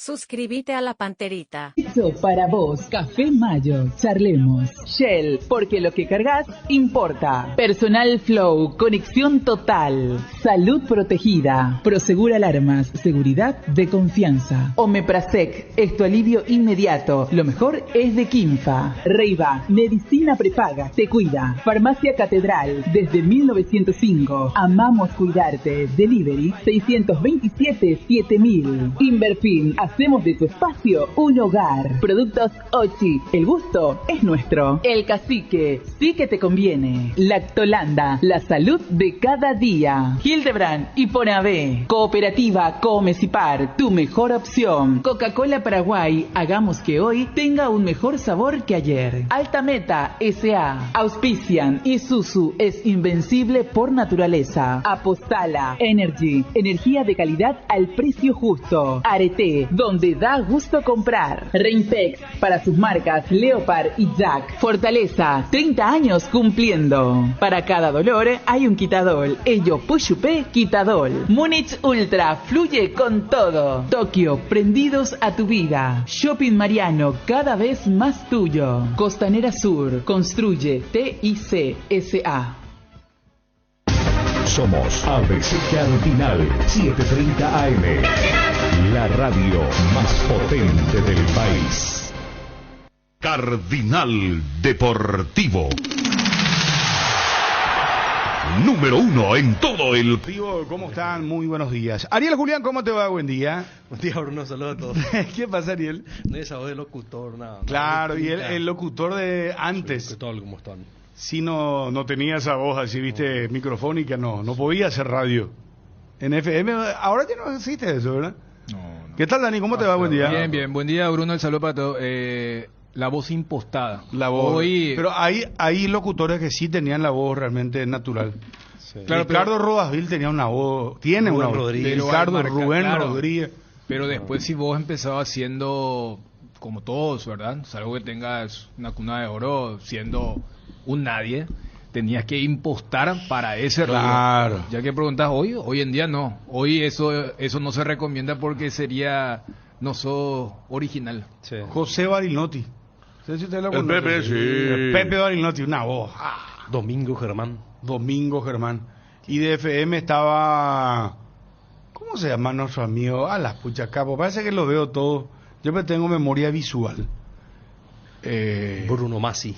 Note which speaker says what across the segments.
Speaker 1: Suscríbete a la Panterita.
Speaker 2: Hecho para vos, Café Mayo, charlemos. Shell, porque lo que cargas importa. Personal Flow, conexión total. Salud protegida. Prosegur Alarmas, seguridad de confianza. Omeprazec, es tu alivio inmediato. Lo mejor es de Quimfa. Reiva, medicina prepaga, te cuida. Farmacia Catedral, desde 1905. Amamos cuidarte. Delivery 627-7000. Inverfin, hacemos de tu espacio un hogar. Productos Ochi, el gusto es nuestro. El Cacique, sí que te conviene. Lactolanda, la salud de cada día. Hildebrand y Ponabé, Cooperativa Comecipar, tu mejor opción. Coca-Cola Paraguay, hagamos que hoy tenga un mejor sabor que ayer. Alta Meta S.A. auspician. Isuzu es invencible por naturaleza. Apostala Energy, energía de calidad al precio justo. Arete, donde da gusto comprar. Reintex, para sus marcas Leopard y Jack. Fortaleza, 30 años cumpliendo. Para cada dolor hay un quitadol. Ello Pushupé Quitadol. Múnich Ultra, fluye con todo. Tokio, prendidos a tu vida. Shopping Mariano, cada vez más tuyo. Costanera Sur, construye TIC S.A.
Speaker 3: Somos ABC Cardinal 730 AM, la radio más potente del país. Cardinal Deportivo. Número 1 en todo el...
Speaker 4: ¿Cómo están? Muy buenos días. Ariel Julián, ¿cómo te va? Buen día.
Speaker 5: Buen día, Bruno. Saludos a todos.
Speaker 4: ¿Qué pasa, Ariel?
Speaker 5: No es esa voz de locutor, nada.
Speaker 4: Claro, y el locutor de antes.
Speaker 5: ¿Qué tal? ¿Cómo están?
Speaker 4: Si no tenía esa voz así, viste, microfónica, no podía hacer radio. En FM, ahora ya no existe eso, ¿verdad?
Speaker 6: No.
Speaker 4: ¿Qué tal, Dani? ¿Cómo te va? Buen día.
Speaker 6: Bien. Buen día, Bruno. El saludo para todos. La voz impostada.
Speaker 4: La voz.
Speaker 6: Hoy...
Speaker 4: Pero hay locutores que sí tenían la voz realmente natural.
Speaker 5: Sí.
Speaker 6: Claro,
Speaker 4: Ricardo Rodasville tenía una voz, tiene
Speaker 5: Rubén
Speaker 4: una voz.
Speaker 5: Rodríguez.
Speaker 4: Ricardo
Speaker 6: Marca,
Speaker 4: Rubén
Speaker 6: claro.
Speaker 4: Rodríguez.
Speaker 6: Pero después si vos empezabas siendo como todos, ¿verdad? Salvo que tengas una cuna de oro, siendo un nadie, tenías que impostar para ese
Speaker 4: Claro.
Speaker 6: rol. Ya que preguntas hoy en día no. Hoy eso no se recomienda porque no sos original.
Speaker 5: Sí.
Speaker 4: José Barinotti. No sé si usted lo
Speaker 3: El
Speaker 4: conoce.
Speaker 3: Pepe, sí.
Speaker 4: El Pepe Barinotti, una voz.
Speaker 5: Domingo Germán.
Speaker 4: Domingo Germán. Y de FM estaba... ¿Cómo se llama nuestro amigo? A las puchas capo. Parece que lo veo todo. Yo me tengo memoria visual.
Speaker 5: Bruno Masi.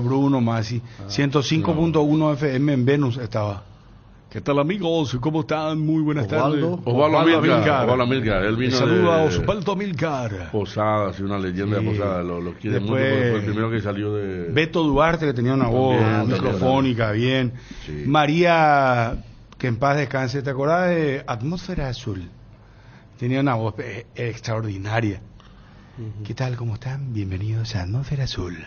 Speaker 4: Bruno Masi. 105.1 FM en Venus estaba. ¿Qué tal, amigos? ¿Cómo están? Muy buenas
Speaker 5: Osvaldo.
Speaker 4: tardes.
Speaker 3: Osvaldo Amílcar. Él vino
Speaker 4: Saluda a
Speaker 3: de
Speaker 4: Osvaldo Amílcar.
Speaker 3: Posadas, una leyenda
Speaker 4: Sí.
Speaker 3: de Posadas. Lo quiere mucho
Speaker 4: Después,
Speaker 3: porque fue el primero que salió de...
Speaker 4: Beto Duarte, que tenía una voz
Speaker 3: También,
Speaker 4: microfónica, bien.
Speaker 3: Sí.
Speaker 4: María, que en paz descanse, ¿te acordás de Atmósfera Azul? Tenía una voz extraordinaria. ¿Qué tal? ¿Cómo están? Bienvenidos a Atmósfera Azul.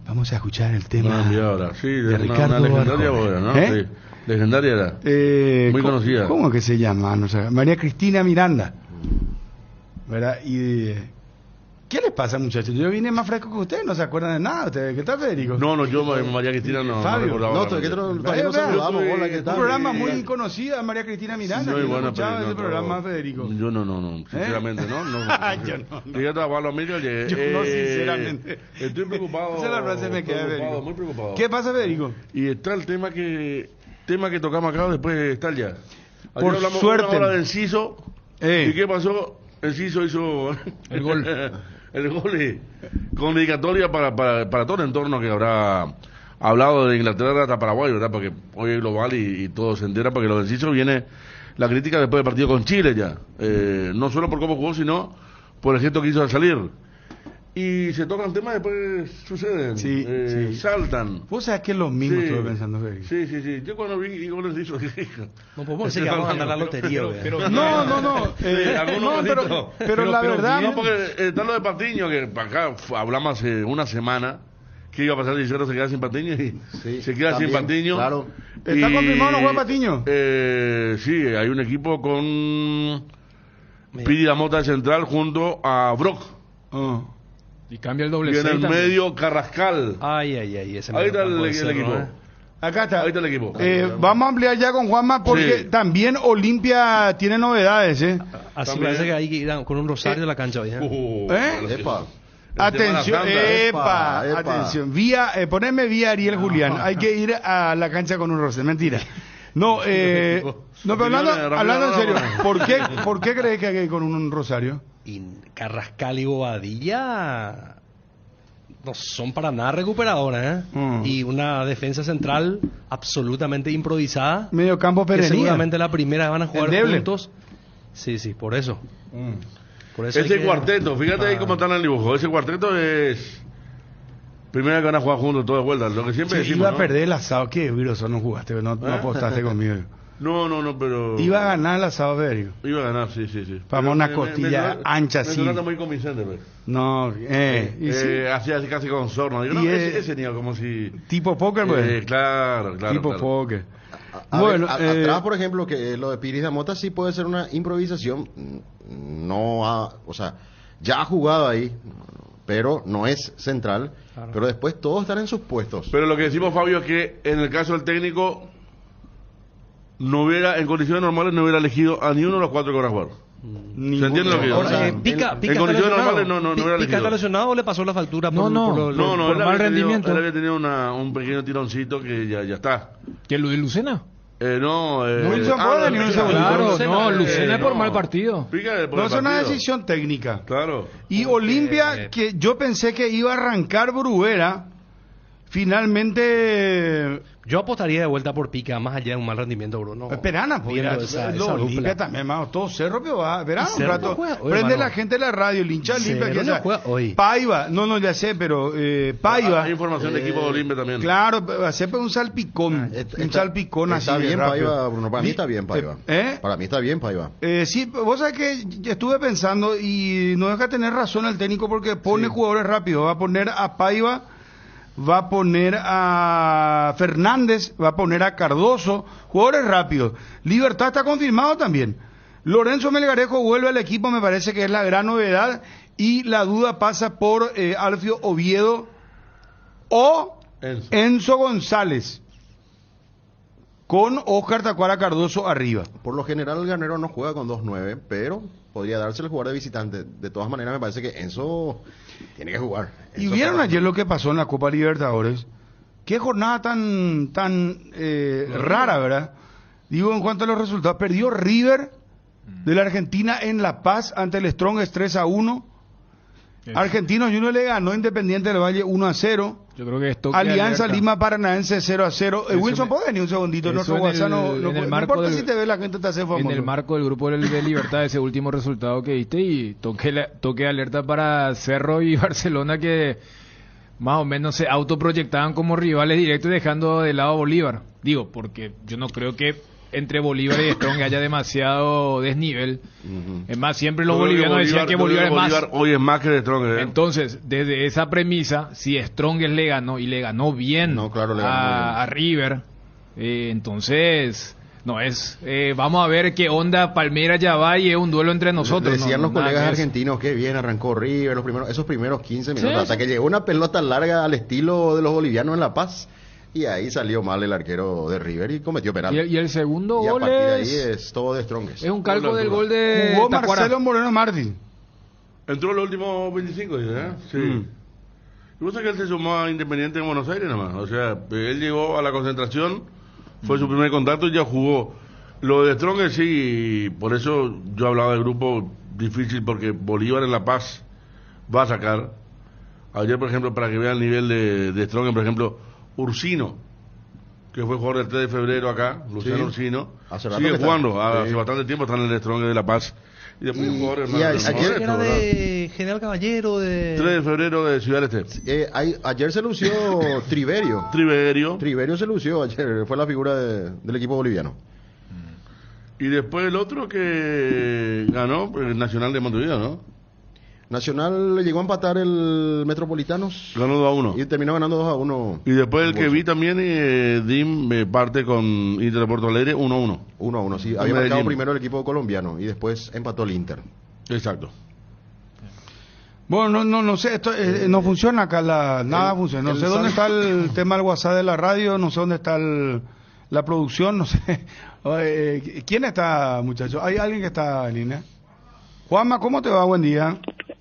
Speaker 4: Vamos a escuchar el tema
Speaker 3: ahora. Sí,
Speaker 4: de
Speaker 3: una
Speaker 4: Ricardo
Speaker 3: legendaria
Speaker 4: Arjona.
Speaker 3: voz, ¿no?
Speaker 4: ¿Eh?
Speaker 3: Sí. Legendaria era. Muy conocida.
Speaker 4: ¿Cómo que se llama? No sé, María Cristina Miranda. ¿Verdad? Y ¿qué les pasa, muchachos? Yo vine más fresco que ustedes, no se acuerdan de nada. ¿Ustedes qué tal, Federico?
Speaker 3: No, yo María Cristina no
Speaker 4: Fabio.
Speaker 3: recordaba.
Speaker 5: No,
Speaker 3: realmente.
Speaker 5: que todavía
Speaker 4: Vaya,
Speaker 5: no
Speaker 4: vea,
Speaker 5: saludamos.
Speaker 3: yo
Speaker 5: Hola,
Speaker 3: soy-
Speaker 5: ¿qué
Speaker 4: Un
Speaker 5: tal?
Speaker 4: programa muy conocida, María Cristina Miranda.
Speaker 3: Muy
Speaker 4: Yo no
Speaker 3: buena,
Speaker 4: escuchaba
Speaker 3: pero
Speaker 4: ese
Speaker 3: no,
Speaker 4: programa, Federico.
Speaker 3: Yo no, sinceramente, ¿no?
Speaker 4: Yo no.
Speaker 3: Llegué a Osvaldo Amílcar, llegué.
Speaker 4: Yo no, sinceramente.
Speaker 3: Estoy preocupado.
Speaker 4: Esa es la frase que me queda,
Speaker 3: preocupado,
Speaker 4: Federico.
Speaker 3: muy preocupado.
Speaker 4: ¿Qué pasa, Federico?
Speaker 3: Y está el tema que tocamos acá, después está ya. Ayer
Speaker 4: Por
Speaker 3: hablamos
Speaker 4: suerte.
Speaker 3: una hora de Enciso. ¿Y qué pasó? Enciso hizo
Speaker 6: El gol.
Speaker 3: el gol con dedicatoria para todo el entorno que habrá hablado de Inglaterra hasta Paraguay, ¿verdad? Porque hoy es global y todo se entera, porque lo de Enciso viene la crítica después del partido con Chile ya. No solo por cómo jugó, sino por el gesto que hizo al salir. Y se tocan temas, después suceden.
Speaker 4: Sí, sí.
Speaker 3: Saltan.
Speaker 4: Vos sabés que es lo mismo
Speaker 3: Sí.
Speaker 4: estuve pensando, Federico.
Speaker 3: Sí. Yo cuando vi gol Enciso dije...
Speaker 5: No podemos decir que vamos a ganar la lotería.
Speaker 6: pero-
Speaker 4: No.
Speaker 3: algunos
Speaker 4: No,
Speaker 3: bolitos.
Speaker 4: pero la verdad...
Speaker 3: No, porque está lo de Patiño, que para acá hablamos hace una semana que iba a pasar de Liceo, se queda sin Patiño y
Speaker 5: Sí,
Speaker 3: se queda
Speaker 5: también,
Speaker 3: sin Patiño.
Speaker 5: claro.
Speaker 4: ¿Está confirmado no juega Patiño?
Speaker 3: Sí, hay un equipo con Pidi la Mota de central junto a Brock.
Speaker 4: Ah.
Speaker 6: Y cambia el doble
Speaker 3: Y en
Speaker 6: 6
Speaker 3: el
Speaker 6: también.
Speaker 3: medio Carrascal.
Speaker 5: Ay, ese
Speaker 3: Ahí está
Speaker 5: medio campo
Speaker 3: el
Speaker 5: de Cerro,
Speaker 3: equipo.
Speaker 4: Acá está.
Speaker 3: Ahí está el equipo.
Speaker 4: Vamos a ampliar ya con Juanma porque
Speaker 3: Sí.
Speaker 4: también Olimpia tiene novedades, ¿eh?
Speaker 5: Así
Speaker 3: También.
Speaker 5: parece que hay que ir con un rosario a la cancha hoy.
Speaker 7: Epa.
Speaker 4: Atención,
Speaker 7: Epa, epa.
Speaker 4: atención. Vía, poneme vía Ariel Julián. Hay que ir a la cancha con un rosario. Mentira. No, no, pero hablando en serio, ¿por qué crees que hay que ir con un rosario?
Speaker 5: Y Carrascal y Bobadilla no son para nada recuperadoras, ¿eh? Y una defensa central absolutamente improvisada.
Speaker 4: Medio campo
Speaker 5: Que
Speaker 4: perenía.
Speaker 5: seguramente la primera van a jugar
Speaker 4: Endeble.
Speaker 5: juntos. Sí, por eso. Por eso hay
Speaker 3: Ese
Speaker 5: que-
Speaker 3: cuarteto, fíjate ahí cómo está en el dibujo. Ese cuarteto es. Primera vez que van a jugar juntos todo de vuelta. Lo que siempre
Speaker 4: Sí,
Speaker 3: decimos.
Speaker 4: iba a
Speaker 3: ¿no?
Speaker 4: perder el asado. ¿Qué viroso no jugaste? No apostaste conmigo.
Speaker 3: No, pero.
Speaker 4: Iba a ganar el asado, Federico.
Speaker 3: Iba a ganar, sí.
Speaker 4: Vamos, una
Speaker 3: Pero
Speaker 4: costilla ancha,
Speaker 3: me
Speaker 4: sí.
Speaker 3: sonaba muy convincente, pues.
Speaker 4: No, y sí.
Speaker 3: Hacía así casi con sorno. Digo,
Speaker 4: Y
Speaker 3: no,
Speaker 4: es-
Speaker 3: ese niño como si.
Speaker 4: Tipo póker, pues.
Speaker 3: Claro.
Speaker 4: Tipo
Speaker 3: claro.
Speaker 4: póker.
Speaker 7: Bueno,
Speaker 4: Bueno,
Speaker 7: atrás, por ejemplo, que lo de Piris de Mota sí puede ser una improvisación. No ha, o sea, ya ha jugado ahí, pero no es central.
Speaker 5: Claro.
Speaker 7: Pero después todos están en sus puestos.
Speaker 3: Pero lo que decimos, Fabio, es que en el caso del técnico, no hubiera, en condiciones normales, no hubiera elegido a ni uno de los cuatro que van a jugar.
Speaker 4: Ninguno.
Speaker 3: ¿Se entiende lo que digo?
Speaker 7: Ahora,
Speaker 3: O sea,
Speaker 5: Pica
Speaker 3: en
Speaker 5: está
Speaker 3: condiciones
Speaker 5: lesionado.
Speaker 3: normales no hubiera
Speaker 5: Pica
Speaker 3: elegido.
Speaker 5: está lesionado o le pasó la factura
Speaker 6: No, no.
Speaker 5: por
Speaker 3: No,
Speaker 6: por
Speaker 3: él
Speaker 6: mal
Speaker 3: había
Speaker 6: rendimiento.
Speaker 3: Tenido, él había tenido un pequeño tironcito que ya está.
Speaker 6: ¿Que Luis Lucena?
Speaker 3: No,
Speaker 4: Wilson puede, ni un segundo.
Speaker 6: Claro,
Speaker 3: Lucena,
Speaker 6: no, Lucena es por
Speaker 3: no.
Speaker 6: mal partido.
Speaker 3: Pica por
Speaker 4: No
Speaker 3: el
Speaker 4: es una
Speaker 3: partido.
Speaker 4: decisión técnica.
Speaker 3: Claro.
Speaker 4: Y Olimpia, que yo pensé que iba a arrancar Bruguera, finalmente
Speaker 5: Yo apostaría de vuelta por Pica, más allá de un mal rendimiento, Bruno.
Speaker 4: Perana, pues
Speaker 5: Viendo
Speaker 4: mira,
Speaker 5: esa
Speaker 4: lo
Speaker 5: dupla.
Speaker 4: Olimpia también, mano, todo cerro, pero va, verá,
Speaker 5: Y
Speaker 4: un
Speaker 5: Cerro
Speaker 4: rato,
Speaker 5: no juega hoy,
Speaker 4: prende
Speaker 5: mano.
Speaker 4: la gente de la radio, el hincha
Speaker 5: Cerro
Speaker 4: Olimpia, que
Speaker 5: no
Speaker 4: o sea,
Speaker 5: juega hoy.
Speaker 4: Paiva, no, ya sé, pero Paiva,
Speaker 3: Hay información de equipo de Olimpia también.
Speaker 4: claro, hacer un salpicón, un salpicón así.
Speaker 7: Está bien
Speaker 4: rápido.
Speaker 7: Paiva, Bruno. Para mí está bien Paiva.
Speaker 4: ¿Eh?
Speaker 7: Para mí está bien Paiva.
Speaker 4: Sí, vos sabés que yo estuve pensando y no deja tener razón el técnico porque pone jugadores rápidos. Va a poner a Paiva, va a poner a Fernández, va a poner a Cardoso, jugadores rápidos. Libertad está confirmado también. Lorenzo Melgarejo vuelve al equipo, me parece que es la gran novedad. Y la duda pasa por Alfio Oviedo o
Speaker 3: Enzo.
Speaker 4: Enzo González, con Oscar Tacuara Cardoso arriba.
Speaker 7: Por lo general el Garnero no juega con 2-9, pero podría darse el jugador de visitante. De todas maneras me parece que Enzo tiene que jugar.
Speaker 4: Y
Speaker 7: Enzo
Speaker 4: vieron
Speaker 7: para-
Speaker 4: ayer lo que pasó en la Copa Libertadores. Qué jornada tan rara, ¿verdad? Digo, en cuanto a los resultados, perdió River de la Argentina en La Paz ante el Strongest 3-1. Argentino Junior le ganó Independiente del Valle 1-0.
Speaker 6: Yo creo que esto.
Speaker 4: Alianza Lima Paranaense 0-0. Wilson,
Speaker 6: me-
Speaker 4: ¿puedes venir un segundito?
Speaker 6: eso
Speaker 4: Nuestro
Speaker 6: en
Speaker 4: WhatsApp
Speaker 6: el-
Speaker 4: no
Speaker 6: en el
Speaker 4: no
Speaker 6: marco
Speaker 4: importa
Speaker 6: del-
Speaker 4: si te ve, la gente te hace famoso.
Speaker 6: En el marco del grupo de Libertad, ese último resultado que diste, y toque alerta para Cerro y Barcelona, que más o menos se autoproyectaban como rivales directos, dejando de lado a Bolívar. Digo, porque yo no creo que entre Bolívar y Strong haya demasiado desnivel. Es más, siempre los
Speaker 3: Yo creo que
Speaker 6: bolivianos decían que
Speaker 3: yo creo
Speaker 6: Bolívar es más.
Speaker 3: hoy es más que de Strong.
Speaker 6: Entonces, desde esa premisa, si Strongest le ganó, y le ganó bien,
Speaker 7: No, claro, le ganó muy bien.
Speaker 6: a River, entonces, no es, vamos a ver qué onda Palmeiras ya va, y es un duelo entre nosotros.
Speaker 7: Decían
Speaker 6: no,
Speaker 7: los
Speaker 6: nada
Speaker 7: colegas
Speaker 6: que eso.
Speaker 7: argentinos que bien arrancó River esos primeros 15 minutos,
Speaker 6: Sí,
Speaker 7: hasta
Speaker 6: sí.
Speaker 7: que llegó una pelota larga al estilo de los bolivianos en La Paz y ahí salió mal el arquero de River y cometió penal.
Speaker 6: Y el segundo
Speaker 7: Y a
Speaker 6: gol
Speaker 7: partir de ahí
Speaker 6: es
Speaker 7: es todo de Strongest.
Speaker 6: un calco
Speaker 3: Gol de
Speaker 6: del
Speaker 3: altura.
Speaker 6: gol de
Speaker 4: Jugó
Speaker 6: Tacuara.
Speaker 4: Marcelo Moreno Martín.
Speaker 3: Entró en los últimos 25, dice, ¿eh? Sí. Y vos sabés que él se sumó a Independiente en Buenos Aires nada más. O sea, él llegó a la concentración, fue su primer contacto y ya jugó. Lo de Strong sí, por eso yo hablaba del grupo difícil, porque Bolívar en La Paz va a sacar. Ayer, por ejemplo, para que vean el nivel de Strong, por ejemplo, Ursino, que fue jugador del 3 de febrero acá, Luciano
Speaker 7: Sí.
Speaker 3: Ursino,
Speaker 7: Hace rato
Speaker 3: sigue
Speaker 7: que está.
Speaker 3: jugando,
Speaker 7: Sí.
Speaker 3: hace bastante tiempo está en el Strong de La Paz. Y después
Speaker 7: Y-
Speaker 3: jugadores
Speaker 7: y
Speaker 3: más.
Speaker 7: ayer-
Speaker 3: más honestos,
Speaker 5: Era
Speaker 3: ¿verdad?
Speaker 5: de General Caballero, de...
Speaker 3: 3 de febrero de Ciudad del Este.
Speaker 7: Ayer se lució Triverio.
Speaker 3: Triverio.
Speaker 7: Triverio se lució ayer, fue la figura del equipo boliviano.
Speaker 3: Y después el otro que ganó, el Nacional de Montevideo, ¿no?
Speaker 7: Nacional le llegó a empatar el Metropolitanos
Speaker 3: Ganó 2-1.
Speaker 7: y terminó ganando 2-1.
Speaker 3: Y después el que
Speaker 7: Bolsa.
Speaker 3: vi también, Dim parte con Inter de Porto Alegre, 1-1.
Speaker 7: 1-1, sí.
Speaker 3: Con
Speaker 7: Había marcado
Speaker 3: Medellín.
Speaker 7: primero el equipo colombiano y después empató el Inter.
Speaker 3: Exacto.
Speaker 4: Bueno, no sé, esto no funciona acá, nada funciona. No sé dónde está el tema del WhatsApp de la radio, no sé dónde está la producción, no sé. ¿Quién está, muchachos? ¿Hay alguien que está en línea? Juanma, ¿cómo te va? Buen día.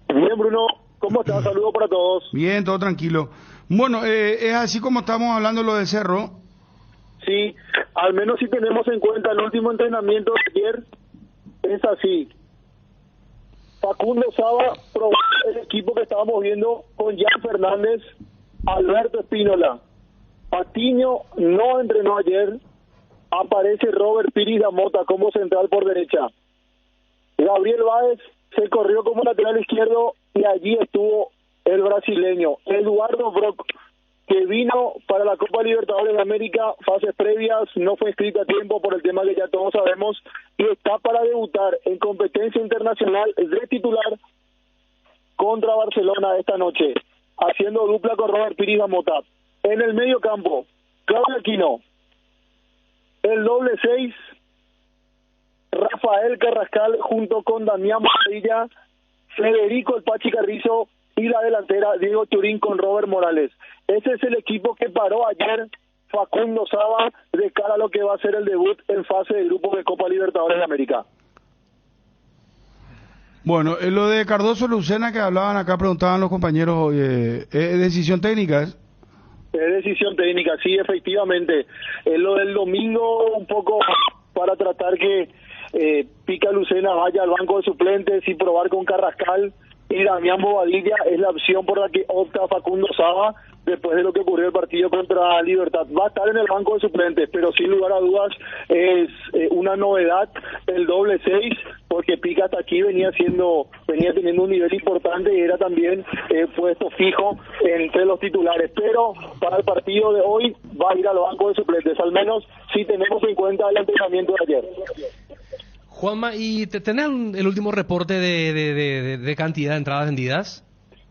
Speaker 8: Bien, Bruno, ¿cómo estás? Saludos para todos.
Speaker 4: Bien, todo tranquilo. Bueno, es así como estamos hablando lo de Cerro.
Speaker 8: Sí, al menos si tenemos en cuenta el último entrenamiento de ayer, es así. Facundo Saba probó el equipo que estábamos viendo con Jan Fernández, Alberto Espínola. Patiño no entrenó ayer. Aparece Robert Piris da Mota como central por derecha. Gabriel Báez se corrió como lateral izquierdo y allí estuvo el brasileño Eduardo Brock, que vino para la Copa Libertadores de América, fases previas, no fue inscrito a tiempo por el tema que ya todos sabemos, y está para debutar en competencia internacional de titular contra Barcelona esta noche, haciendo dupla con Robert Piris da Mota. En el medio campo, Claudio Aquino, el doble 6, Rafael Carrascal junto con Damián Bobadilla, Federico El Pachi Carrizo y la delantera Diego Turín con Robert Morales. Ese es el equipo que paró ayer Facundo Saba de cara a lo que va a ser el debut en fase de grupos de Copa Libertadores de América.
Speaker 4: Bueno, lo de Cardoso Lucena que hablaban acá, preguntaban los compañeros, ¿es decisión técnica?
Speaker 8: Es decisión técnica, sí, efectivamente. Lo del domingo un poco para tratar que Pica Lucena vaya al banco de suplentes y probar con Carrascal y Damián Bobadilla es la opción por la que opta Facundo Saba después de lo que ocurrió el partido contra Libertad. Va a estar en el banco de suplentes, pero sin lugar a dudas es una novedad el doble 6, porque Pica hasta aquí venía teniendo un nivel importante y era también puesto fijo entre los titulares, pero para el partido de hoy va a ir al banco de suplentes, al menos si tenemos en cuenta el entrenamiento de ayer.
Speaker 5: Juanma, ¿y tenés el último reporte de cantidad de entradas vendidas?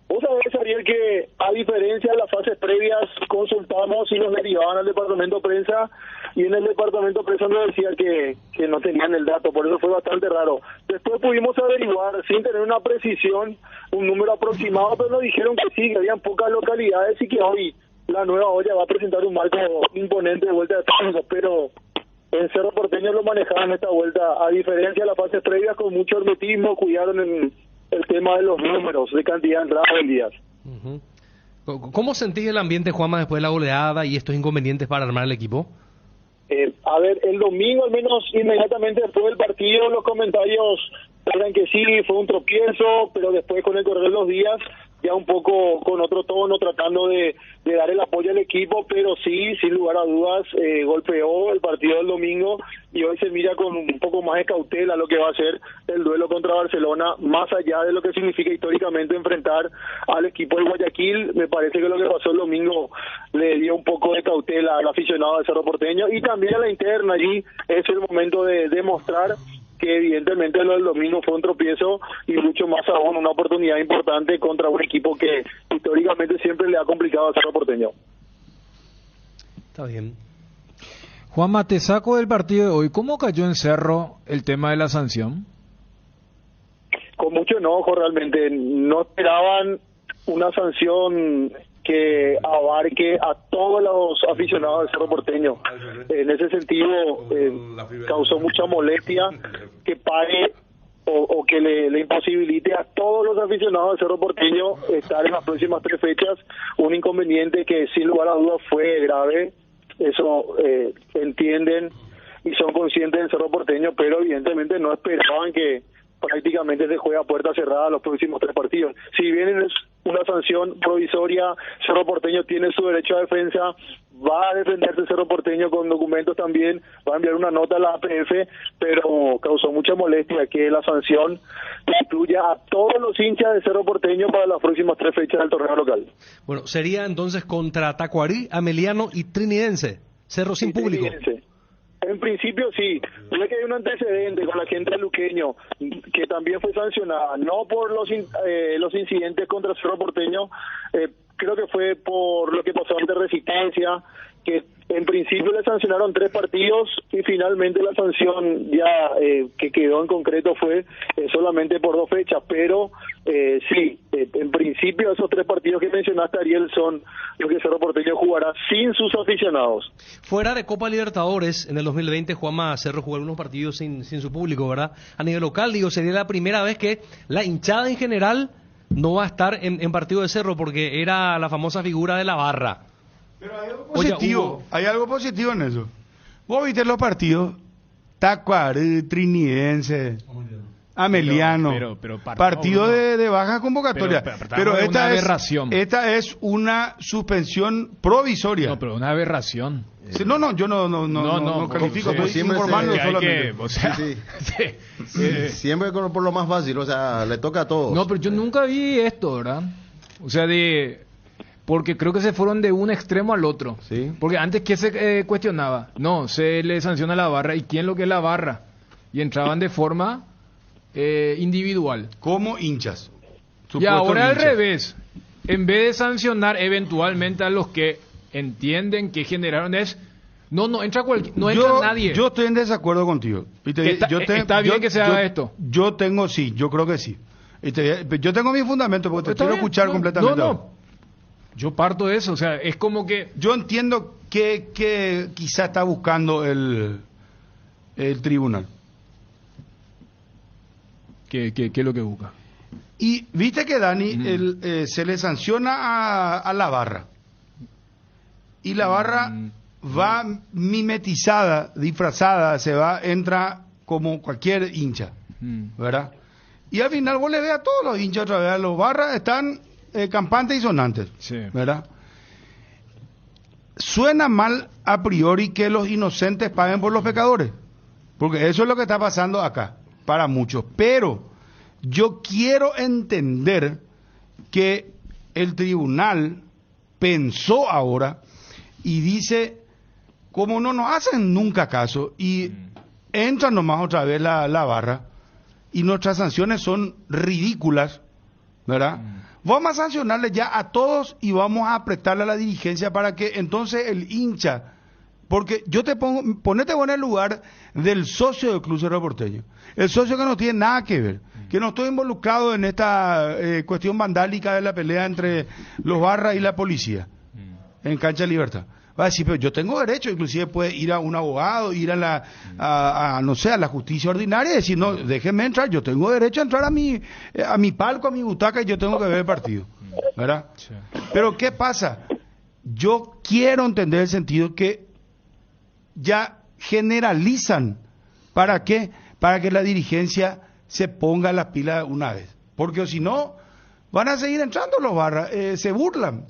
Speaker 8: Vos sabés, Ariel, que a diferencia de las fases previas, consultamos y nos derivaban al departamento de prensa, y en el departamento de prensa nos decía que no tenían el dato, por eso fue bastante raro. Después pudimos averiguar, sin tener una precisión, un número aproximado, pero nos dijeron que sí, que habían pocas localidades y que hoy la nueva olla va a presentar un marco imponente de vuelta de tráfico, pero en Cerro Porteño lo manejaban esta vuelta, a diferencia de las fases previas, con mucho hermetismo, cuidaron en el tema de los números de cantidad de entradas vendidas.
Speaker 5: ¿Cómo sentís el ambiente, Juanma, después de la goleada y estos inconvenientes para armar el equipo?
Speaker 8: A ver, el domingo, al menos inmediatamente después del partido, los comentarios eran que sí, fue un tropiezo, pero después con el correr de los días, ya un poco con otro tono, tratando de dar el apoyo al equipo, pero sí, sin lugar a dudas, golpeó el partido del domingo y hoy se mira con un poco más de cautela lo que va a ser el duelo contra Barcelona, más allá de lo que significa históricamente enfrentar al equipo de Guayaquil. Me parece que lo que pasó el domingo le dio un poco de cautela al aficionado de Cerro Porteño y también a la interna. Allí es el momento de demostrar que evidentemente lo del domingo fue un tropiezo y mucho más aún una oportunidad importante contra un equipo que históricamente siempre le ha complicado a Cerro Porteño.
Speaker 5: Está bien.
Speaker 6: Juanma, te saco del partido de hoy. ¿Cómo cayó en Cerro el tema de la sanción?
Speaker 8: Con mucho enojo realmente. No esperaban una sanción que abarque a todos los aficionados del Cerro Porteño. En ese sentido, causó mucha molestia que pague o que le imposibilite a todos los aficionados del Cerro Porteño estar en las próximas 3 fechas, un inconveniente que sin lugar a dudas fue grave. Eso entienden y son conscientes del Cerro Porteño, pero evidentemente no esperaban que prácticamente se juega a puerta cerrada los próximos 3 partidos. Si bien es una sanción provisoria, Cerro Porteño tiene su derecho a defensa, va a defenderse Cerro Porteño con documentos también, va a enviar una nota a la APF, pero causó mucha molestia que la sanción incluya a todos los hinchas de Cerro Porteño para las próximas 3 fechas del torneo local.
Speaker 5: Bueno, sería entonces contra Tacuarí, Ameliano y Trinidense, Cerro sin público.
Speaker 8: Trinidense. En principio sí, ya que hay un antecedente con la gente de Luqueño que también fue sancionada, no por los incidentes contra Cerro Porteño, creo que fue por lo que pasó ante Resistencia, que en principio le sancionaron 3 partidos y finalmente la sanción ya que quedó en concreto fue solamente por 2 fechas, pero sí, en principio esos 3 partidos que mencionaste, Ariel, son los que Cerro Porteño jugará sin sus aficionados.
Speaker 5: Fuera de Copa Libertadores, en el 2020 Juanma Cerro jugó algunos partidos sin su público, ¿verdad? A nivel local, digo, sería la primera vez que la hinchada en general no va a estar en partido de Cerro, porque era la famosa figura de la barra.
Speaker 4: Pero hay algo positivo, hay algo positivo en eso. Vos viste los partidos, Tacuaré, Trinidense, Ameliano, partido de baja convocatoria. Pero esta es una suspensión provisoria.
Speaker 6: No, pero una aberración.
Speaker 4: Sí, yo no califico, estoy informando solamente.
Speaker 7: Siempre por lo más fácil, o sea, le toca a todos.
Speaker 6: No, pero yo nunca vi esto, ¿verdad? O sea, porque creo que se fueron de un extremo al otro.
Speaker 7: Sí.
Speaker 6: Porque antes, ¿qué se cuestionaba? No, se le sanciona la barra. ¿Y quién lo que es la barra? Y entraban de forma individual.
Speaker 4: Como hinchas.
Speaker 6: Y ahora al revés. En vez de sancionar eventualmente a los que entienden que generaron no entra entra nadie.
Speaker 4: Yo estoy en desacuerdo contigo.
Speaker 6: Está bien que se haga esto.
Speaker 4: Yo creo que sí. Yo tengo mi fundamento porque te quiero escuchar completamente.
Speaker 6: Yo parto de eso, o sea, es como que...
Speaker 4: Yo entiendo que quizá está buscando el tribunal.
Speaker 6: ¿Qué es lo que busca?
Speaker 4: Y viste que Dani se le sanciona a la barra. Y la barra va mimetizada, disfrazada, entra como cualquier hincha, ¿verdad? Y al final vos le ves a todos los hinchas otra vez, a los barras están campantes y sonantes,
Speaker 6: sí,
Speaker 4: ¿verdad? Suena mal a priori que los inocentes paguen por los pecadores, porque eso es lo que está pasando acá, para muchos. Pero yo quiero entender que el tribunal pensó ahora y dice, como no nos hacen nunca caso, y entra nomás otra vez la barra, y nuestras sanciones son ridículas, ¿verdad? Vamos a sancionarle ya a todos y vamos a apretarle a la dirigencia para que entonces el hincha, porque yo ponete en el lugar del socio del Club Cerro Porteño, el socio que no tiene nada que ver, que no estoy involucrado en esta cuestión vandálica de la pelea entre los barras y la policía en Cancha de Libertad. Va a decir, pero yo tengo derecho, inclusive puede ir a un abogado, ir a la justicia ordinaria y decir, no, déjenme entrar, yo tengo derecho a entrar a mi palco, a mi butaca, y yo tengo que ver el partido, ¿verdad? Sí. Pero ¿qué pasa? Yo quiero entender el sentido que ya generalizan. ¿Para qué? Para que la dirigencia se ponga las pilas una vez. Porque si no, van a seguir entrando los barras, se burlan.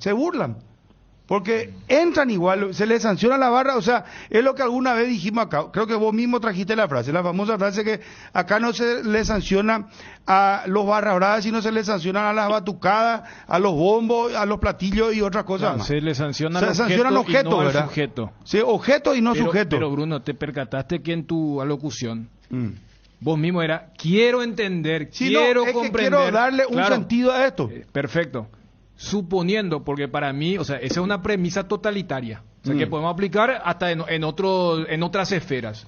Speaker 4: Porque entran igual, se les sanciona la barra, o sea, es lo que alguna vez dijimos acá, creo que vos mismo trajiste la famosa frase que acá no se le sanciona a los barra bravas, sino se les sanciona a las batucadas, a los bombos, a los platillos y otras cosas más.
Speaker 6: Se les sancionan
Speaker 4: objetos,
Speaker 6: y no
Speaker 4: ¿verdad?
Speaker 6: Sujeto.
Speaker 4: Sí, objeto y no sujeto.
Speaker 6: Pero Bruno, te percataste que en tu alocución, vos mismo quiero entender,
Speaker 4: sí,
Speaker 6: quiero
Speaker 4: comprender.
Speaker 6: Que
Speaker 4: quiero darle un sentido a esto.
Speaker 6: Perfecto. Suponiendo, porque para mí, o sea, esa es una premisa totalitaria, o sea, que podemos aplicar hasta en otras esferas.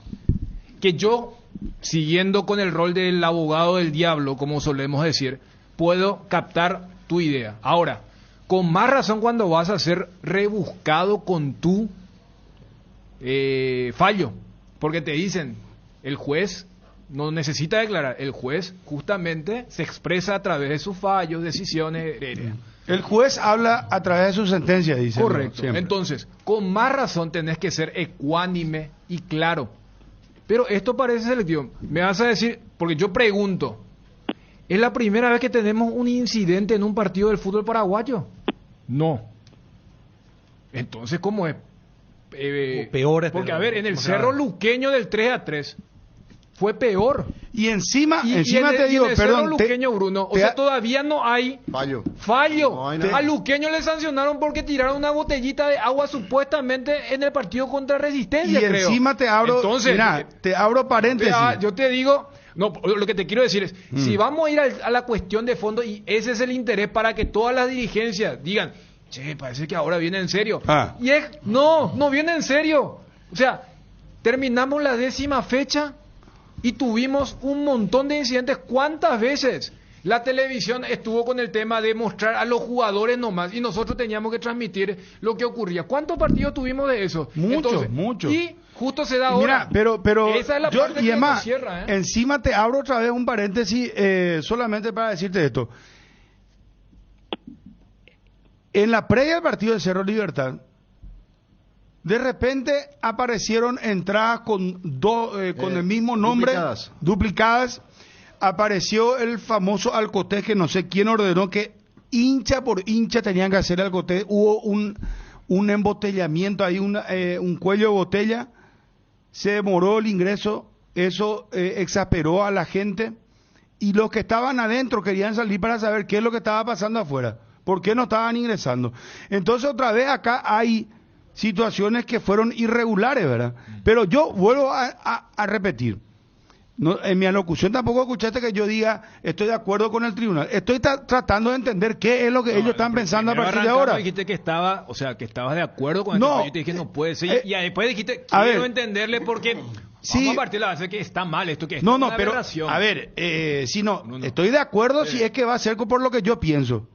Speaker 6: Que yo, siguiendo con el rol del abogado del diablo, como solemos decir, puedo captar tu idea. Ahora, con más razón cuando vas a ser rebuscado con tu fallo, porque te dicen, el juez no necesita declarar, el juez justamente se expresa a través de sus fallos, decisiones.
Speaker 4: El juez habla a través de su sentencia, dice.
Speaker 6: Correcto. Entonces, con más razón tenés que ser ecuánime y claro. Pero esto parece selectivo. Me vas a decir, porque yo pregunto, ¿es la primera vez que tenemos un incidente en un partido del fútbol paraguayo? No. Entonces, ¿cómo es?
Speaker 5: Peor.
Speaker 6: Porque, a ver, en el Cerro Luqueño del 3-3 fue peor.
Speaker 4: Y encima te digo, perdón,
Speaker 6: Luqueño, Bruno, o sea, todavía no hay fallo.
Speaker 7: No hay
Speaker 6: A Luqueño le sancionaron porque tiraron una botellita de agua supuestamente en el partido contra Resistencia,
Speaker 4: y
Speaker 6: creo.
Speaker 4: Encima te abro paréntesis.
Speaker 6: Yo te digo, no, lo que te quiero decir es, si vamos a ir a la cuestión de fondo, y ese es el interés para que todas las dirigencias digan, che, parece que ahora viene en serio.
Speaker 4: Ah.
Speaker 6: Y no viene en serio. O sea, terminamos la 10ª fecha y tuvimos un montón de incidentes. ¿Cuántas veces la televisión estuvo con el tema de mostrar a los jugadores nomás y nosotros teníamos que transmitir lo que ocurría? ¿Cuántos partidos tuvimos de eso?
Speaker 4: Muchos.
Speaker 6: Y justo se da
Speaker 4: Y
Speaker 6: ahora.
Speaker 4: mira, pero
Speaker 6: esa es la
Speaker 4: yo,
Speaker 6: parte
Speaker 4: y
Speaker 6: que
Speaker 4: además,
Speaker 6: nos cierra, ¿eh?
Speaker 4: encima te abro otra vez un paréntesis solamente para decirte esto. En la previa del partido de Cerro Libertad, de repente aparecieron entradas con con el mismo nombre, duplicadas. Apareció el famoso Alcotés, que no sé quién ordenó que hincha por hincha tenían que hacer Alcotés. Hubo un embotellamiento ahí, un cuello de botella. Se demoró el ingreso, eso exasperó a la gente. Y los que estaban adentro querían salir para saber qué es lo que estaba pasando afuera. ¿Por qué no estaban ingresando? Entonces otra vez acá hay situaciones que fueron irregulares, ¿verdad? Pero yo vuelvo a repetir. No, en mi alocución tampoco escuchaste que yo diga estoy de acuerdo con el tribunal. Estoy tratando de entender qué es lo que ellos están pensando a partir de ahora.
Speaker 6: Dijiste que estabas de acuerdo con esto. Yo te dije no puede ser. Y después dijiste quiero entenderle porque vamos a partir de la base que está mal esto, que es una aberración.
Speaker 4: A ver, estoy de acuerdo si es que va a ser por lo que yo pienso.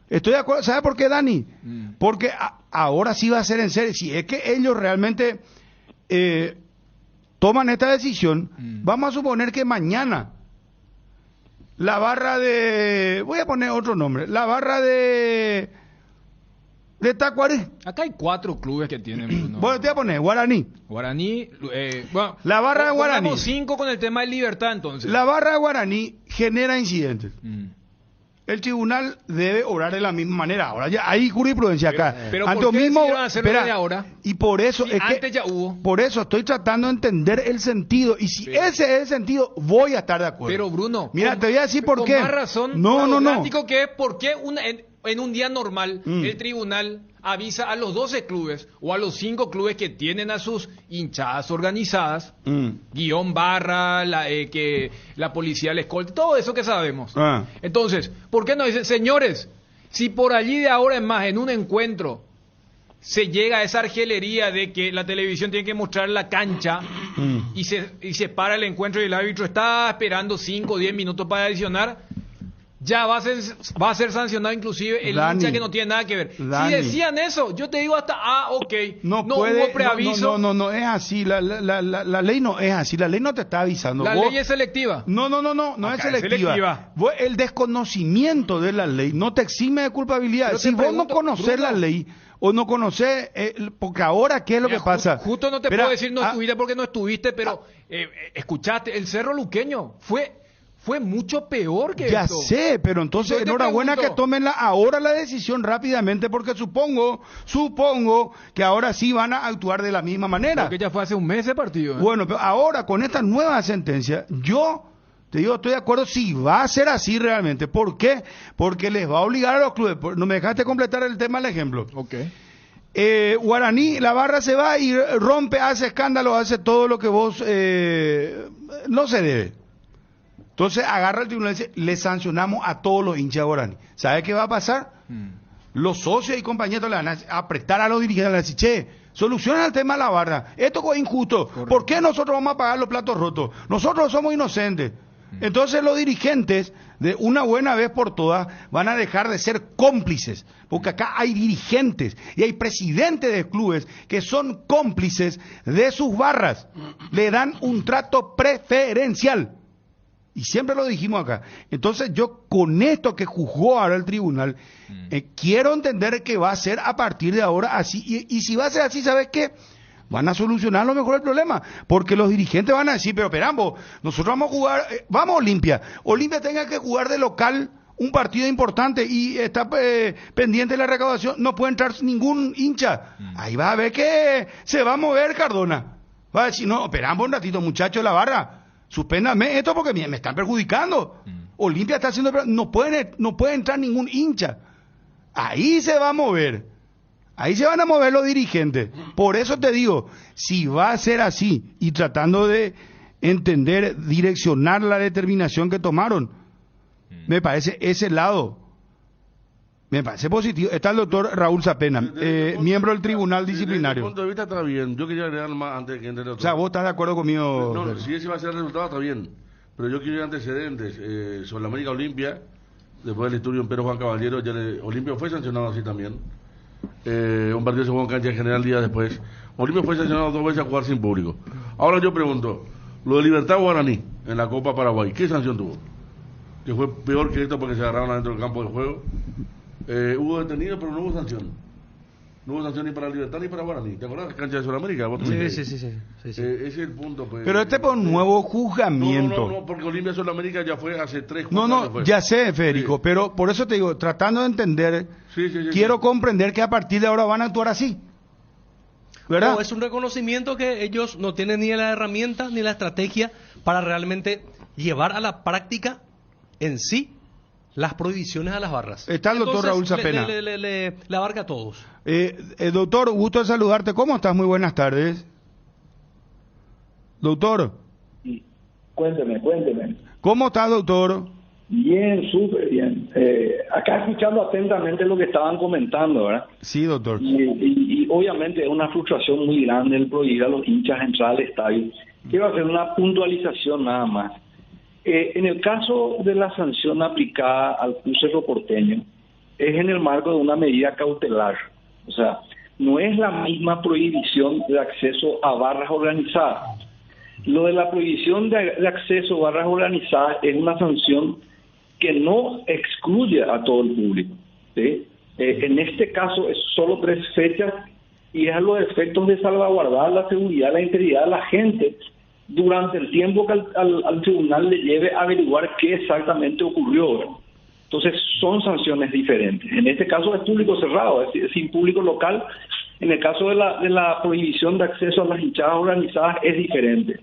Speaker 4: Estoy de acuerdo. ¿Sabe por qué, Dani? Porque ahora sí va a ser en serio. Si es que ellos realmente toman esta decisión, vamos a suponer que mañana la barra de... Voy a poner otro nombre. La barra de Tacuarí.
Speaker 6: Acá hay 4 clubes que tienen, Bruno.
Speaker 4: Bueno, te voy a poner Guaraní.
Speaker 6: Bueno,
Speaker 4: la barra de Guaraní.
Speaker 6: Pongamos 5 con el tema de Libertad, entonces.
Speaker 4: La barra de Guaraní genera incidentes. El tribunal debe obrar de la misma manera. Ahora ya hay jurisprudencia acá.
Speaker 6: Pero ¿por qué decidieron hacerlo desde ahora?
Speaker 4: Y por eso es
Speaker 6: antes
Speaker 4: que
Speaker 6: ya hubo.
Speaker 4: Por eso estoy tratando de entender el sentido. Y si ese es el sentido, voy a estar de acuerdo.
Speaker 6: Pero Bruno,
Speaker 4: mira, te voy a decir por qué.
Speaker 6: Con más razón,
Speaker 4: no.
Speaker 6: Que es por qué en un día normal el tribunal avisa a los 12 clubes o a los 5 clubes que tienen a sus hinchadas organizadas, guión barra, que la policía les escolta, todo eso que sabemos. Entonces, ¿por qué no dicen, señores, si por allí de ahora en más, en un encuentro, se llega a esa argelería de que la televisión tiene que mostrar la cancha y se para el encuentro y el árbitro está esperando 5 o 10 minutos para adicionar, ya va a ser sancionado inclusive el hincha que no tiene nada que ver. Si decían eso, yo te digo hasta, ok, no hubo preaviso.
Speaker 4: No es así, la ley no es así, la ley no te está avisando.
Speaker 6: La ley es selectiva.
Speaker 4: No es selectiva. El desconocimiento de la ley no te exime de culpabilidad. Si vos no conocés la ley o no conocés, porque ahora, ¿qué es lo que pasa?
Speaker 6: Justo no te puedo decir no estuviste porque no estuviste, pero escuchaste, el Cerro Luqueño fue mucho peor que esto.
Speaker 4: Ya sé, pero entonces enhorabuena que tomen ahora la decisión rápidamente, porque supongo que ahora sí van a actuar de la misma manera.
Speaker 6: Porque ya fue hace un mes ese partido.
Speaker 4: Bueno, pero ahora con esta nueva sentencia, yo te digo, estoy de acuerdo si va a ser así realmente. ¿Por qué? Porque les va a obligar a los clubes. No me dejaste completar el tema del ejemplo. Guaraní, la barra se va y rompe, hace escándalo, hace todo lo que vos no se debe. Entonces agarra el tribunal y dice, le sancionamos a todos los hinchas de Guaraní. ¿Sabe qué va a pasar? Los socios y compañeros le van a apretar a los dirigentes, le van a decir, che, solucionen el tema de la barra. Esto es injusto. Correcto. ¿Por qué nosotros vamos a pagar los platos rotos? Nosotros somos inocentes. Entonces los dirigentes, de una buena vez por todas, van a dejar de ser cómplices. Porque acá hay dirigentes y hay presidentes de clubes que son cómplices de sus barras. Le dan un trato preferencial. Y siempre lo dijimos acá. Entonces yo con esto que juzgó ahora el tribunal, quiero entender que va a ser a partir de ahora así. Y si va a ser así, ¿sabes qué? Van a solucionar a lo mejor el problema. Porque los dirigentes van a decir, pero esperamos, nosotros vamos a jugar, vamos a Olimpia. Olimpia tenga que jugar de local un partido importante y está pendiente de la recaudación. No puede entrar ningún hincha. Ahí va a ver que se va a mover Cardona. Va a decir, no, esperamos un ratito, muchachos de la barra. Suspéndame esto porque me están perjudicando. Olimpia está haciendo... No puede entrar ningún hincha. Ahí se va a mover. Ahí se van a mover los dirigentes. Por eso te digo, si va a ser así y tratando de entender, direccionar la determinación que tomaron, me parece ese lado Me parece positivo. Está el doctor Raúl Zapena, miembro del Tribunal
Speaker 3: Desde
Speaker 4: Disciplinario.
Speaker 3: ese punto de vista está bien. Yo quería agregar más antes que entre el
Speaker 4: O
Speaker 3: otro.
Speaker 4: sea, ¿vos estás de acuerdo conmigo?
Speaker 3: No, si ese va a ser el resultado, está bien. Pero yo quiero antecedentes. Sobre la América Olimpia, después del estudio en Pedro Juan Caballero, Olimpia fue sancionado así también. Un partido se jugó en cancha general días después. Olimpia fue sancionado 2 veces a jugar sin público. Ahora yo pregunto, lo de Libertad Guaraní en la Copa Paraguay, ¿qué sanción tuvo? Que fue peor que esto porque se agarraron adentro del campo de juego. Hubo detenidos, pero no hubo sanción. No hubo sanción ni para Libertad ni para Guaraní. ¿Te acuerdas? Cancha de Sudamérica.
Speaker 5: Sí.
Speaker 3: Ese es el punto. Pues.
Speaker 4: Pero este por un nuevo juzgamiento.
Speaker 3: No, porque Olimpia Sudamérica ya fue hace 3
Speaker 4: No, ya sé, Federico,
Speaker 3: Sí.
Speaker 4: pero por eso te digo, tratando de entender, quiero comprender que a partir de ahora van a actuar así. ¿Verdad?
Speaker 5: No, es un reconocimiento que ellos no tienen ni la herramienta ni la estrategia para realmente llevar a la práctica en sí las prohibiciones a las barras.
Speaker 4: Está el doctor Raúl Zapena.
Speaker 5: Le abarca a todos.
Speaker 4: Doctor, gusto de saludarte. ¿Cómo estás? Muy buenas tardes. Doctor.
Speaker 9: Cuénteme.
Speaker 4: ¿Cómo estás, doctor?
Speaker 9: Bien, súper bien. Acá escuchando atentamente lo que estaban comentando, ¿verdad?
Speaker 4: Sí, doctor.
Speaker 9: Y obviamente es una frustración muy grande el prohibir a los hinchas entrar al estadio. Quiero hacer una puntualización nada más. En el caso de la sanción aplicada al Club Cerro Porteño, es en el marco de una medida cautelar. O sea, no es la misma prohibición de acceso a barras organizadas. Lo de la prohibición de acceso a barras organizadas es una sanción que no excluye a todo el público, ¿sí? En este caso es solo 3 fechas y es a los efectos de salvaguardar la seguridad, la integridad de la gente durante el tiempo que al tribunal le lleve a averiguar qué exactamente ocurrió, ¿verdad? Entonces son sanciones diferentes. En este caso es público cerrado, es decir, sin público local. En el caso de la prohibición de acceso a las hinchadas organizadas es diferente.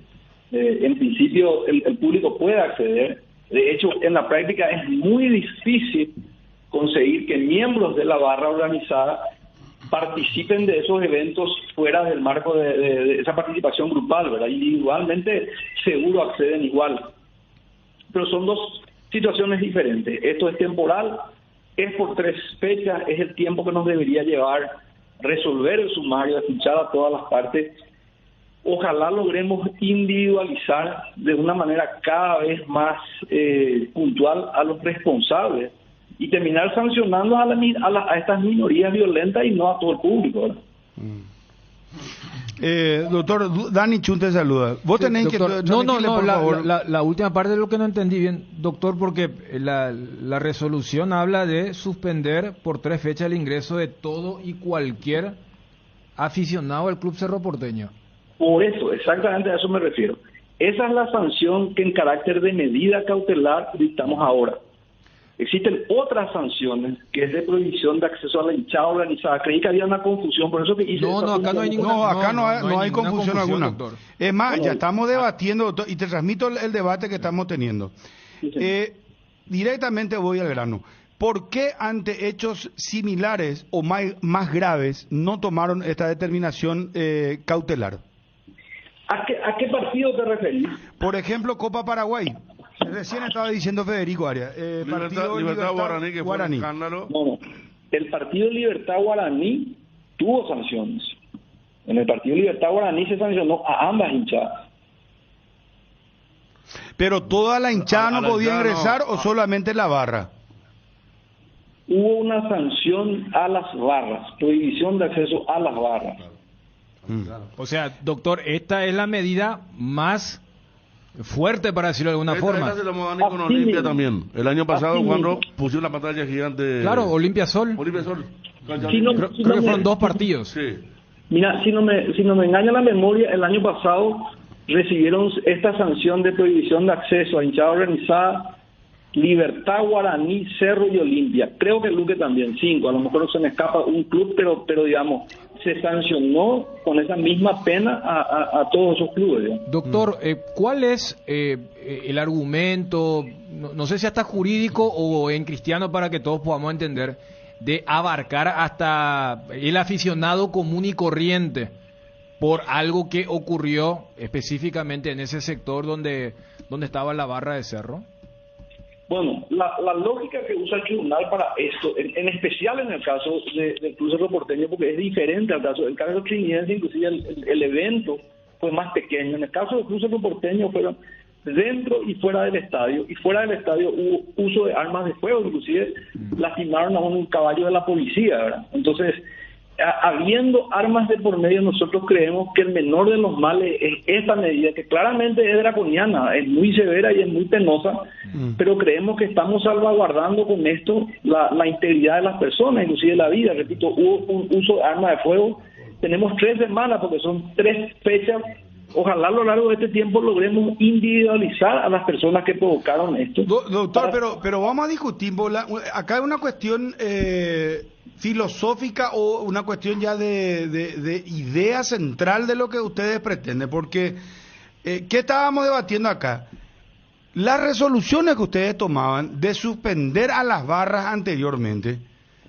Speaker 9: En principio el público puede acceder. De hecho, en la práctica es muy difícil conseguir que miembros de la barra organizada participen de esos eventos fuera del marco de esa participación grupal, ¿verdad? Individualmente seguro acceden igual. Pero son 2 situaciones diferentes. Esto es temporal, es por 3 fechas, es el tiempo que nos debería llevar resolver el sumario, escuchar a todas las partes. Ojalá logremos individualizar de una manera cada vez más puntual a los responsables y terminar sancionando a estas minorías violentas y no a todo el público, ¿verdad?
Speaker 4: Doctor, Dani Chun te saluda. Vos
Speaker 6: Sí,
Speaker 4: tenés
Speaker 6: doctor.
Speaker 4: que...
Speaker 6: No,
Speaker 4: por favor.
Speaker 6: la última parte de lo que no entendí bien, doctor, porque la resolución habla de suspender por 3 fechas el ingreso de todo y cualquier aficionado al Club Cerro Porteño.
Speaker 9: Por eso, exactamente a eso me refiero. Esa es la sanción que en carácter de medida cautelar dictamos ahora. Existen otras sanciones que es de prohibición de acceso a la hinchada organizada. Creí que había una confusión, por eso que hice...
Speaker 6: Acá no hay ninguna,
Speaker 4: No, acá no hay
Speaker 6: ninguna
Speaker 4: confusión alguna.
Speaker 6: doctor.
Speaker 4: Es más,
Speaker 9: Bueno,
Speaker 4: ya estamos debatiendo, doctor, y te transmito el debate que estamos teniendo.
Speaker 9: Sí, señor.
Speaker 4: Directamente voy al grano. ¿Por qué ante hechos similares o más graves no tomaron esta determinación cautelar?
Speaker 9: ¿A qué partido te referís?
Speaker 4: Por ejemplo, Copa Paraguay. Recién estaba diciendo Federico Arias.
Speaker 3: Libertad Guaraní, que fue un escándalo.
Speaker 9: No. El partido Libertad Guaraní tuvo sanciones. En el partido Libertad Guaraní se sancionó a ambas hinchadas.
Speaker 4: Pero toda la hinchada
Speaker 3: A
Speaker 4: no
Speaker 3: la
Speaker 4: podía
Speaker 3: hinchada
Speaker 4: ingresar
Speaker 3: no.
Speaker 4: o solamente la barra.
Speaker 9: Hubo una sanción a las barras, prohibición de acceso a las barras.
Speaker 6: O sea, doctor, esta es la medida más fuerte, para decirlo de alguna forma.
Speaker 3: Esta se tomó Dani con
Speaker 9: Así
Speaker 3: Olimpia
Speaker 9: mismo.
Speaker 3: también. El año pasado
Speaker 9: Así
Speaker 3: cuando
Speaker 9: mismo.
Speaker 3: pusieron la pantalla gigante.
Speaker 6: Claro, Olimpia Sol.
Speaker 3: Olimpia Sol.
Speaker 9: Si no-
Speaker 6: Creo que fueron 2 partidos.
Speaker 3: Sí.
Speaker 9: Mira, si no me engaña la memoria, el año pasado recibieron esta sanción de prohibición de acceso a hinchada organizada Libertad Guaraní, Cerro y Olimpia. Creo que Luque también, 5. A lo mejor se me escapa un club, pero digamos, se sancionó con esa misma pena a todos esos clubes, digamos.
Speaker 6: Doctor, ¿cuál es el argumento, no sé si hasta jurídico o en cristiano para que todos podamos entender, de abarcar hasta el aficionado común y corriente por algo que ocurrió específicamente en ese sector donde estaba la barra de Cerro?
Speaker 9: Bueno, la lógica que usa el tribunal para esto, en especial en el caso del Club Cerro Porteño, porque es diferente al caso del caso trinitense, inclusive el evento fue más pequeño. En el caso del Club Cerro Porteño fueron dentro y fuera del estadio, y fuera del estadio hubo uso de armas de fuego, inclusive lastimaron a un caballo de la policía, ¿verdad? Entonces, habiendo armas de por medio, nosotros creemos que el menor de los males es esta medida, que claramente es draconiana, es muy severa y es muy penosa, pero creemos que estamos salvaguardando con esto la integridad de las personas, inclusive la vida. Repito, hubo un uso de armas de fuego, tenemos 3 semanas, porque son 3 fechas. Ojalá a lo largo de este tiempo logremos individualizar a las personas que provocaron esto.
Speaker 4: Doctor, pero vamos a discutir, acá hay una cuestión filosófica o una cuestión ya de idea central de lo que ustedes pretenden, porque ¿qué estábamos debatiendo acá? Las resoluciones que ustedes tomaban de suspender a las barras anteriormente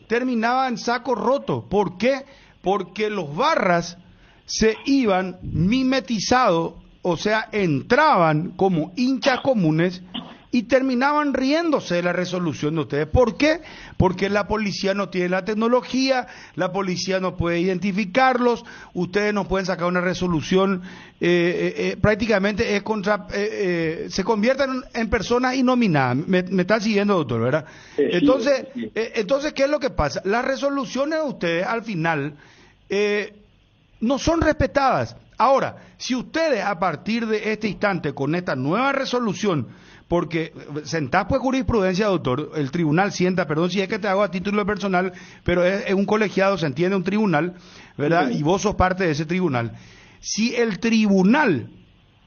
Speaker 4: terminaban en saco roto. ¿Por qué? Porque los barras se iban mimetizados, o sea, entraban como hinchas comunes y terminaban riéndose de la resolución de ustedes. ¿Por qué? Porque la policía no tiene la tecnología, la policía no puede identificarlos, ustedes no pueden sacar una resolución, prácticamente es contra, se convierten en personas innominadas. Me está siguiendo, doctor, ¿verdad? Entonces, ¿qué es lo que pasa? Las resoluciones de ustedes, al final, no son respetadas. Ahora, si ustedes a partir de este instante, con esta nueva resolución, porque sentás pues jurisprudencia, doctor, el tribunal sienta, perdón si es que te hago a título personal, pero es un colegiado, se entiende, un tribunal, ¿verdad? Y vos sos parte de ese tribunal. Si el tribunal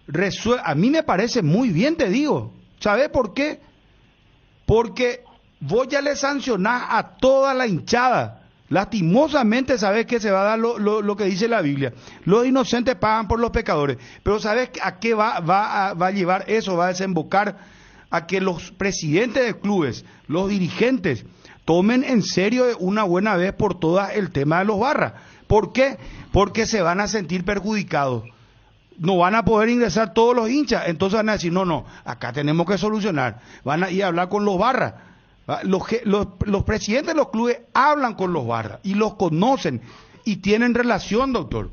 Speaker 4: resuelve, a mí me parece muy bien, te digo, ¿sabés por qué? Porque vos ya le sancionás a toda la hinchada. Lastimosamente sabes que se va a dar lo que dice la Biblia. Los inocentes pagan por los pecadores. Pero ¿sabes a qué va a llevar eso? Va a desembocar a que los presidentes de clubes, los dirigentes, tomen en serio de una buena vez por todas el tema de los barras. ¿Por qué? Porque se van a sentir perjudicados. No van a poder ingresar todos los hinchas. Entonces van a decir, no, acá tenemos que solucionar. Van a ir a hablar con los barras. Los presidentes de los clubes hablan con los barras y los conocen y tienen relación, doctor.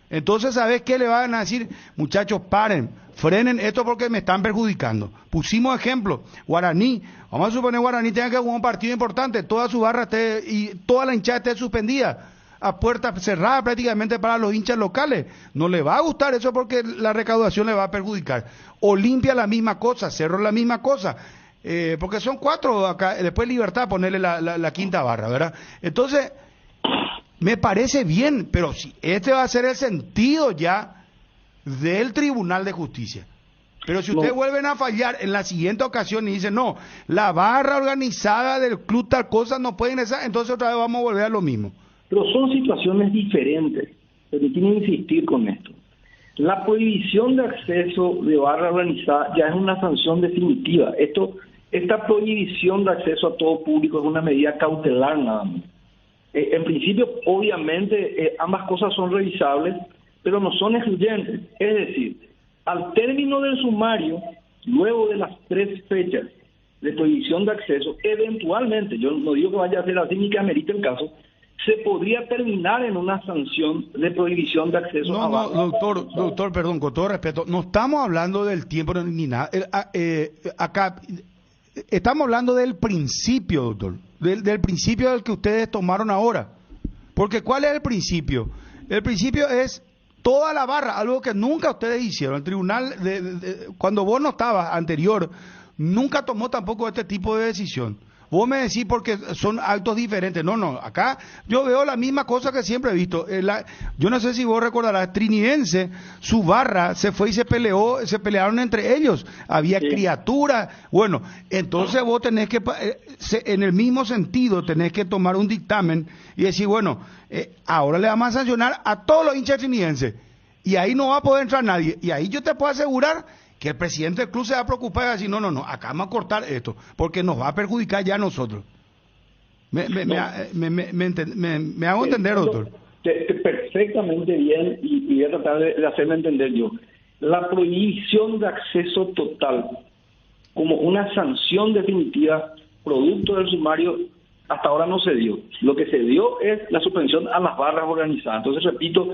Speaker 4: Entonces, ¿sabes qué le van a decir? Muchachos, paren, frenen esto porque me están perjudicando. Pusimos ejemplo, Guaraní, vamos a suponer Guaraní tenga que jugar un partido importante, toda su barra y toda la hinchada esté suspendida, a puerta cerrada prácticamente para los hinchas locales. No le va a gustar eso porque la recaudación le va a perjudicar. Olimpia la misma cosa, Cerro la misma cosa. Porque son 4 acá, después Libertad ponerle la quinta barra, ¿verdad? Entonces, me parece bien, pero si este va a ser el sentido ya del Tribunal de Justicia. Pero si ustedes vuelven a fallar en la siguiente ocasión y dicen, no, la barra organizada del club tal cosa no puede ingresar, entonces otra vez vamos a volver a lo mismo.
Speaker 9: Pero son situaciones diferentes, permíteme insistir con esto. La prohibición de acceso de barra organizada ya es una sanción definitiva. Esta prohibición de acceso a todo público es una medida cautelar nada más. En principio, obviamente, ambas cosas son revisables, pero no son excluyentes. Es decir, al término del sumario, luego de las 3 fechas de prohibición de acceso, eventualmente, yo no digo que vaya a ser así ni que amerite el caso, se podría terminar en una sanción de prohibición de acceso a barra.
Speaker 4: Doctor, perdón, con todo respeto, no estamos hablando del tiempo ni nada. Acá estamos hablando del principio, doctor, del principio del que ustedes tomaron ahora. Porque ¿cuál es el principio? El principio es toda la barra, algo que nunca ustedes hicieron. El tribunal, cuando vos no estabas anterior, nunca tomó tampoco este tipo de decisión. Vos me decís porque son actos diferentes. No, acá yo veo la misma cosa que siempre he visto. Yo no sé si vos recordarás, Trinidense, su barra se fue y se pelearon entre ellos. Había criaturas. Bueno, entonces vos tenés que, en el mismo sentido, tenés que tomar un dictamen y decir, bueno, ahora le vamos a sancionar a todos los hinchas trinidenses. Y ahí no va a poder entrar nadie. Y ahí yo te puedo asegurar que el presidente del club se va a preocupar y va a decir, no, acá vamos a cortar esto, porque nos va a perjudicar ya a nosotros. Me hago entender, doctor.
Speaker 9: Perfectamente bien, y voy a tratar de hacerme entender yo. La prohibición de acceso total como una sanción definitiva producto del sumario, hasta ahora no se dio. Lo que se dio es la suspensión a las barras organizadas. Entonces, repito,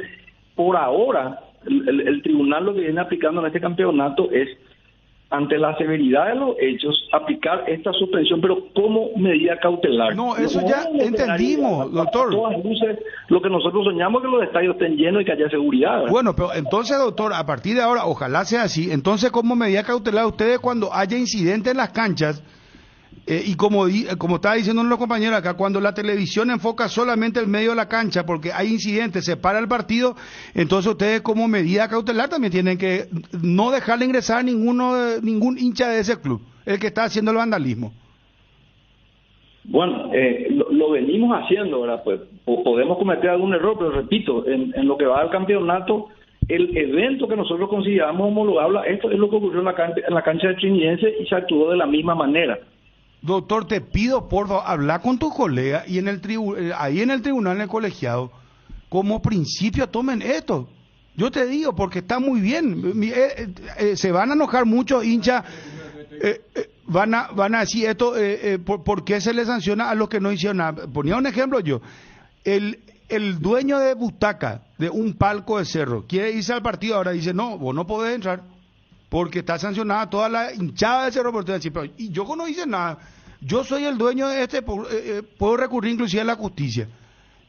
Speaker 9: por ahora, el tribunal lo que viene aplicando en este campeonato es, ante la severidad de los hechos, aplicar esta suspensión, pero como medida cautelar.
Speaker 4: No, eso ya entendimos, doctor.
Speaker 9: A todas luces, lo que nosotros soñamos es que los estadios estén llenos y que haya seguridad, ¿verdad?
Speaker 4: Bueno, pero entonces, doctor, a partir de ahora, ojalá sea así. Entonces, como medida cautelar, ustedes cuando haya incidentes en las canchas, y como estaba diciendo uno de los compañeros acá, cuando la televisión enfoca solamente el medio de la cancha porque hay incidentes, se para el partido, entonces ustedes como medida cautelar también tienen que no dejarle ingresar a ningún hincha de ese club, el que está haciendo el vandalismo.
Speaker 9: Bueno, lo venimos haciendo, ¿verdad? Pues podemos cometer algún error, pero repito, en lo que va al campeonato, el evento que nosotros consideramos homologable, esto es lo que ocurrió en la cancha de Trinidense y se actuó de la misma manera.
Speaker 4: Doctor, te pido por favor, habla con tu colega y ahí en el tribunal, en el colegiado, como principio tomen esto. Yo te digo, porque está muy bien. Se van a enojar muchos hinchas, van a decir esto, ¿por qué se le sanciona a los que no hicieron nada? Ponía un ejemplo yo. El dueño de butaca de un palco de cerro quiere irse al partido, ahora dice, no, vos no podés entrar. Porque está sancionada toda la hinchada de Cerro Porteño. Y yo no hice nada. Yo soy el dueño de puedo recurrir inclusive a la justicia.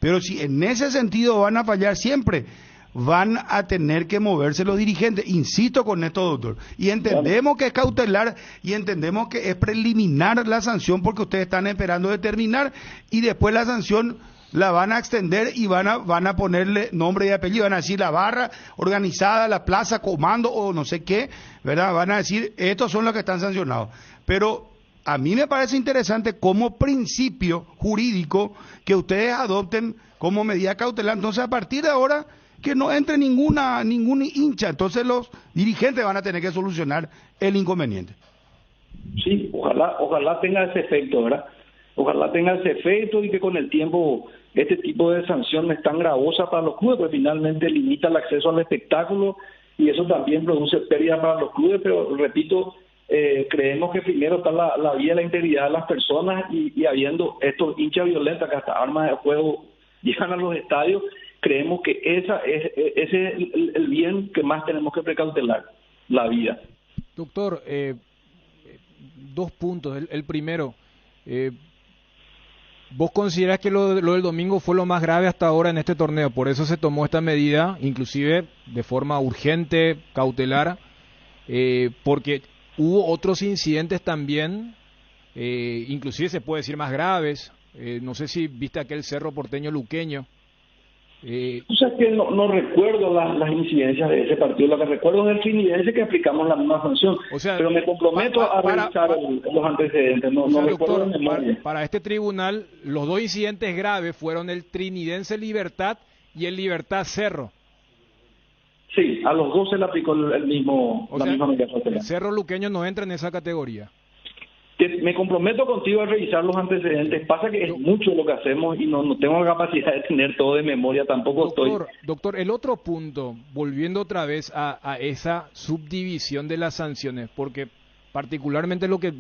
Speaker 4: Pero si en ese sentido van a fallar siempre, van a tener que moverse los dirigentes. Insisto con esto, doctor. Y entendemos que es cautelar y entendemos que es preliminar la sanción porque ustedes están esperando determinar y después la sanción la van a extender y van a ponerle nombre y apellido, van a decir la barra organizada, la plaza, comando o no sé qué, ¿verdad? Van a decir, estos son los que están sancionados. Pero a mí me parece interesante como principio jurídico que ustedes adopten como medida cautelar. Entonces, a partir de ahora, que no entre ningún hincha, entonces los dirigentes van a tener que solucionar el inconveniente.
Speaker 9: Sí, ojalá tenga ese efecto, ¿verdad? Ojalá tenga ese efecto y que con el tiempo este tipo de sanción no es tan gravosa para los clubes, porque finalmente limita el acceso al espectáculo y eso también produce pérdida para los clubes, pero repito, creemos que primero está la vida y la integridad de las personas y habiendo estos hinchas violentos que hasta armas de fuego llegan a los estadios, creemos que ese es el bien que más tenemos que precautelar, la vida.
Speaker 6: Doctor, 2 puntos. El primero, ¿vos considerás que lo del domingo fue lo más grave hasta ahora en este torneo? Por eso se tomó esta medida, inclusive de forma urgente, cautelar, porque hubo otros incidentes también, inclusive se puede decir más graves. No sé si viste aquel Cerro Porteño Luqueño.
Speaker 9: O sea que no recuerdo las incidencias de ese partido, lo que recuerdo es el Trinidense que aplicamos la misma sanción,
Speaker 6: o sea,
Speaker 9: pero me comprometo a revisar los antecedentes, no recuerdo de memoria.
Speaker 6: Para este tribunal, los 2 incidentes graves fueron el Trinidense Libertad y el Libertad Cerro.
Speaker 9: Sí, a los 2 se le aplicó la misma medida cautelar.
Speaker 6: Cerro Luqueño no entra en esa categoría.
Speaker 9: Me comprometo contigo a revisar los antecedentes. Pasa que es mucho lo que hacemos y no tengo la capacidad de tener todo de memoria, tampoco
Speaker 6: Doctor, el otro punto, volviendo otra vez a esa subdivisión de las sanciones, porque particularmente lo que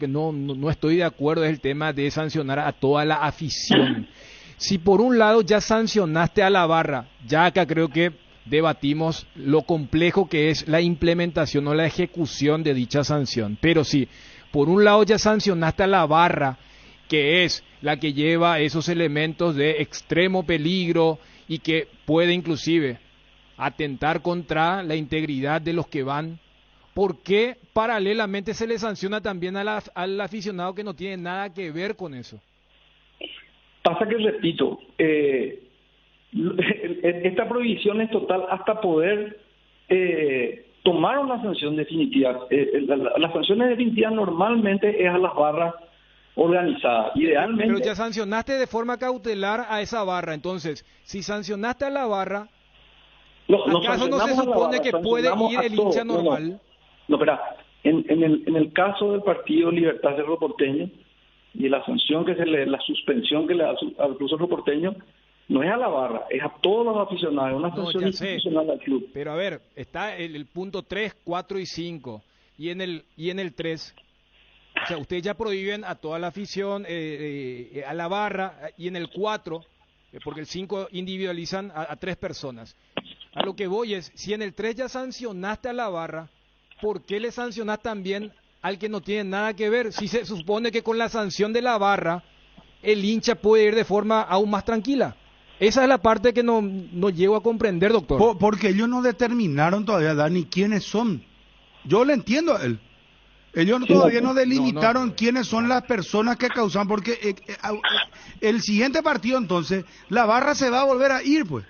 Speaker 6: no estoy de acuerdo es el tema de sancionar a toda la afición. Si por un lado ya sancionaste a la barra, ya acá creo que debatimos lo complejo que es la implementación o la ejecución de dicha sanción, pero sí, por un lado ya sancionaste a la barra, que es la que lleva esos elementos de extremo peligro y que puede inclusive atentar contra la integridad de los que van. ¿Por qué paralelamente se le sanciona también al aficionado que no tiene nada que ver con eso?
Speaker 9: Pasa que, repito, esta prohibición es total hasta poder tomar una sanción definitiva. Las sanciones definitivas normalmente es a las barras organizadas. Idealmente.
Speaker 6: Pero ya sancionaste de forma cautelar a esa barra. Entonces, si sancionaste a la barra, ¿acaso no se supone que puede ir el hincha normal?
Speaker 9: No, espera. En el caso del partido Libertad Cerro Porteño y la sanción la suspensión que le da al Club Cerro Porteño, no es a la barra, es a todos los aficionados, es una sanción institucional al club.
Speaker 6: Pero a ver, está el punto 3, 4 y 5, y en el 3, o sea, ustedes ya prohíben a toda la afición, a la barra, y en el 4, porque el 5 individualizan a 3 personas. A lo que voy es, si en el 3 ya sancionaste a la barra, ¿por qué le sancionás también al que no tiene nada que ver? Si se supone que con la sanción de la barra, el hincha puede ir de forma aún más tranquila. Esa es la parte que no llego a comprender, doctor.
Speaker 4: Porque ellos no determinaron todavía, Dani, quiénes son. Yo le entiendo a él. Ellos todavía no delimitaron quiénes son las personas que causan, porque el siguiente partido entonces, la barra se va a volver a ir, pues.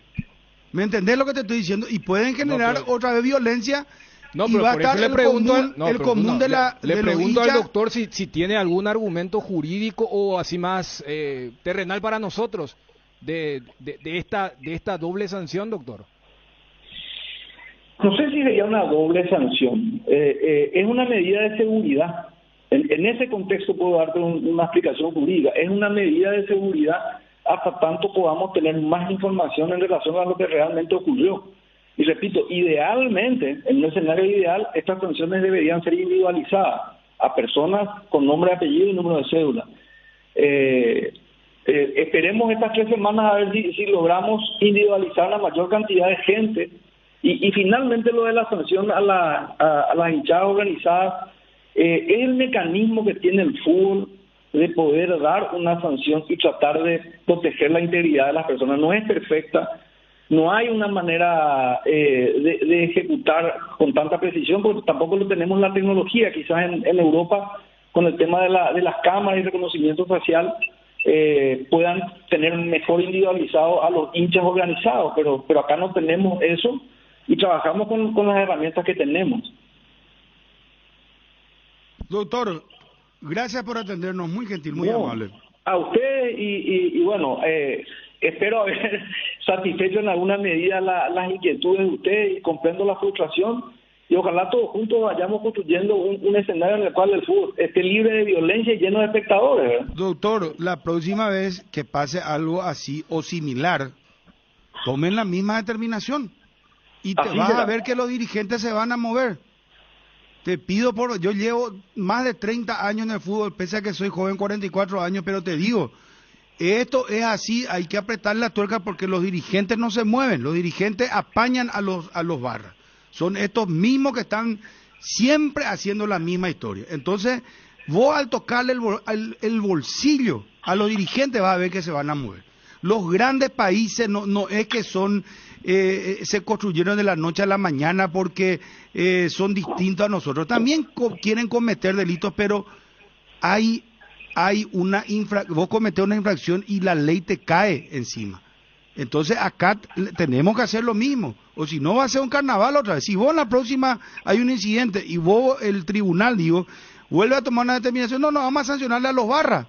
Speaker 4: ¿Me entendés lo que te estoy diciendo? Y pueden generar otra vez violencia.
Speaker 6: No,
Speaker 4: y
Speaker 6: pero
Speaker 4: va a
Speaker 6: por
Speaker 4: estar
Speaker 6: eso le pregunto,
Speaker 4: el común de la...
Speaker 6: Le
Speaker 4: de
Speaker 6: pregunto
Speaker 4: los
Speaker 6: al
Speaker 4: hinchas.
Speaker 6: doctor si tiene algún argumento jurídico o así más terrenal para nosotros de esta doble sanción, doctor.
Speaker 9: No sé si sería una doble sanción. Es una medida de seguridad. En ese contexto puedo darte una explicación jurídica. Es una medida de seguridad hasta tanto podamos tener más información en relación a lo que realmente ocurrió. Y repito, idealmente, en un escenario ideal, estas sanciones deberían ser individualizadas a personas con nombre, apellido y número de cédula. Esperemos estas 3 semanas a ver si logramos individualizar la mayor cantidad de gente. Y finalmente lo de la sanción a las hinchadas organizadas es el mecanismo que tiene el fútbol de poder dar una sanción y tratar de proteger la integridad de las personas. No es perfecta, no hay una manera de ejecutar con tanta precisión, porque tampoco lo tenemos la tecnología. Quizás en Europa, con el tema de las cámaras y reconocimiento facial, puedan tener mejor individualizado a los hinchas organizados, pero acá no tenemos eso y trabajamos con las herramientas que tenemos.
Speaker 4: Doctor, gracias por atendernos, muy gentil, muy amable.
Speaker 9: A usted y bueno, espero haber satisfecho en alguna medida las inquietudes de usted y comprendo la frustración y ojalá todos juntos vayamos construyendo un escenario en el cual el fútbol esté libre de violencia y lleno de espectadores, ¿verdad?
Speaker 4: Doctor, la próxima vez que pase algo así o similar, tomen la misma determinación y te vas a ver que los dirigentes se van a mover. Te pido yo llevo más de 30 años en el fútbol, pese a que soy joven, 44 años, pero te digo, esto es así, hay que apretar la tuerca porque los dirigentes no se mueven, los dirigentes apañan a los barras. Son estos mismos que están siempre haciendo la misma historia. Entonces, vos al tocarle el bolsillo a los dirigentes vas a ver que se van a mover. Los grandes países no es que son se construyeron de la noche a la mañana porque son distintos a nosotros. También quieren cometer delitos, pero hay vos cometés una infracción y la ley te cae encima. Entonces acá tenemos que hacer lo mismo, o si no va a ser un carnaval otra vez. Si vos en la próxima hay un incidente y vos, el tribunal, vuelve a tomar una determinación, no, vamos a sancionarle a los barras.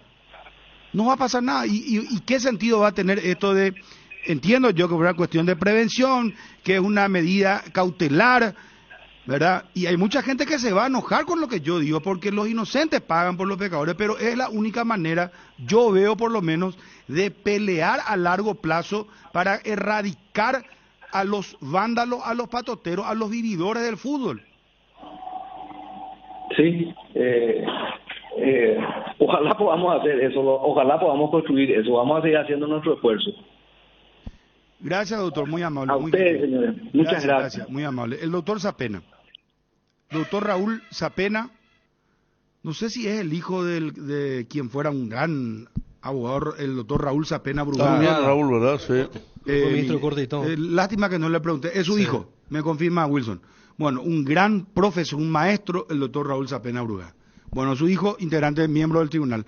Speaker 4: No va a pasar nada. ¿Y qué sentido va a tener esto de... Entiendo yo que es una cuestión de prevención, que es una medida cautelar, ¿verdad? Y hay mucha gente que se va a enojar con lo que yo digo, porque los inocentes pagan por los pecadores, pero es la única manera, yo veo por lo menos, de pelear a largo plazo para erradicar a los vándalos, a los patoteros, a los vividores del fútbol.
Speaker 9: Sí, ojalá podamos hacer eso, ojalá podamos construir eso, vamos a seguir haciendo nuestro esfuerzo.
Speaker 4: Gracias, doctor, muy amable.
Speaker 9: A ustedes, señores, muchas gracias.
Speaker 4: Muy amable. El doctor Zapena, doctor Raúl Zapena, no sé si es el hijo de quien fuera un gran abogado, el doctor Raúl Zapena Brugal.
Speaker 3: También Raúl, ¿verdad? Sí.
Speaker 5: Ministro Cortito.
Speaker 4: Lástima que no le pregunté, es su hijo, me confirma Wilson. Bueno, un gran profesor, un maestro, el doctor Raúl Zapena Brugal. Bueno, su hijo, integrante, miembro del tribunal.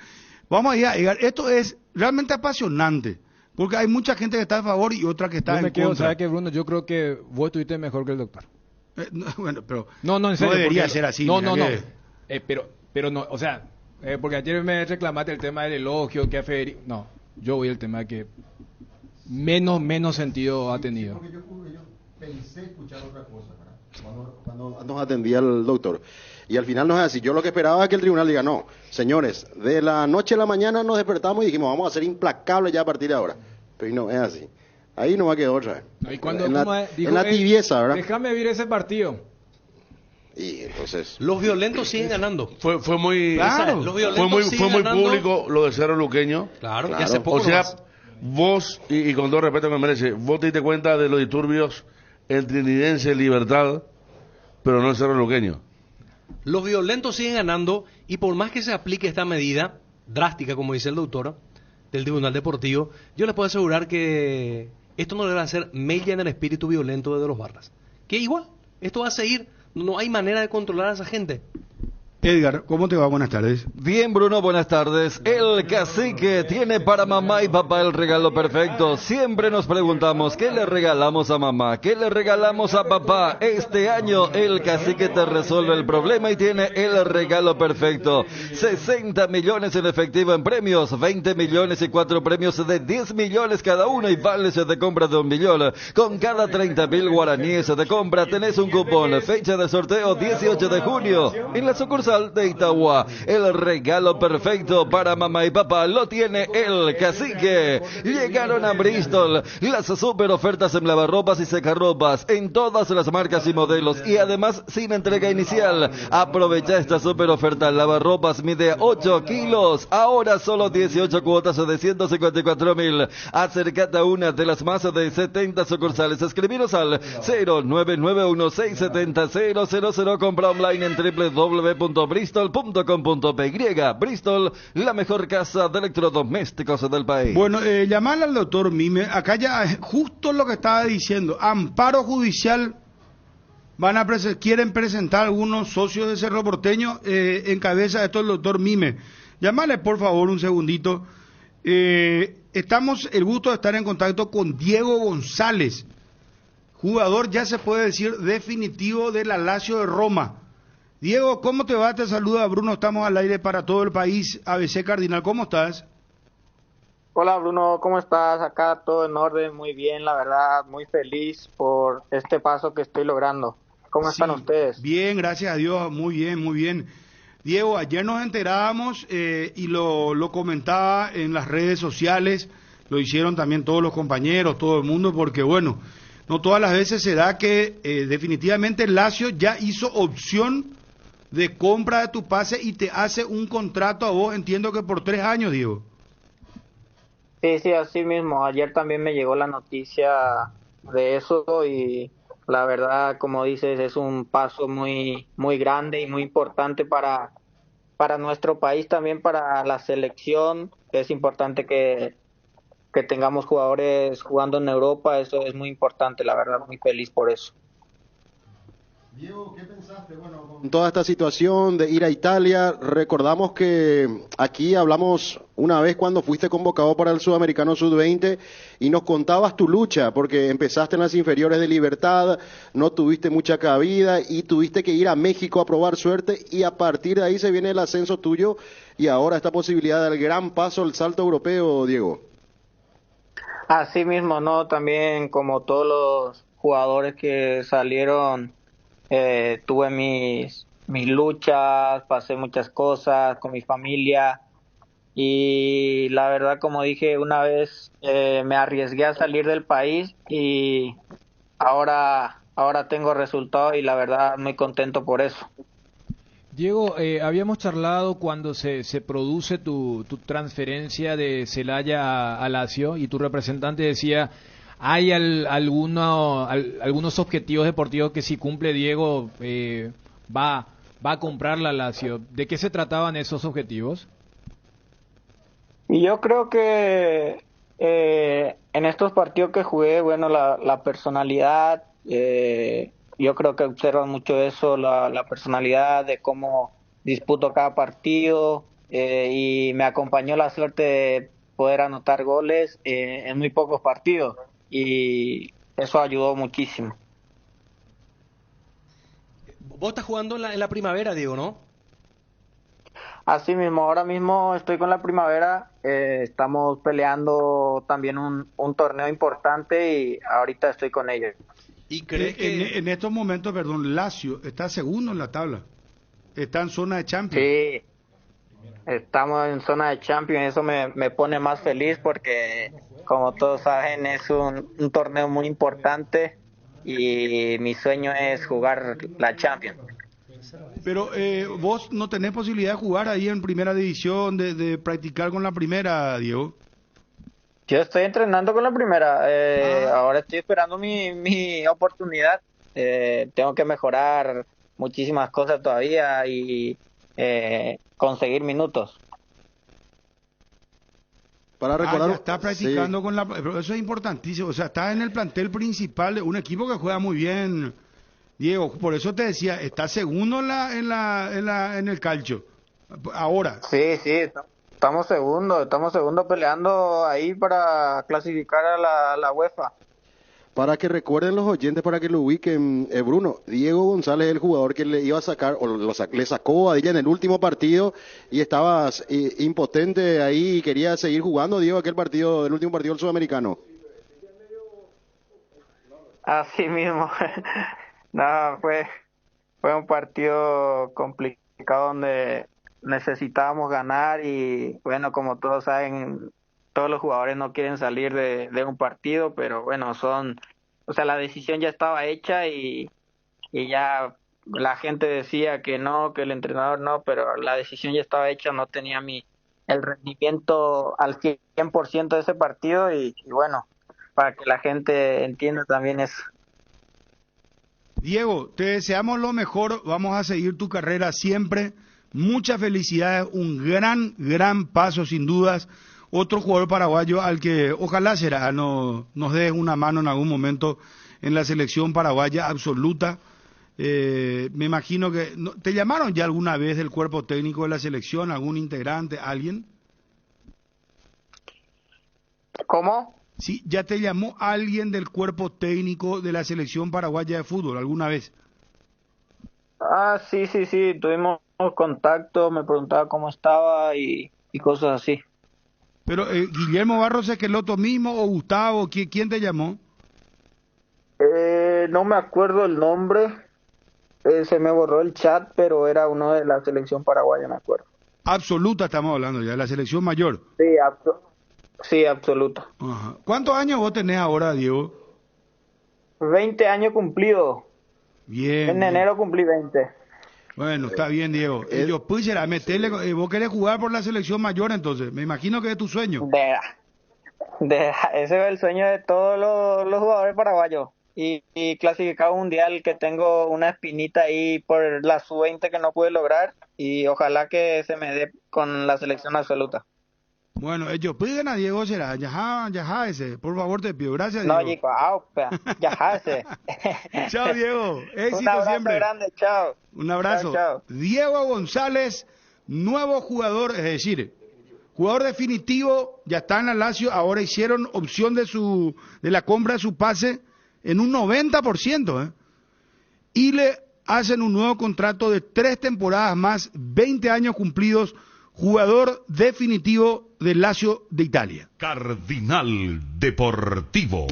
Speaker 4: Vamos a llegar, esto es realmente apasionante. Porque hay mucha gente que está a favor y otra que está en contra.
Speaker 6: ¿Sabes qué, Bruno? Yo creo que vos estuviste mejor que el doctor.
Speaker 4: Bueno, pero
Speaker 6: no, en serio,
Speaker 4: no debería ser así.
Speaker 6: No. Pero no, o sea, porque ayer me reclamaste el tema del elogio, que a Federico... No, yo voy al tema que menos sentido ha tenido.
Speaker 7: Porque yo pensé escuchar otra cosa, ¿verdad? Cuando nos atendía el doctor. Y al final no es así. Yo lo que esperaba es que el tribunal diga, no, señores, de la noche a la mañana nos despertamos y dijimos, vamos a ser implacables ya a partir de ahora. Pero no, es así. Ahí no va a quedar otra vez.
Speaker 6: ¿Y cuando
Speaker 7: en la tibieza, ¿verdad?
Speaker 6: Déjame ver ese partido.
Speaker 7: Y entonces...
Speaker 5: Los violentos siguen ganando.
Speaker 3: Fue muy...
Speaker 4: Claro.
Speaker 5: Los
Speaker 3: Fue
Speaker 5: violentos
Speaker 3: muy
Speaker 5: siguen ganando.
Speaker 3: público lo de Cerro Luqueño.
Speaker 5: Claro, y
Speaker 7: Claro.
Speaker 5: hace poco
Speaker 3: O sea,
Speaker 5: nomás.
Speaker 3: vos, y con todo respeto que me merece, vos te diste cuenta de los disturbios en Trinidense, Libertad, pero no en Cerro Luqueño.
Speaker 5: Los violentos siguen ganando y por más que se aplique esta medida drástica, como dice el doctor, del Tribunal Deportivo, yo les puedo asegurar que esto no le va a hacer mella en el espíritu violento de los barras. Que igual, esto va a seguir, no hay manera de controlar a esa gente.
Speaker 4: Edgar, ¿cómo te va? Buenas tardes.
Speaker 10: Bien, Bruno, buenas tardes. El cacique tiene para mamá y papá el regalo perfecto. Siempre nos preguntamos, ¿qué le regalamos a mamá? ¿Qué le regalamos a papá? Este año el cacique te resuelve el problema y tiene el regalo perfecto. 60 millones en efectivo en premios, 20 millones y 4 premios de 10 millones cada uno y vales de compra de 1 millón. Con cada 30.000 guaraníes de compra tenés un cupón. Fecha de sorteo 18 de junio. En la sucursal de Itagua, el regalo perfecto para mamá y papá lo tiene el cacique. Llegaron a Bristol las super ofertas en lavarropas y secarropas en todas las marcas y modelos y además sin entrega inicial. Aprovecha esta super oferta. Lavarropas mide 8 kilos, ahora solo 18 cuotas de 154.000. Acércate a una de las más de 70 sucursales. Escribiros al 0991670000. Compra online en www.bristol.com.py. Bristol, la mejor casa de electrodomésticos del país.
Speaker 4: Bueno, llamarle al doctor Mime, acá ya justo lo que estaba diciendo, amparo judicial, quieren presentar algunos socios de Cerro Porteño, en cabeza de esto el doctor Mime. Llamarle por favor un segundito. Estamos el gusto de estar en contacto con Diego González, jugador ya se puede decir definitivo de la Lazio de Roma. Diego, ¿cómo te va? Te saluda Bruno, estamos al aire para todo el país. ABC Cardinal, ¿cómo estás?
Speaker 11: Hola Bruno, ¿cómo estás? Acá todo en orden, muy bien, la verdad, muy feliz por este paso que estoy logrando. ¿Cómo están ustedes?
Speaker 4: Bien, gracias a Dios, muy bien, muy bien. Diego, ayer nos enterábamos y lo comentaba en las redes sociales, lo hicieron también todos los compañeros, todo el mundo, porque bueno, no todas las veces se da que definitivamente el Lazio ya hizo opción de compra de tu pase y te hace un contrato a vos, entiendo que por 3 años, Diego.
Speaker 11: Sí, así mismo. Ayer también me llegó la noticia de eso y la verdad, como dices, es un paso muy grande y muy importante para nuestro país, también para la selección. Es importante que tengamos jugadores jugando en Europa, eso es muy importante, la verdad, muy feliz por eso.
Speaker 7: Diego, ¿qué pensaste? Bueno, con toda esta situación de ir a Italia, recordamos que aquí hablamos una vez cuando fuiste convocado para el Sudamericano Sub-20 y nos contabas tu lucha, porque empezaste en las inferiores de Libertad, no tuviste mucha cabida y tuviste que ir a México a probar suerte y a partir de ahí se viene el ascenso tuyo y ahora esta posibilidad del gran paso, el salto europeo, Diego.
Speaker 11: Así mismo, ¿no? También como todos los jugadores que salieron, tuve mis luchas, pasé muchas cosas con mi familia y la verdad, como dije, una vez me arriesgué a salir del país y ahora tengo resultados y la verdad muy contento por eso.
Speaker 6: Diego, habíamos charlado cuando se produce tu transferencia de Celaya a Lazio y tu representante decía, hay algunos objetivos deportivos que si cumple Diego va a comprar la Lazio. ¿De qué se trataban esos objetivos?
Speaker 11: Y yo creo que en estos partidos que jugué, bueno, la personalidad, yo creo que observan mucho eso, la personalidad de cómo disputo cada partido y me acompañó la suerte de poder anotar goles en muy pocos partidos y eso ayudó muchísimo.
Speaker 5: Vos estás jugando en la primavera, Diego, ¿no?
Speaker 11: Así mismo, ahora mismo estoy con la primavera, estamos peleando también un torneo importante y ahorita estoy con ellos.
Speaker 5: ¿Y crees que
Speaker 4: en estos momentos, perdón, Lazio está segundo en la tabla, está en zona de Champions?
Speaker 11: Sí, estamos en zona de Champions, eso me pone más feliz porque como todos saben es un torneo muy importante y mi sueño es jugar la Champions.
Speaker 4: Pero vos no tenés posibilidad de jugar ahí en primera división, de practicar con la primera, Diego.
Speaker 11: Yo estoy entrenando con la primera. Ahora estoy esperando mi oportunidad. Tengo que mejorar muchísimas cosas todavía y conseguir minutos.
Speaker 7: Para recordar,
Speaker 4: ya está practicando con la... Pero eso es importantísimo. O sea, está en el plantel principal de un equipo que juega muy bien, Diego. Por eso te decía, está segundo en el calcio. Ahora.
Speaker 11: Sí, estamos segundos peleando ahí para clasificar a la UEFA.
Speaker 7: Para que recuerden los oyentes, para que lo ubiquen, Bruno, Diego González es el jugador que le iba a sacar, o le sacó a ella en el último partido y estabas impotente ahí y quería seguir jugando, Diego, aquel partido, el último partido del Sudamericano.
Speaker 11: Así mismo. No, fue un partido complicado donde necesitábamos ganar y bueno, como todos saben, todos los jugadores no quieren salir de un partido, pero bueno, la decisión ya estaba hecha y ya la gente decía que no, que el entrenador no, pero la decisión ya estaba hecha, no tenía el rendimiento al 100% de ese partido y bueno, para que la gente entienda también eso.
Speaker 4: Diego, te deseamos lo mejor, vamos a seguir tu carrera siempre, muchas felicidades, un gran paso sin dudas. Otro jugador paraguayo al que ojalá nos des una mano en algún momento en la selección paraguaya absoluta. Me imagino que... ¿Te llamaron ya alguna vez del cuerpo técnico de la selección, algún integrante, alguien?
Speaker 11: ¿Cómo?
Speaker 4: Sí, ¿ya te llamó alguien del cuerpo técnico de la selección paraguaya de fútbol alguna vez?
Speaker 11: Sí, tuvimos contacto, me preguntaba cómo estaba y cosas así.
Speaker 4: Pero Guillermo Barros Esqueloto mismo o Gustavo, ¿quién te llamó?
Speaker 11: No me acuerdo el nombre, se me borró el chat, pero era uno de la selección paraguaya, me acuerdo.
Speaker 4: Absoluta estamos hablando ya, de la selección mayor.
Speaker 11: Sí, absoluta.
Speaker 4: Ajá. ¿Cuántos años vos tenés ahora, Diego?
Speaker 11: 20 años cumplidos.
Speaker 4: Bien.
Speaker 11: En enero cumplí 20.
Speaker 4: Bueno, está bien, Diego. Yo pusiera meterle, vos querés jugar por la selección mayor, entonces. Me imagino que es tu sueño.
Speaker 11: Ese es el sueño de todos los jugadores paraguayos. Y clasificado mundial, que tengo una espinita ahí por la sub-20 que no pude lograr. Y ojalá que se me dé con la selección absoluta.
Speaker 4: Bueno, ellos piden a Diego será, ya ese, por favor te pido, gracias Diego.
Speaker 11: No, chico, ya ese.
Speaker 4: Chao Diego, éxito
Speaker 11: Un abrazo
Speaker 4: siempre.
Speaker 11: Grande, chao.
Speaker 4: Un abrazo.
Speaker 11: Chao.
Speaker 4: Diego González, nuevo jugador, es decir, jugador definitivo, ya está en la Lazio, ahora hicieron opción de la compra de su pase en un 90%, y le hacen un nuevo contrato de 3 temporadas más, 20 años cumplidos. Jugador definitivo del Lazio de Italia.
Speaker 12: Cardinal Deportivo.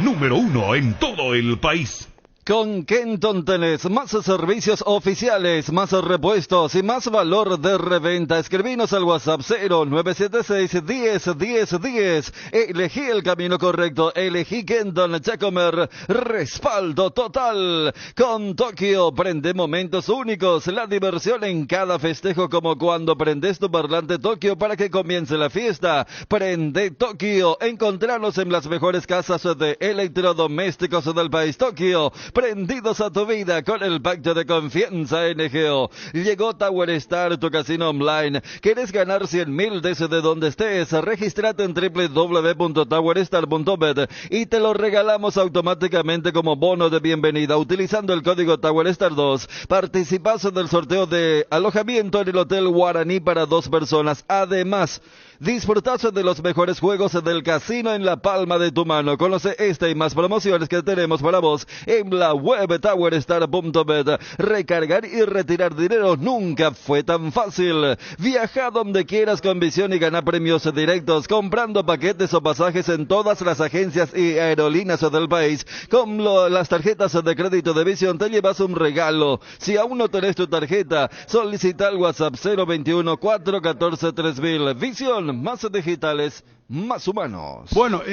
Speaker 12: Número 1 en todo el país.
Speaker 10: Con Kenton tenés más servicios oficiales, más repuestos y más valor de reventa. Escribinos al WhatsApp 0976-10-10-10. Elegí el camino correcto, elegí Kenton Chacomer. Respaldo total. Con Tokio, prende momentos únicos, la diversión en cada festejo, como cuando prendes tu parlante Tokio para que comience la fiesta. Prende Tokio. Encontranos en las mejores casas de electrodomésticos del país. Tokio, prendidos a tu vida con el pacto de confianza NGO. Llegó Tower Star, tu casino online. ¿Quieres ganar 100.000 desde donde estés? Regístrate en www.towerstar.bet y te lo regalamos automáticamente como bono de bienvenida utilizando el código TowerStar2. Participas del sorteo de alojamiento en el Hotel Guaraní para 2 personas. Además, disfrutás de los mejores juegos del casino en la palma de tu mano. Conoce esta y más promociones que tenemos para vos en la web towerstar.bet. Recargar y retirar dinero nunca fue tan fácil. Viaja donde quieras con Visión y gana premios directos comprando paquetes o pasajes en todas las agencias y aerolíneas del país. Con las tarjetas de crédito de Visión te llevas un regalo. Si aún no tenés tu tarjeta, solicita al WhatsApp 021 414 3000. Visión, más digitales, más humanos.
Speaker 4: Bueno,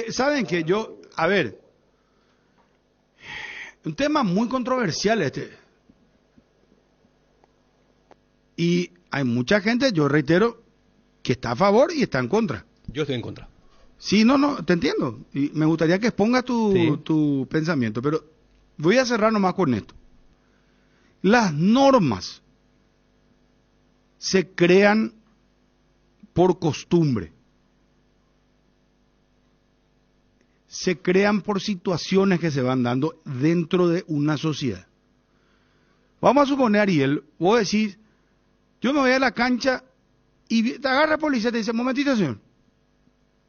Speaker 4: saben que a ver, un tema muy controversial este. Y hay mucha gente, yo reitero, que está a favor y está en contra.
Speaker 5: Yo estoy en contra.
Speaker 4: Sí, no, te entiendo. Y me gustaría que expongas tu pensamiento, pero voy a cerrar nomás con esto. Las normas se crean por costumbre. Se crean por situaciones que se van dando dentro de una sociedad. Vamos a suponer, Ariel, vos decís, yo me voy a la cancha y te agarra la policía y te dice, momentito, señor.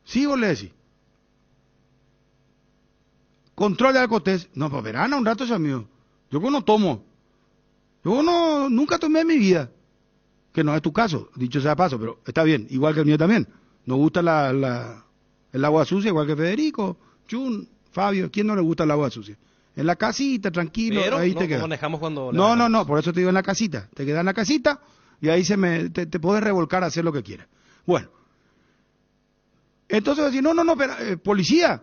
Speaker 4: Sí, vos le decís. Control de alcotés. No, pues verán un rato, amigo. Yo no tomo. Nunca tomé en mi vida. Que no es tu caso, dicho sea paso, pero está bien, igual que el mío también. Nos gusta el agua sucia, igual que Federico, Chun, Fabio. ¿Quién no le gusta el agua sucia? En la casita, tranquilo,
Speaker 5: pero
Speaker 4: ahí
Speaker 5: no,
Speaker 4: te quedas.
Speaker 5: no manejamos cuando...
Speaker 4: No, por eso te digo en la casita. Te quedas en la casita y ahí te puedes revolcar a hacer lo que quieras. Bueno. Entonces decir, no, pero, policía,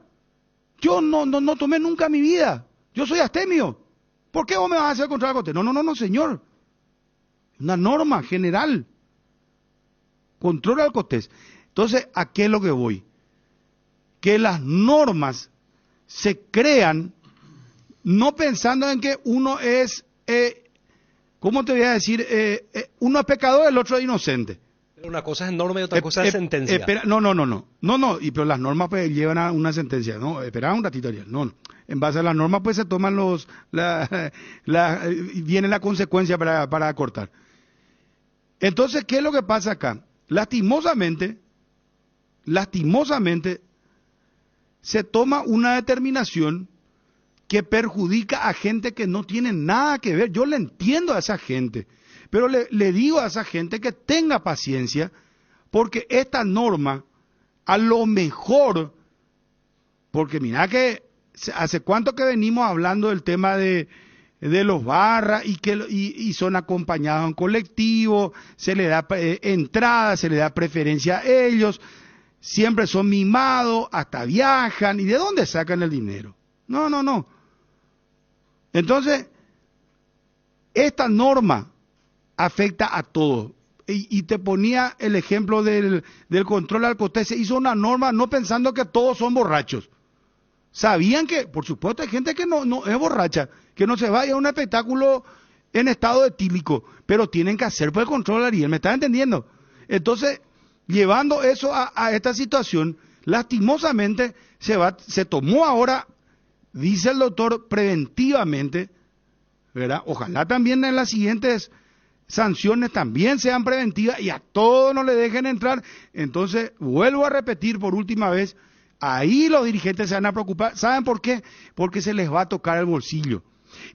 Speaker 4: yo no tomé nunca en mi vida. Yo soy astemio. ¿Por qué vos me vas a hacer contra el alcotés? No, señor. Una norma general. Control alcotés. Entonces, ¿a qué es lo que voy? Que las normas se crean no pensando en que uno es, ¿cómo te voy a decir? Uno es pecador, el otro es inocente.
Speaker 5: Pero una cosa es norma y otra cosa es sentencia.
Speaker 4: Espera, no, pero las normas pues llevan a una sentencia. No, espera un ratito, Ariel. No. En base a las normas pues se toman viene la consecuencia para acortar. Entonces, ¿qué es lo que pasa acá? Lastimosamente, se toma una determinación que perjudica a gente que no tiene nada que ver. Yo le entiendo a esa gente, pero le digo a esa gente que tenga paciencia, porque esta norma, a lo mejor, porque mira que hace cuánto que venimos hablando del tema de los barras y son acompañados en colectivo, se le da entrada, se le da preferencia a ellos, siempre son mimados, hasta viajan, ¿y de dónde sacan el dinero? No. Entonces, esta norma afecta a todos. Y te ponía el ejemplo del control alcotés. Se hizo una norma no pensando que todos son borrachos. Sabían que, por supuesto, hay gente que no es borracha, que no se vaya a un espectáculo en estado etílico, pero tienen que hacer por el control, Ariel, ¿me estás entendiendo? Entonces, llevando eso a esta situación, lastimosamente se tomó ahora, dice el doctor, preventivamente, ¿verdad? Ojalá también en las siguientes sanciones también sean preventivas y a todos no le dejen entrar. Entonces, vuelvo a repetir por última vez, ahí los dirigentes se van a preocupar. ¿Saben por qué? Porque se les va a tocar el bolsillo.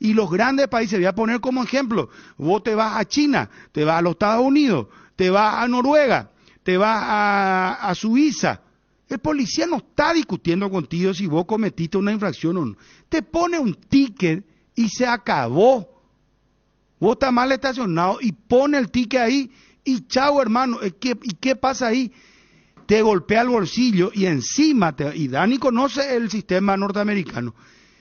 Speaker 4: Y los grandes países, voy a poner como ejemplo, vos te vas a China, te vas a los Estados Unidos, te vas a Noruega, te vas a Suiza. El policía no está discutiendo contigo si vos cometiste una infracción o no. Te pone un ticket y se acabó. Vos estás mal estacionado y pone el ticket ahí y chao, hermano. ¿Y qué pasa ahí? Te golpea el bolsillo y encima, y Dani conoce el sistema norteamericano.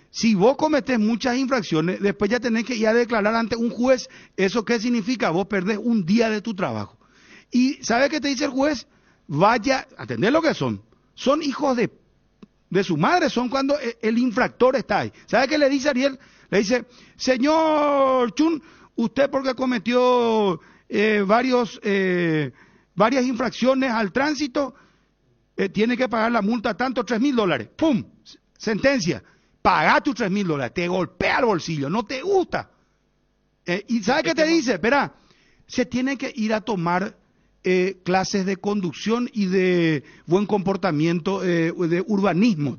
Speaker 4: Si vos cometés muchas infracciones, después ya tenés que ir a declarar ante un juez. ¿Eso qué significa? Vos perdés un día de tu trabajo. ¿Y sabe qué te dice el juez? Vaya, atendé lo que son. Son hijos de su madre, son cuando el infractor está ahí. ¿Sabe qué le dice Ariel? Le dice, señor Chun, usted porque cometió varias infracciones al tránsito, tiene que pagar la multa tanto, $3,000. ¡Pum! Sentencia. Pagá tus $3,000. Te golpea el bolsillo, no te gusta. ¿Y sabe qué te dice? Espera, se tiene que ir a tomar clases de conducción y de buen comportamiento, de urbanismo.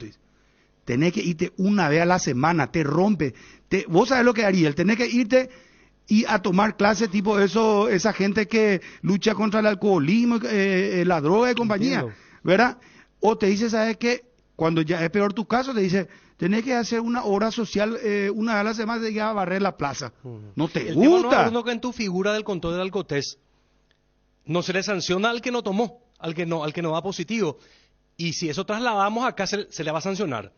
Speaker 4: Tenés que irte una vez a la semana, te rompe. Vos sabés lo que haría, tenés que irte y a tomar clases tipo eso, esa gente que lucha contra el alcoholismo, la droga y compañía, entiendo, ¿verdad? O te dice, ¿sabes qué? Cuando ya es peor tu caso, te dice, tenés que hacer una hora social una vez a la semana, te a barrer la plaza. No te
Speaker 5: el
Speaker 4: gusta.
Speaker 5: Tema no que en tu figura del control del alcotés no se le sanciona al que no tomó, al que no va positivo. Y si eso trasladamos acá, se le va a sancionar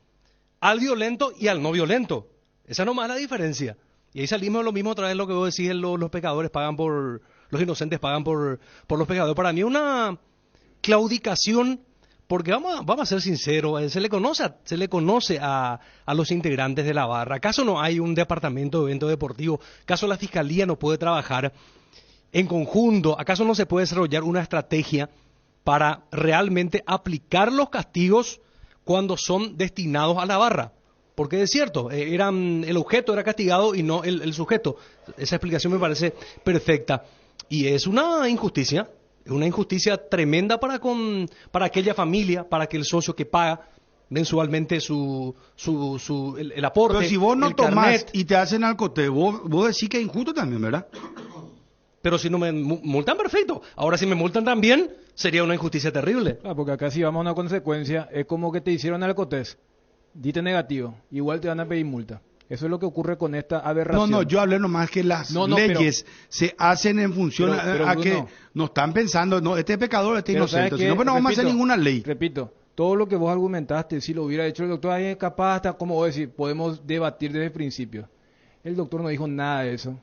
Speaker 5: al violento y al no violento. Esa nomás es la diferencia. Y ahí salimos de lo mismo otra vez lo que vos decís, los pecadores pagan por... Los inocentes pagan por los pecadores. Para mí una claudicación, porque vamos a ser sinceros, se le conoce a los integrantes de la barra. ¿Acaso no hay un departamento de evento deportivo? ¿Acaso la fiscalía no puede trabajar en conjunto? ¿Acaso no se puede desarrollar una estrategia para realmente aplicar los castigos cuando son destinados a la barra? Porque es cierto, el objeto era castigado y no el sujeto. Esa explicación me parece perfecta. Y es una injusticia tremenda para aquella familia, para aquel socio que paga mensualmente el aporte.
Speaker 4: Pero si vos no
Speaker 5: el
Speaker 4: tomás
Speaker 5: carnet.
Speaker 4: y te hacen alcote, vos decís que es injusto también, ¿verdad?
Speaker 5: Pero si no me multan, perfecto. Ahora, si me multan también, sería una injusticia terrible.
Speaker 6: Porque acá si vamos a una consecuencia, es como que te hicieron alcotés, dite negativo, igual te van a pedir multa. Eso es lo que ocurre con esta aberración.
Speaker 4: No, yo hablé nomás que las leyes se hacen en función
Speaker 6: pero,
Speaker 4: a
Speaker 6: Bruno,
Speaker 4: que no están pensando, no, este es pecador, este es
Speaker 6: pero ¿sabes
Speaker 4: inocente,
Speaker 6: qué?
Speaker 4: si no, pues no vamos a hacer ninguna ley.
Speaker 6: Repito, todo lo que vos argumentaste, si lo hubiera hecho el doctor, ahí es capaz, hasta como vos decís, podemos debatir desde el principio. El doctor no dijo nada de eso.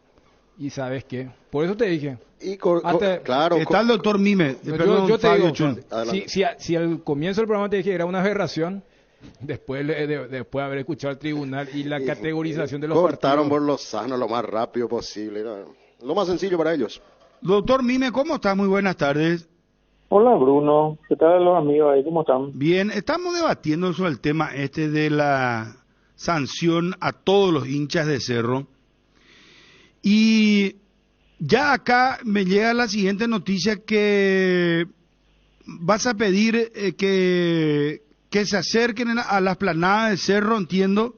Speaker 6: Y ¿sabes qué? Por eso te dije.
Speaker 7: Claro.
Speaker 4: Está el doctor Mime.
Speaker 6: Yo te
Speaker 4: Fabio
Speaker 6: digo,
Speaker 4: Chun.
Speaker 6: si al comienzo del programa te dije que era una aberración, después de haber escuchado al tribunal y la categorización de los
Speaker 7: Cortaron
Speaker 6: partidos.
Speaker 7: por lo sano lo más rápido posible. Era lo más sencillo para ellos.
Speaker 4: Doctor Mime, ¿cómo está? Muy buenas tardes.
Speaker 13: Hola Bruno, ¿qué tal los amigos ahí? ¿Cómo están?
Speaker 4: Bien, estamos debatiendo sobre el tema de la sanción a todos los hinchas de Cerro. Y ya acá me llega la siguiente noticia que vas a pedir que se acerquen a la esplanada de Cerro, entiendo,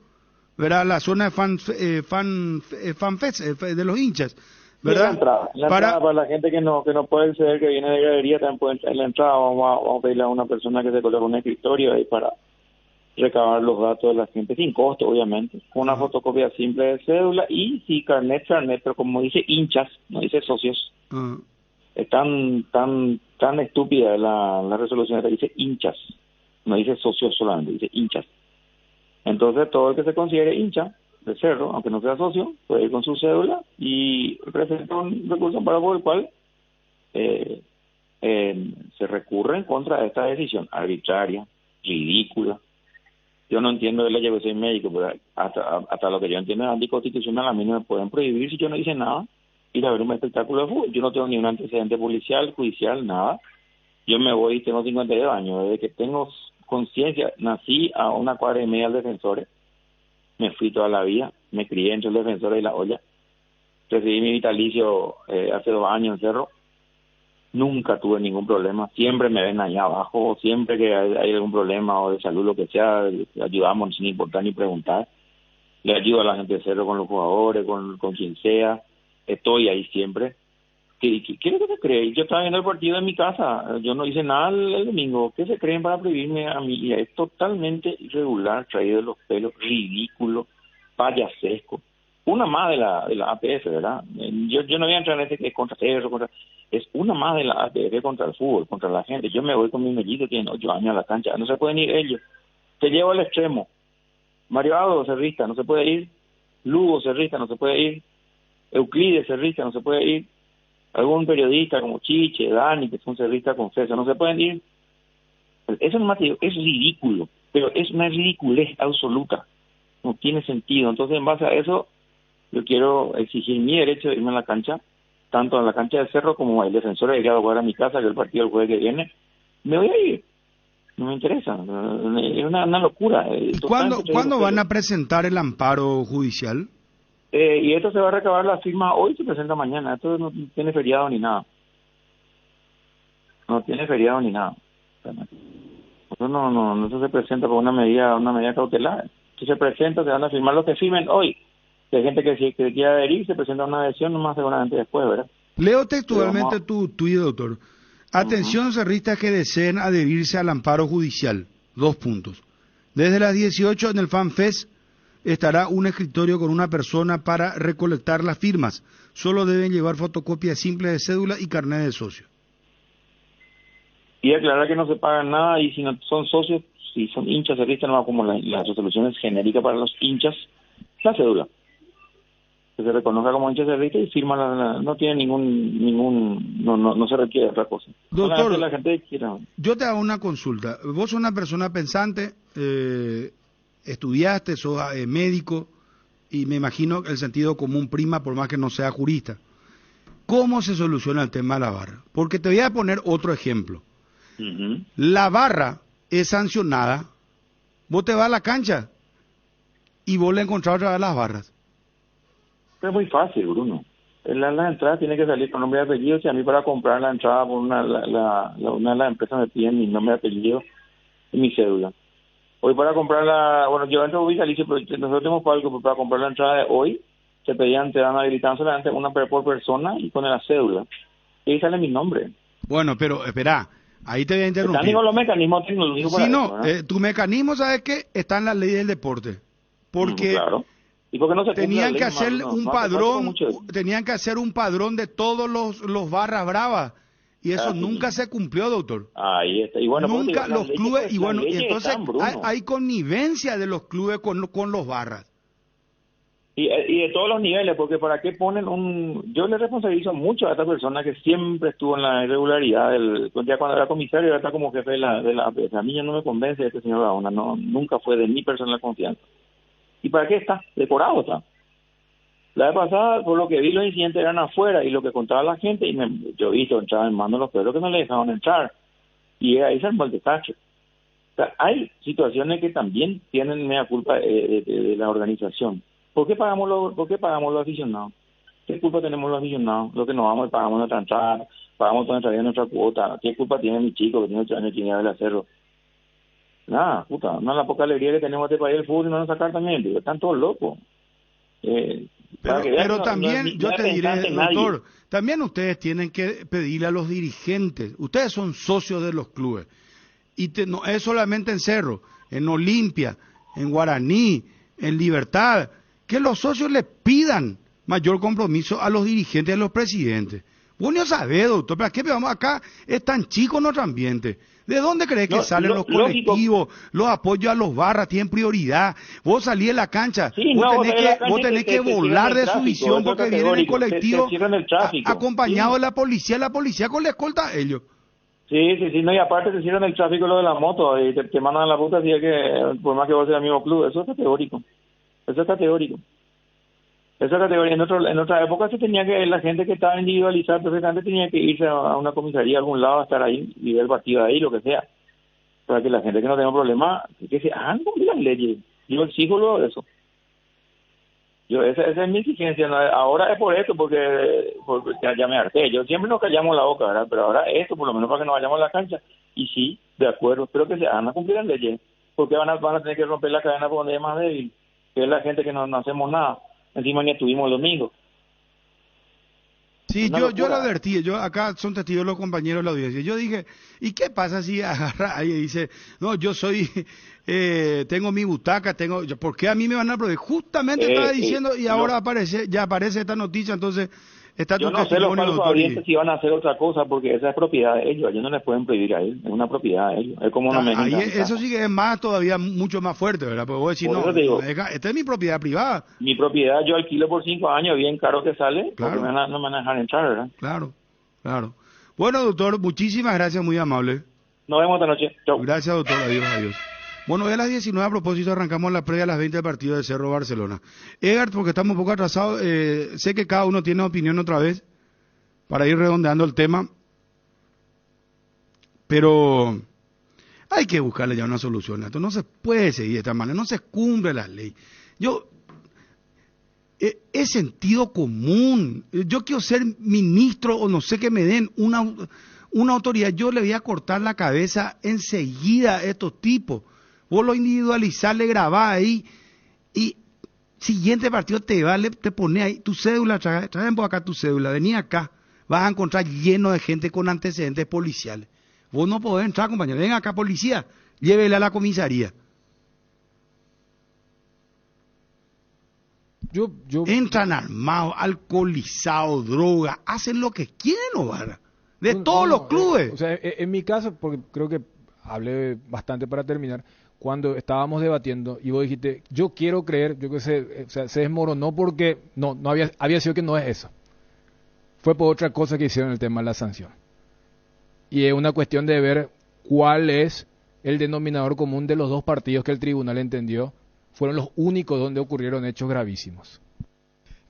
Speaker 4: ¿verdad? La zona de fanfest de los hinchas, ¿verdad?
Speaker 13: Sí, la entrada para la gente que no puede acceder, que viene de galería, también puede entrar en la entrada. Vamos a pedirle a una persona que se coloque un escritorio ahí para recabar los datos de la gente sin costo, obviamente, con una fotocopia simple de cédula y sí, carnet, pero como dice hinchas, no dice socios. Es tan estúpida la resolución que dice hinchas, no dice socios solamente, dice hinchas. Entonces todo el que se considere hincha de Cerro, aunque no sea socio, puede ir con su cédula y presenta un recurso para el cual se recurre en contra de esta decisión arbitraria, ridícula. Yo no entiendo de la ley, soy médico, pero hasta lo que yo entiendo es anticonstitucional. A mí no me pueden prohibir, si yo no hice nada, ir a ver un espectáculo de fútbol. Yo no tengo ni un antecedente policial, judicial, nada. Yo me voy, tengo 52 años, desde que tengo conciencia, nací a una cuadra y media del Defensores, me fui toda la vida, me crié entre el Defensores y la olla, recibí mi vitalicio hace 2 años en Cerro, nunca tuve ningún problema, siempre me ven allá abajo, siempre que hay algún problema o de salud, lo que sea, ayudamos sin importar ni preguntar, le ayudo a la gente de Cerro con los jugadores, con quien sea, estoy ahí siempre. ¿Qué es lo que se cree? Yo estaba viendo el partido en mi casa, yo no hice nada el domingo. ¿Qué se creen para prohibirme a mí? Y es totalmente irregular, traído de los pelos, ridículo, payasesco. Una más de la APF, ¿verdad? Yo no voy a entrar en que es contra Cerro, es una más de la APF contra el fútbol, contra la gente. Yo me voy con mi mellito, tiene 8 años a la cancha, no se pueden ir ellos. Te llevo al extremo. Mario Aldo, cerrista, no se puede ir. Lugo, cerrista, no se puede ir. Euclides, cerrista, no se puede ir. Algún periodista como Chiche, Dani, que son cerristas confesos, no se pueden ir. Eso no es ridículo, pero es una ridiculez absoluta. No tiene sentido. Entonces, en base a eso, yo quiero exigir mi derecho de irme a la cancha, tanto a la cancha de Cerro como el Defensor de llegado a jugar a mi casa, que el partido el jueves que viene. Me voy a ir. No me interesa. Es una locura.
Speaker 4: ¿Cuándo van a presentar el amparo judicial?
Speaker 13: Y esto se va a recabar la firma hoy, se presenta mañana. Esto no tiene feriado ni nada. No tiene feriado ni nada. No se presenta por una medida cautelar. Si se presenta, se van a firmar los que firmen hoy. Si hay gente que quiera adherir, se presenta una adhesión, nomás seguramente después, ¿verdad?
Speaker 4: Leo textualmente tu tuyo, doctor. Atención, cerristas que deseen adherirse al amparo judicial. 2 puntos. Desde las 18 en el FanFest estará un escritorio con una persona para recolectar las firmas. Solo deben llevar fotocopias simples de cédula y carnet de socio.
Speaker 13: Y aclarar que no se paga nada, y si no son socios, si son hinchas cerristas, no como las resoluciones genéricas para los hinchas, la cédula. Que se reconozca como hincha cerrista y firma no tiene no se requiere otra cosa.
Speaker 4: Doctor,
Speaker 13: la gente quiera.
Speaker 4: Yo te hago una consulta. Vos sos una persona pensante, estudiaste, sos médico, y me imagino que el sentido común prima por más que no sea jurista. ¿Cómo se soluciona el tema de la barra? Porque te voy a poner otro ejemplo. La barra es sancionada, vos te vas a la cancha y vos le encontrás otra vez las barras.
Speaker 13: Es muy fácil, Bruno. La entrada tiene que salir con nombre y apellido. Si a mí para comprar la entrada por una de las empresas me piden mi nombre y apellido y mi cédula. Hoy para comprar yo entro a Vitalicio, pero nosotros tenemos palco para comprar la entrada de hoy, te dan habilitando solamente una por persona y con la cédula. Y ahí sale mi nombre.
Speaker 4: Bueno, pero espera, ahí te voy a interrumpir.
Speaker 13: Están los mecanismos tecnológicos para eso,
Speaker 4: tu mecanismo, ¿sabes qué? Está en la ley del deporte. Porque
Speaker 13: claro. ¿Y por qué no se
Speaker 4: tenían que hacer tenían que hacer un padrón de todos los barras bravas. Y eso nunca se cumplió, doctor.
Speaker 13: Ahí está. Y bueno,
Speaker 4: nunca los clubes, y bueno, entonces hay connivencia de los clubes con los barras.
Speaker 13: Y de todos los niveles, porque ¿para qué ponen yo le responsabilizo mucho a esta persona que siempre estuvo en la irregularidad, ya cuando era comisario, ahora está como jefe de la a mí ya no me convence este señor Gaona, nunca fue de mi personal confianza. ¿Y para qué está? Decorado está. La vez pasada, por lo que vi, los incidentes eran afuera, y lo que contaba la gente, yo he visto entrar en mano los perros que no le dejaban entrar, y ahí se armó el desastre. O sea, hay situaciones que también tienen media culpa de la organización. ¿Por qué pagamos los aficionados? ¿Qué culpa tenemos los aficionados? Lo que nos vamos y pagamos nuestra entrada, pagamos toda nuestra cuota. ¿Qué culpa tiene mi chico que tiene 8 años y tiene que hacerlo? Nada, puta, no es la poca alegría que tenemos de país el fútbol y no nos sacar también, digo, están todos locos.
Speaker 4: Pero también, yo te diré, doctor, también ustedes tienen que pedirle a los dirigentes, ustedes son socios de los clubes, y no es solamente en Cerro, en Olimpia, en Guaraní, en Libertad, que los socios le pidan mayor compromiso a los dirigentes y a los presidentes. Vos no sabés, doctor, ¿para qué vamos acá? Es tan chico nuestro ambiente. ¿De dónde crees que salen los colectivos, los apoyos a los barras, tienen prioridad? Vos salís de la cancha, vos tenés que volar de su visión porque viene el colectivo acompañado de la policía con la escolta a ellos.
Speaker 13: Sí, no, y aparte te hicieron el tráfico lo de la moto y te mandan a la puta, así que por más que vos seas el mismo club, eso es categórico. En otra época se tenía que, la gente que estaba individualizada perfectamente tenía que irse a una comisaría a algún lado, a estar ahí y ver el partido de ahí, lo que sea. Para que la gente que no tenga problema, que se hagan cumplir las leyes. Yo exijo luego de eso. Esa es mi exigencia. ¿No? Ahora es por esto, porque ya me harté. Yo siempre nos callamos la boca, ¿verdad? Pero ahora esto, por lo menos para que nos vayamos a la cancha. Y sí, de acuerdo, espero que se hagan a cumplir las leyes. Porque van a tener que romper la cadena por donde es más débil, que es la gente que no hacemos nada. Encima ni estuvimos el domingo.
Speaker 4: Sí, yo lo advertí, acá son testigos los compañeros de la audiencia. Yo dije, ¿y qué pasa si agarra ahí y dice, no, yo soy, tengo mi butaca, ¿por qué a mí me van a prohibir? Justamente estaba diciendo, y ahora ya aparece esta noticia, entonces está tu testimonio.
Speaker 13: Yo no sé los falsos audiencias si van a hacer otra cosa, porque esa es propiedad de ellos, ellos no les pueden prohibir a él, es una propiedad de ellos, es como una medida.
Speaker 4: Eso sí que es más todavía, mucho más fuerte, ¿verdad? Porque vos decís, esta es mi propiedad privada.
Speaker 13: Mi propiedad yo alquilo por 5 años, bien caro que sale, claro. Porque no me van a dejar entrar, ¿verdad?
Speaker 4: Claro. Bueno, doctor, muchísimas gracias, muy amable.
Speaker 13: Nos vemos esta noche. Chau.
Speaker 4: Gracias, doctor, adiós. Bueno, a las 19 a propósito arrancamos la previa a las 20 del partido de Cerro Barcelona. Edgar, porque estamos un poco atrasados, sé que cada uno tiene opinión otra vez para ir redondeando el tema, pero hay que buscarle ya una solución a esto. No se puede seguir de esta manera, no se cumple la ley. Es sentido común. Yo quiero ser ministro o no sé, que me den una autoridad. Yo le voy a cortar la cabeza enseguida a estos tipos. Vos lo individualizás, le grabás ahí y siguiente partido te pones ahí tu cédula, traen por acá tu cédula, vení acá, vas a encontrar lleno de gente con antecedentes policiales. Vos no podés entrar, compañero, ven acá policía, llévele a la comisaría. Entran armados, alcoholizados, droga, hacen lo que quieren, Ovara, de todos los clubes.
Speaker 6: En mi caso, porque creo que hablé bastante para terminar, cuando estábamos debatiendo y vos dijiste, yo quiero creer, yo que sé, o sea, se desmoronó porque no había sido que no es eso. Fue por otra cosa que hicieron el tema de la sanción. Y es una cuestión de ver cuál es el denominador común de los dos partidos que el tribunal entendió fueron los únicos donde ocurrieron hechos gravísimos.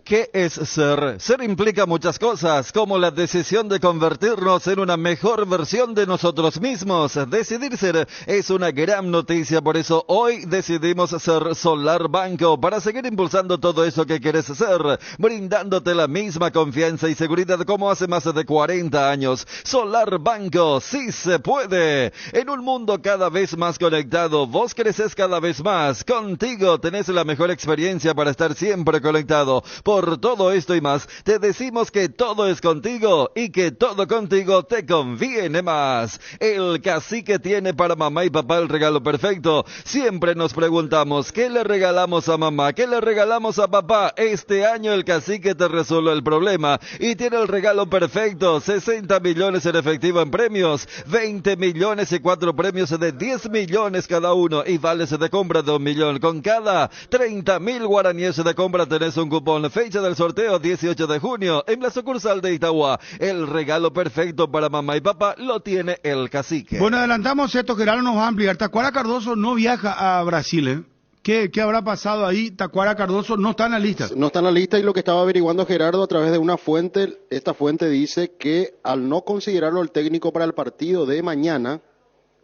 Speaker 10: ¿Qué es ser? Ser implica muchas cosas, como la decisión de convertirnos en una mejor versión de nosotros mismos. Decidir ser es una gran noticia, por eso hoy decidimos ser Solar Banco, para seguir impulsando todo eso que quieres ser, brindándote la misma confianza y seguridad como hace más de 40 años. Solar Banco, sí se puede. En un mundo cada vez más conectado, vos creces cada vez más. Contigo tenés la mejor experiencia para estar siempre conectado. Por todo esto y más, te decimos que todo es contigo y que todo contigo te conviene más. El Cacique tiene para mamá y papá el regalo perfecto. Siempre nos preguntamos, ¿qué le regalamos a mamá? ¿Qué le regalamos a papá? Este año el Cacique te resuelve el problema y tiene el regalo perfecto. 60 millones en efectivo en premios, 20 millones y 4 premios de 10 millones cada uno y vales de compra de 1 millón. Con cada 30.000 guaraníes de compra tenés un cupón. Fecha del sorteo 18 de junio en la sucursal de Itagua. El regalo perfecto para mamá y papá lo tiene el Cacique.
Speaker 4: Bueno, adelantamos esto, Gerardo nos va a ampliar. Tacuara Cardoso no viaja a Brasil, ¿eh? ¿Qué habrá pasado ahí? Tacuara Cardoso no está en la lista.
Speaker 7: No está en la lista, y lo que estaba averiguando Gerardo a través de una fuente, esta fuente dice que al no considerarlo el técnico para el partido de mañana,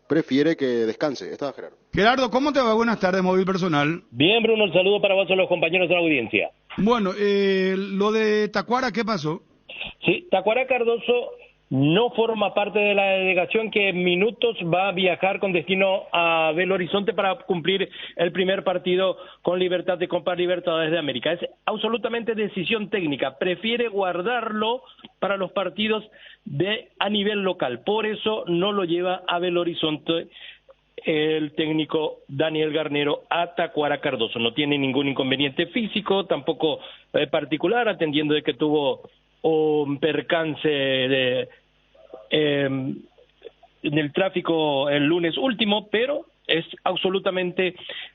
Speaker 7: prefiere que descanse. Está Gerardo.
Speaker 4: Gerardo, ¿cómo te va? Buenas tardes, Móvil Personal.
Speaker 14: Bien, Bruno, un saludo para vos y los compañeros de la audiencia.
Speaker 4: Bueno, lo de Tacuara, ¿qué pasó?
Speaker 14: Sí, Tacuara Cardoso no forma parte de la delegación que en minutos va a viajar con destino a Belo Horizonte para cumplir el primer partido con Libertad de Copa Libertadores de América. Es absolutamente decisión técnica, prefiere guardarlo para los partidos a nivel local, por eso no lo lleva a Belo Horizonte el técnico Daniel Garnero a Tacuara Cardoso. No tiene ningún inconveniente físico, tampoco particular, atendiendo de que tuvo un percance en el tráfico el lunes último, pero es absolutamente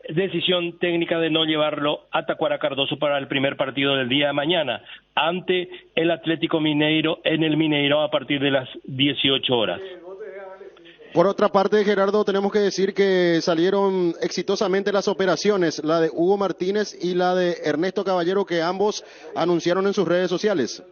Speaker 14: decisión técnica de no llevarlo a Tacuara Cardoso para el primer partido del día de mañana ante el Atlético Mineiro en el Mineiro a partir de las 18 horas.
Speaker 7: Por otra parte, Gerardo, tenemos que decir que salieron exitosamente las operaciones, la de Hugo Martínez y la de Ernesto Caballero, que ambos anunciaron en sus redes sociales.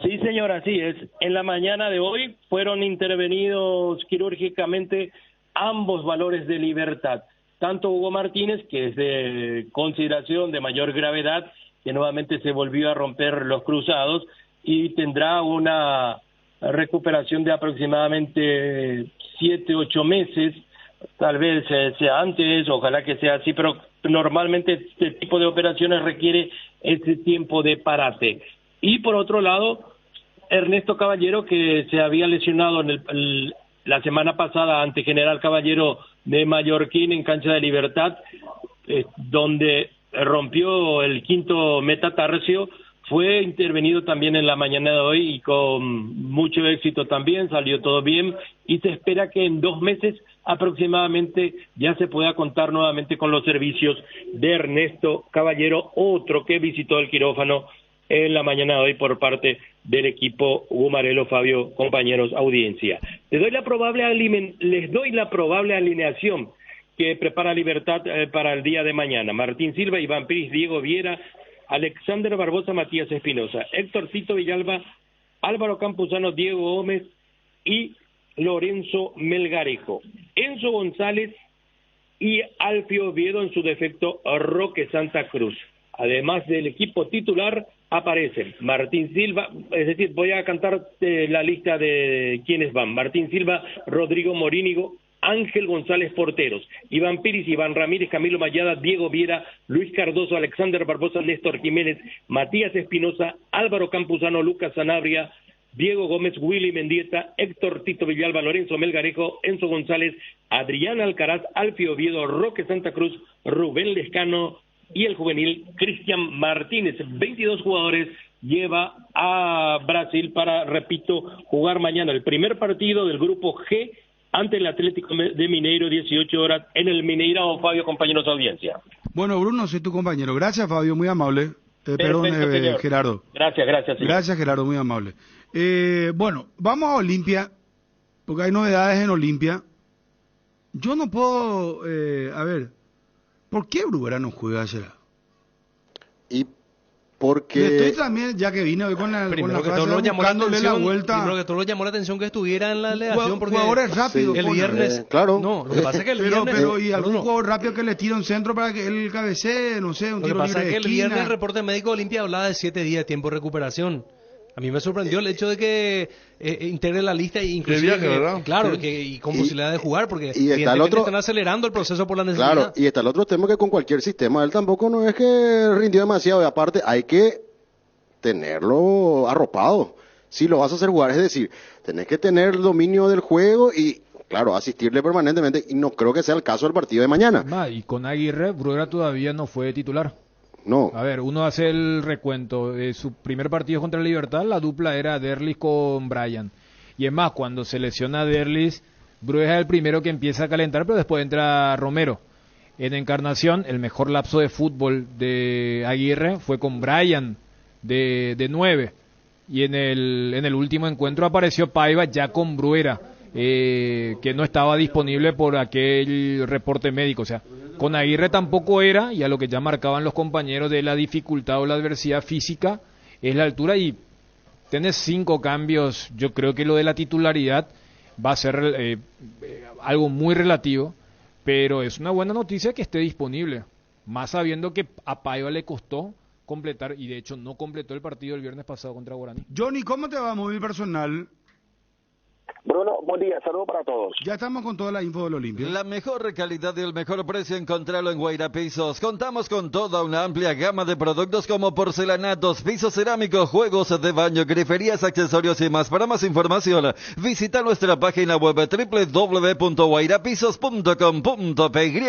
Speaker 14: Sí, señor, así es. En la mañana de hoy fueron intervenidos quirúrgicamente ambos valores de libertad. Tanto Hugo Martínez, que es de consideración de mayor gravedad, que nuevamente se volvió a romper los cruzados y tendrá una recuperación de aproximadamente 7-8 meses, tal vez sea antes, ojalá que sea así, pero normalmente este tipo de operaciones requiere ese tiempo de parate. Y por otro lado, Ernesto Caballero, que se había lesionado la semana pasada ante General Caballero de Mallorquín en cancha de Libertad, donde rompió el quinto metatarso, fue intervenido también en la mañana de hoy y con mucho éxito también, salió todo bien y se espera que en 2 meses aproximadamente ya se pueda contar nuevamente con los servicios de Ernesto Caballero, otro que visitó el quirófano en la mañana de hoy por parte del equipo Gumarelo. Fabio, compañeros, audiencia. Les doy la probable alineación que prepara Libertad para el día de mañana. Martín Silva, Iván Piris, Diego Viera, Alexander Barbosa, Matías Espinosa, Héctor Tito Villalba, Álvaro Campuzano, Diego Gómez y Lorenzo Melgarejo. Enzo González y Alfio Oviedo, en su defecto Roque Santa Cruz. Además del equipo titular aparecen Martín Silva, es decir, voy a cantar la lista de quienes van: Martín Silva, Rodrigo Morínigo, Ángel González porteros, Iván Piris, Iván Ramírez, Camilo Mayada, Diego Viera, Luis Cardoso, Alexander Barbosa, Néstor Jiménez, Matías Espinosa, Álvaro Campuzano, Lucas Sanabria, Diego Gómez, Willy Mendieta, Héctor Tito Villalba, Lorenzo Melgarejo, Enzo González, Adrián Alcaraz, Alfio Oviedo, Roque Santa Cruz, Rubén Lescano y el juvenil Cristian Martínez. 22 jugadores lleva a Brasil para, repito, jugar mañana el primer partido del grupo G ante el Atlético de Mineiro, 18 horas, en el Mineirao. Fabio, compañeros de audiencia.
Speaker 4: Bueno, Bruno, soy tu compañero. Gracias, Fabio, muy amable. Perdón,
Speaker 14: señor.
Speaker 4: Gerardo.
Speaker 14: Gracias, señor.
Speaker 4: Gracias, Gerardo, muy amable. Bueno, vamos a Olimpia, porque hay novedades en Olimpia. Yo no puedo, a ver, ¿por qué Bruguera no juega ayer?
Speaker 7: Y porque...
Speaker 4: Estoy también, ya que vine hoy con la frase, buscándole la vuelta.
Speaker 5: Primero que todo lo llamó la atención que estuviera en la delegación, porque
Speaker 4: jugadores rápidos.
Speaker 5: El viernes...
Speaker 7: claro.
Speaker 5: No, lo que pasa es que el viernes...
Speaker 4: Pero y algún jugador rápido que le tira un centro para que él cabecee, no sé, un tiro libre de esquina.
Speaker 5: Lo que pasa es que el viernes el reporte médico de Olimpia hablaba de 7 días de tiempo de recuperación. A mí me sorprendió el hecho de que integre la lista, inclusive
Speaker 3: viaje, ¿verdad?
Speaker 5: Claro,
Speaker 3: Sí.
Speaker 5: y con posibilidad de jugar, porque
Speaker 7: y está el otro,
Speaker 5: están acelerando el proceso por la necesidad.
Speaker 7: Claro, y está el otro tema que con cualquier sistema él tampoco no es que rindió demasiado, y aparte hay que tenerlo arropado. Si lo vas a hacer jugar, es decir, tenés que tener el dominio del juego y, claro, asistirle permanentemente, y no creo que sea el caso del partido de mañana.
Speaker 6: Y con Aguirre, Bruguera todavía no fue titular.
Speaker 7: No.
Speaker 6: A ver, uno hace el recuento. Su primer partido contra Libertad, la dupla era Derlis con Bryan. Y es más, cuando se lesiona Derlis, Bruguera es el primero que empieza a calentar, pero después entra Romero. En Encarnación, el mejor lapso de fútbol de Aguirre fue con Bryan de 9. Y en el último encuentro apareció Paiva ya con Bruguera, que no estaba disponible por aquel reporte médico. O sea, con Aguirre tampoco era, y a lo que ya marcaban los compañeros de la dificultad o la adversidad física, es la altura, y tenés 5 cambios. Yo creo que lo de la titularidad va a ser algo muy relativo, pero es una buena noticia que esté disponible, más sabiendo que a Paiva le costó completar, y de hecho no completó el partido el viernes pasado contra Guaraní.
Speaker 4: Johnny, ¿cómo te va? Móvil personal.
Speaker 8: Bruno, buen día, saludos para todos.
Speaker 4: Ya estamos con toda la info del Olimpia.
Speaker 10: La mejor calidad y el mejor precio, encontrarlo en Guaira Pisos. Contamos con toda una amplia gama de productos como porcelanatos, pisos cerámicos, juegos de baño, griferías, accesorios y más. Para más información, visita nuestra página web www.guairapisos.com.py.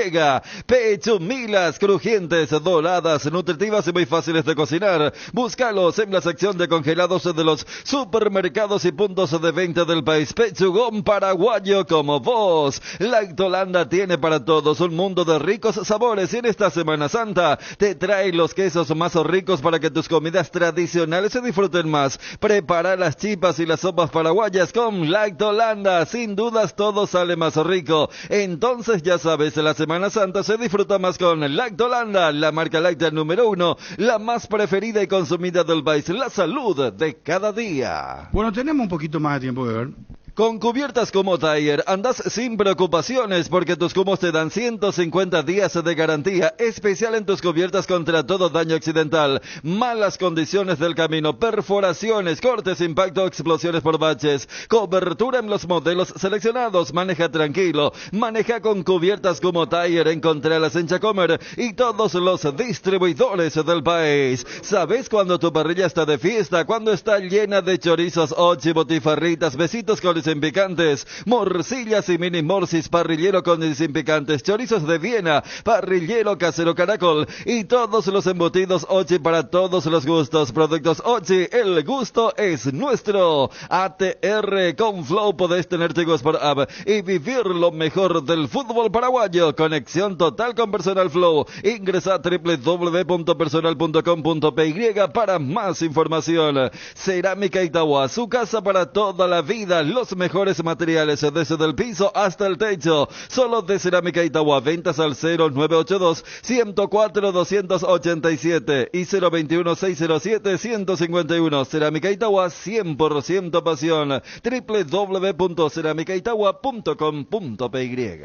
Speaker 10: Pechumilas, crujientes, doradas, nutritivas y muy fáciles de cocinar. Búscalos en la sección de congelados de los supermercados y puntos de venta del país. Pechugón paraguayo como vos. Lactolanda tiene para todos un mundo de ricos sabores, y en esta Semana Santa te trae los quesos más ricos para que tus comidas tradicionales se disfruten más. Prepara las chipas y las sopas paraguayas con Lactolanda. Sin dudas todo sale más rico. Entonces ya sabes, la Semana Santa se disfruta más con Lactolanda, la marca láctea número 1, la más preferida y consumida del país. La salud de cada día.
Speaker 4: Bueno, tenemos un poquito más de tiempo de ver.
Speaker 10: Con cubiertas como Tire andas sin preocupaciones, porque tus cubos te dan 150 días de garantía especial en tus cubiertas contra todo daño accidental, malas condiciones del camino, perforaciones, cortes, impacto, explosiones por baches, cobertura en los modelos seleccionados. Maneja tranquilo, maneja con cubiertas como Tire. Encontralas en Chacomer y todos los distribuidores del país. ¿Sabes cuando tu parrilla está de fiesta? Cuando está llena de chorizos, botifarritas, besitos con sin picantes, morcillas y mini morcis, parrillero con y sin picantes, chorizos de Viena, parrillero casero caracol y todos los embutidos Ochi para todos los gustos. Productos Ochi, el gusto es nuestro. ATR con Flow podés tener chicos por app y vivir lo mejor del fútbol paraguayo. Conexión total con Personal Flow. Ingresa a www.personal.com.py para más información. Cerámica Itagua, su casa para toda la vida. Los mejores materiales desde el piso hasta el techo. Solo de Cerámica Itagua. Ventas al 0982-104-287 y 021-607-151. Cerámica Itagua, 100% pasión. www.ceramicaitagua.com.py.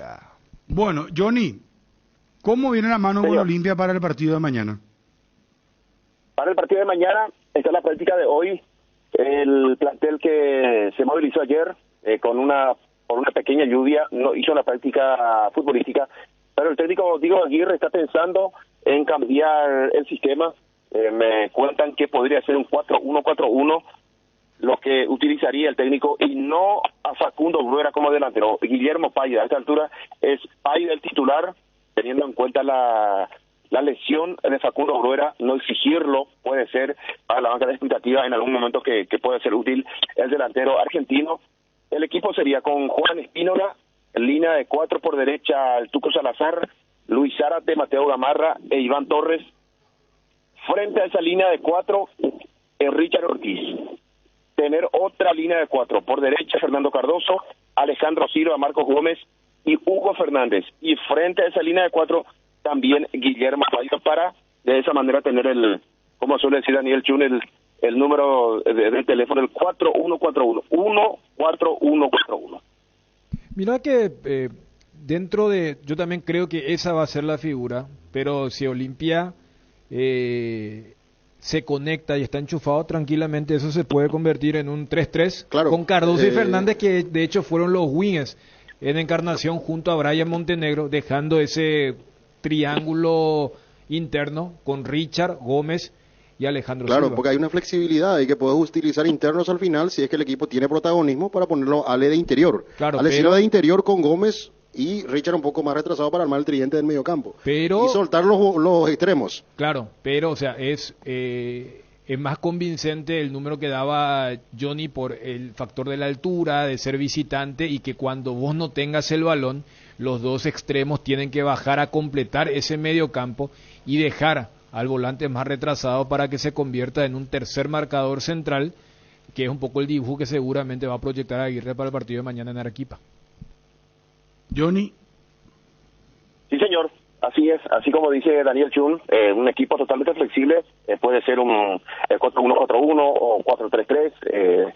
Speaker 4: Bueno, Johnny, ¿cómo viene la mano con Olimpia para el partido de mañana?
Speaker 8: Para el partido de mañana está la práctica de hoy. El plantel que se movilizó ayer por una pequeña lluvia no hizo la práctica futbolística, pero el técnico Diego Aguirre está pensando en cambiar el sistema. Me cuentan que podría ser un 4-1-4-1 lo que utilizaría el técnico, y no a Facundo Bruguera como delantero. Guillermo Paya, a esta altura es Paya el titular, teniendo en cuenta la lesión de Facundo Bruguera, no exigirlo puede ser para la banca de expectativa en algún momento que puede ser útil el delantero argentino. El equipo sería con Juan Espínola
Speaker 15: línea de 4 por derecha, el Tuco Salazar, Luis Zárate, Mateo Gamarra e Iván Torres. Frente a esa línea de 4, Richard Ortiz. Tener otra línea de 4 por derecha, Fernando Cardoso, Alejandro Silva, Marcos Gómez y Hugo Fernández. Y frente a esa línea de 4, también Guillermo Paiva, para de esa manera tener el, como suele decir Daniel Chun, el número del teléfono, el 4141, 14141.
Speaker 6: Mira que dentro de, yo también creo que esa va a ser la figura, pero si Olimpia se conecta y está enchufado tranquilamente, eso se puede convertir en un 3-3 con Cardoso y Fernández, que de hecho fueron los wingers en Encarnación junto a Brian Montenegro, dejando ese triángulo interno con Richard, Gómez y Alejandro
Speaker 7: Claro,
Speaker 6: Silva.
Speaker 7: porque hay una flexibilidad y que puedes utilizar internos al final si es que el equipo tiene protagonismo para ponerlo Ale de interior.
Speaker 6: Claro,
Speaker 7: Ale
Speaker 6: pero-
Speaker 7: Silva de interior con Gómez y Richard un poco más retrasado para armar el tridente del mediocampo.
Speaker 6: Pero-
Speaker 7: Y soltar los extremos.
Speaker 6: Claro, pero o sea, es más convincente el número que daba Johnny por el factor de la altura, de ser visitante, y que cuando vos no tengas el balón, los dos extremos tienen que bajar a completar ese medio campo y dejar al volante más retrasado para que se convierta en un tercer marcador central, que es un poco el dibujo que seguramente va a proyectar a Aguirre para el partido de mañana en Arequipa.
Speaker 4: Johnny.
Speaker 15: Sí, señor. Así es, así como dice Daniel Chun, un equipo totalmente flexible, puede ser un 4-1-4-1 o 4-3-3,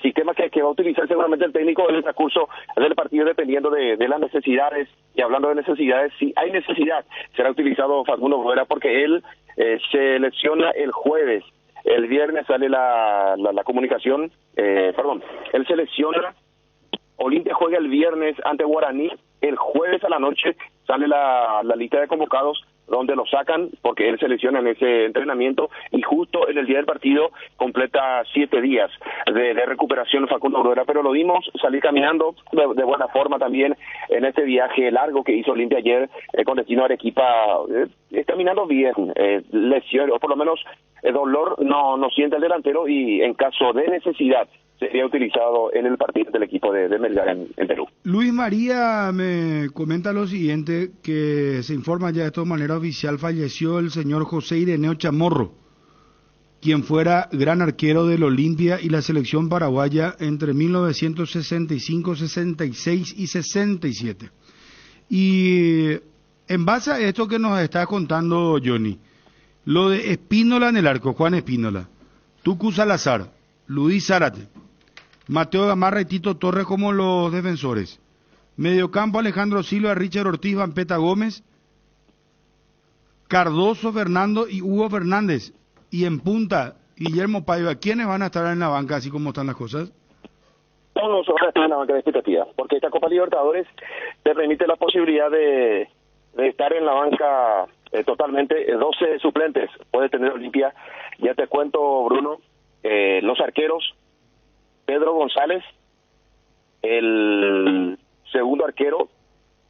Speaker 15: sistema que va a utilizar seguramente el técnico en el transcurso del partido dependiendo de las necesidades. Y hablando de necesidades, si hay necesidad, será utilizado Facundo Bruera, porque él se lesiona el jueves. El viernes sale la comunicación, él se lesiona. Olimpia juega el viernes ante Guaraní, el jueves a la noche sale la lista de convocados donde lo sacan porque él se lesiona en ese entrenamiento y justo en el día del partido completa 7 días de recuperación Facundo Bruera, pero lo vimos salir caminando de buena forma también en este viaje largo que hizo Olimpia ayer con destino a Arequipa, caminando bien, lesión o por lo menos dolor no siente el delantero y en caso de necesidad sería utilizado en el partido del equipo de Melgar en Perú.
Speaker 4: Luis María me comenta lo siguiente, que se informa ya de esta manera oficial, falleció el señor José Ireneo Chamorro, quien fuera gran arquero del Olimpia y la selección paraguaya entre 1965, 66 y 67. Y en base a esto que nos está contando Johnny, lo de Espínola en el arco, Juan Espínola, Tucu Salazar, Luis Zárate, Mateo Gamarra y Tito Torres como los defensores. Mediocampo Alejandro Silva, Richard Ortiz, Vampeta Gómez, Cardoso, Fernando y Hugo Fernández. Y en punta, Guillermo Paiva. ¿Quiénes van a estar en la banca así como están las cosas?
Speaker 15: Todos van a estar en la banca de expectativa, porque esta Copa Libertadores te permite la posibilidad de estar en la banca totalmente. 12 suplentes puede tener Olimpia. Ya te cuento, Bruno, los arqueros: Pedro González, el segundo arquero,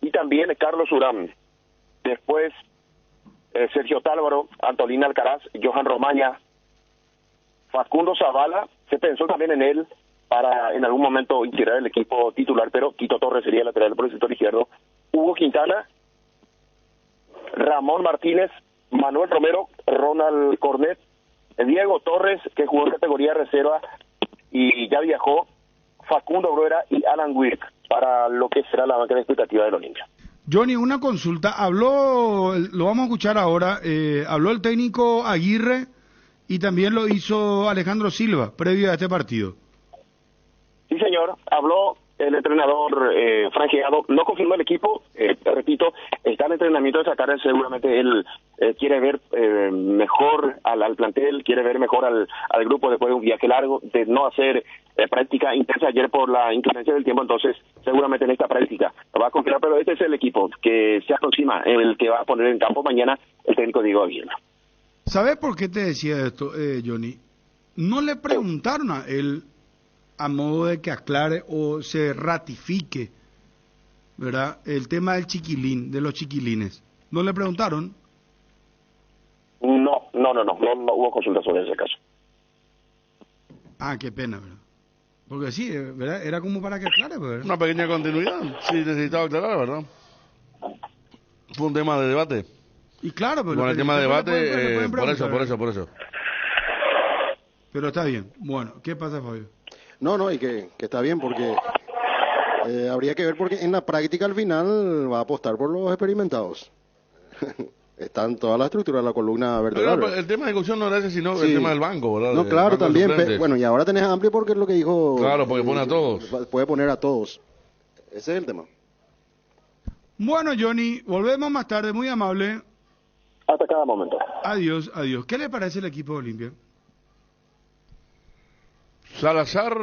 Speaker 15: y también Carlos Urán. Después, Sergio Tálvaro, Antolín Alcaraz, Johan Romaña, Facundo Zavala. Se pensó también en él para en algún momento integrar el equipo titular, pero Tito Torres sería el lateral por el sector izquierdo. Hugo Quintana, Ramón Martínez, Manuel Romero, Ronald Cornet, Diego Torres, que jugó en categoría reserva y ya viajó, Facundo Bruera y Alan Wirk para lo que será la banca de expectativa del Olimpia.
Speaker 4: Johnny, una consulta. Habló, lo vamos a escuchar ahora, habló el técnico Aguirre y también lo hizo Alejandro Silva previo a este partido.
Speaker 15: Sí, señor, habló el entrenador franjeado, no confirmó el equipo, repito, está en entrenamiento de sacar, seguramente él quiere ver mejor al plantel, quiere ver mejor al grupo después de un viaje largo, de no hacer práctica intensa ayer por la inclemencia del tiempo, entonces seguramente en esta práctica va a confirmar, pero este es el equipo que se aproxima, el que va a poner en campo mañana el técnico Diego Aguirre.
Speaker 4: ¿Sabes por qué te decía esto, Johnny? No le preguntaron a él a modo de que aclare o se ratifique, ¿verdad? El tema del chiquilín, de los chiquilines. ¿No le preguntaron?
Speaker 15: No hubo consulta sobre ese caso.
Speaker 4: Ah, qué pena, ¿verdad? Porque sí, ¿verdad? Era como para que aclare, ¿verdad?
Speaker 3: Una pequeña continuidad, sí necesitaba aclarar, ¿verdad? Fue un tema de debate.
Speaker 4: Y claro, pero
Speaker 3: con el tema de debate, por eso.
Speaker 4: Pero está bien. Bueno, ¿qué pasa, Fabio?
Speaker 7: No, y que está bien porque habría que ver porque en la práctica al final va a apostar por los experimentados. Está en toda la estructura de la columna vertebral.
Speaker 3: Pero el tema de discusión no era ese, sino el tema del banco, ¿verdad?
Speaker 7: No, claro, también. Bueno, y ahora tenés amplio porque es lo que dijo...
Speaker 3: Claro, porque pone a todos.
Speaker 7: Puede poner a todos. Ese es el tema.
Speaker 4: Bueno, Johnny, volvemos más tarde, muy amable.
Speaker 15: Hasta cada momento.
Speaker 4: Adiós. ¿Qué le parece el equipo de Olimpia?
Speaker 3: Salazar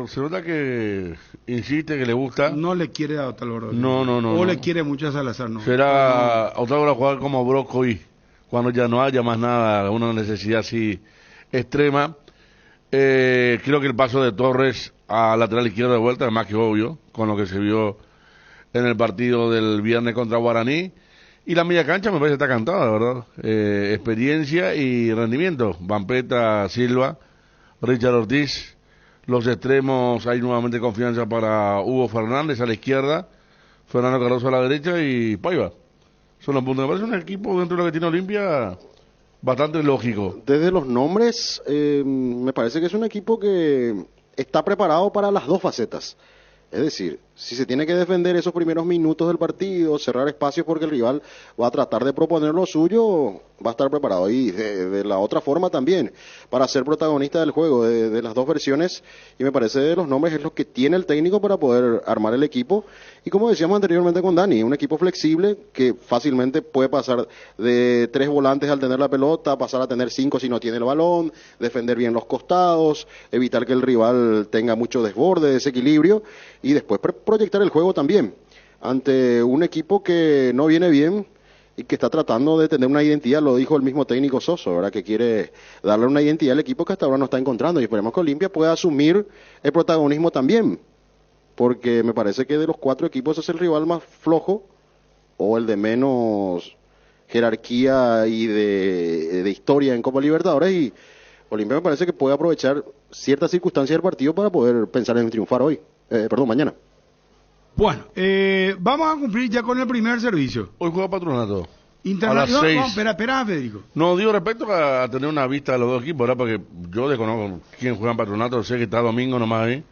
Speaker 3: se nota que insiste, que le gusta.
Speaker 4: No le quiere a Otalora.
Speaker 3: No.
Speaker 4: O le quiere mucho a Salazar, no.
Speaker 3: Será Otalora jugar como brócoli cuando ya no haya más nada, una necesidad así extrema. Creo que el paso de Torres a lateral izquierdo de vuelta es más que obvio, con lo que se vio en el partido del viernes contra Guaraní. Y la media cancha me parece que está cantada, ¿verdad? Experiencia y rendimiento. Vampeta, Silva, Richard Ortiz. Los extremos, hay nuevamente confianza para Hugo Fernández a la izquierda, Fernando Cardoso a la derecha y Paiva. Son los puntos. Me parece un equipo dentro de lo que tiene Olimpia bastante lógico.
Speaker 7: Desde los nombres, me parece que es un equipo que está preparado para las dos facetas. Es decir, si se tiene que defender esos primeros minutos del partido, cerrar espacios porque el rival va a tratar de proponer lo suyo, va a estar preparado. Y de la otra forma también, para ser protagonista del juego, de las dos versiones. Y me parece de los nombres es lo que tiene el técnico para poder armar el equipo. Y como decíamos anteriormente con Dani, un equipo flexible que fácilmente puede pasar de 3 volantes al tener la pelota, pasar a tener 5 si no tiene el balón, defender bien los costados, evitar que el rival tenga mucho desborde, desequilibrio, y después proyectar el juego también ante un equipo que no viene bien y que está tratando de tener una identidad, lo dijo el mismo técnico Soso, ¿verdad? Que quiere darle una identidad al equipo que hasta ahora no está encontrando, y esperemos que Olimpia pueda asumir el protagonismo también, porque me parece que de los 4 equipos es el rival más flojo o el de menos jerarquía y de historia en Copa Libertadores, y Olimpia me parece que puede aprovechar ciertas circunstancias del partido para poder pensar en triunfar mañana.
Speaker 4: Bueno, vamos a cumplir ya con el primer servicio.
Speaker 3: Hoy juega Patronato.
Speaker 4: A las 6. No, espera, Federico.
Speaker 3: No, digo respecto a tener una vista de los dos equipos, ¿verdad? Porque yo desconozco quién juega en Patronato, sé que está Domingo nomás ahí,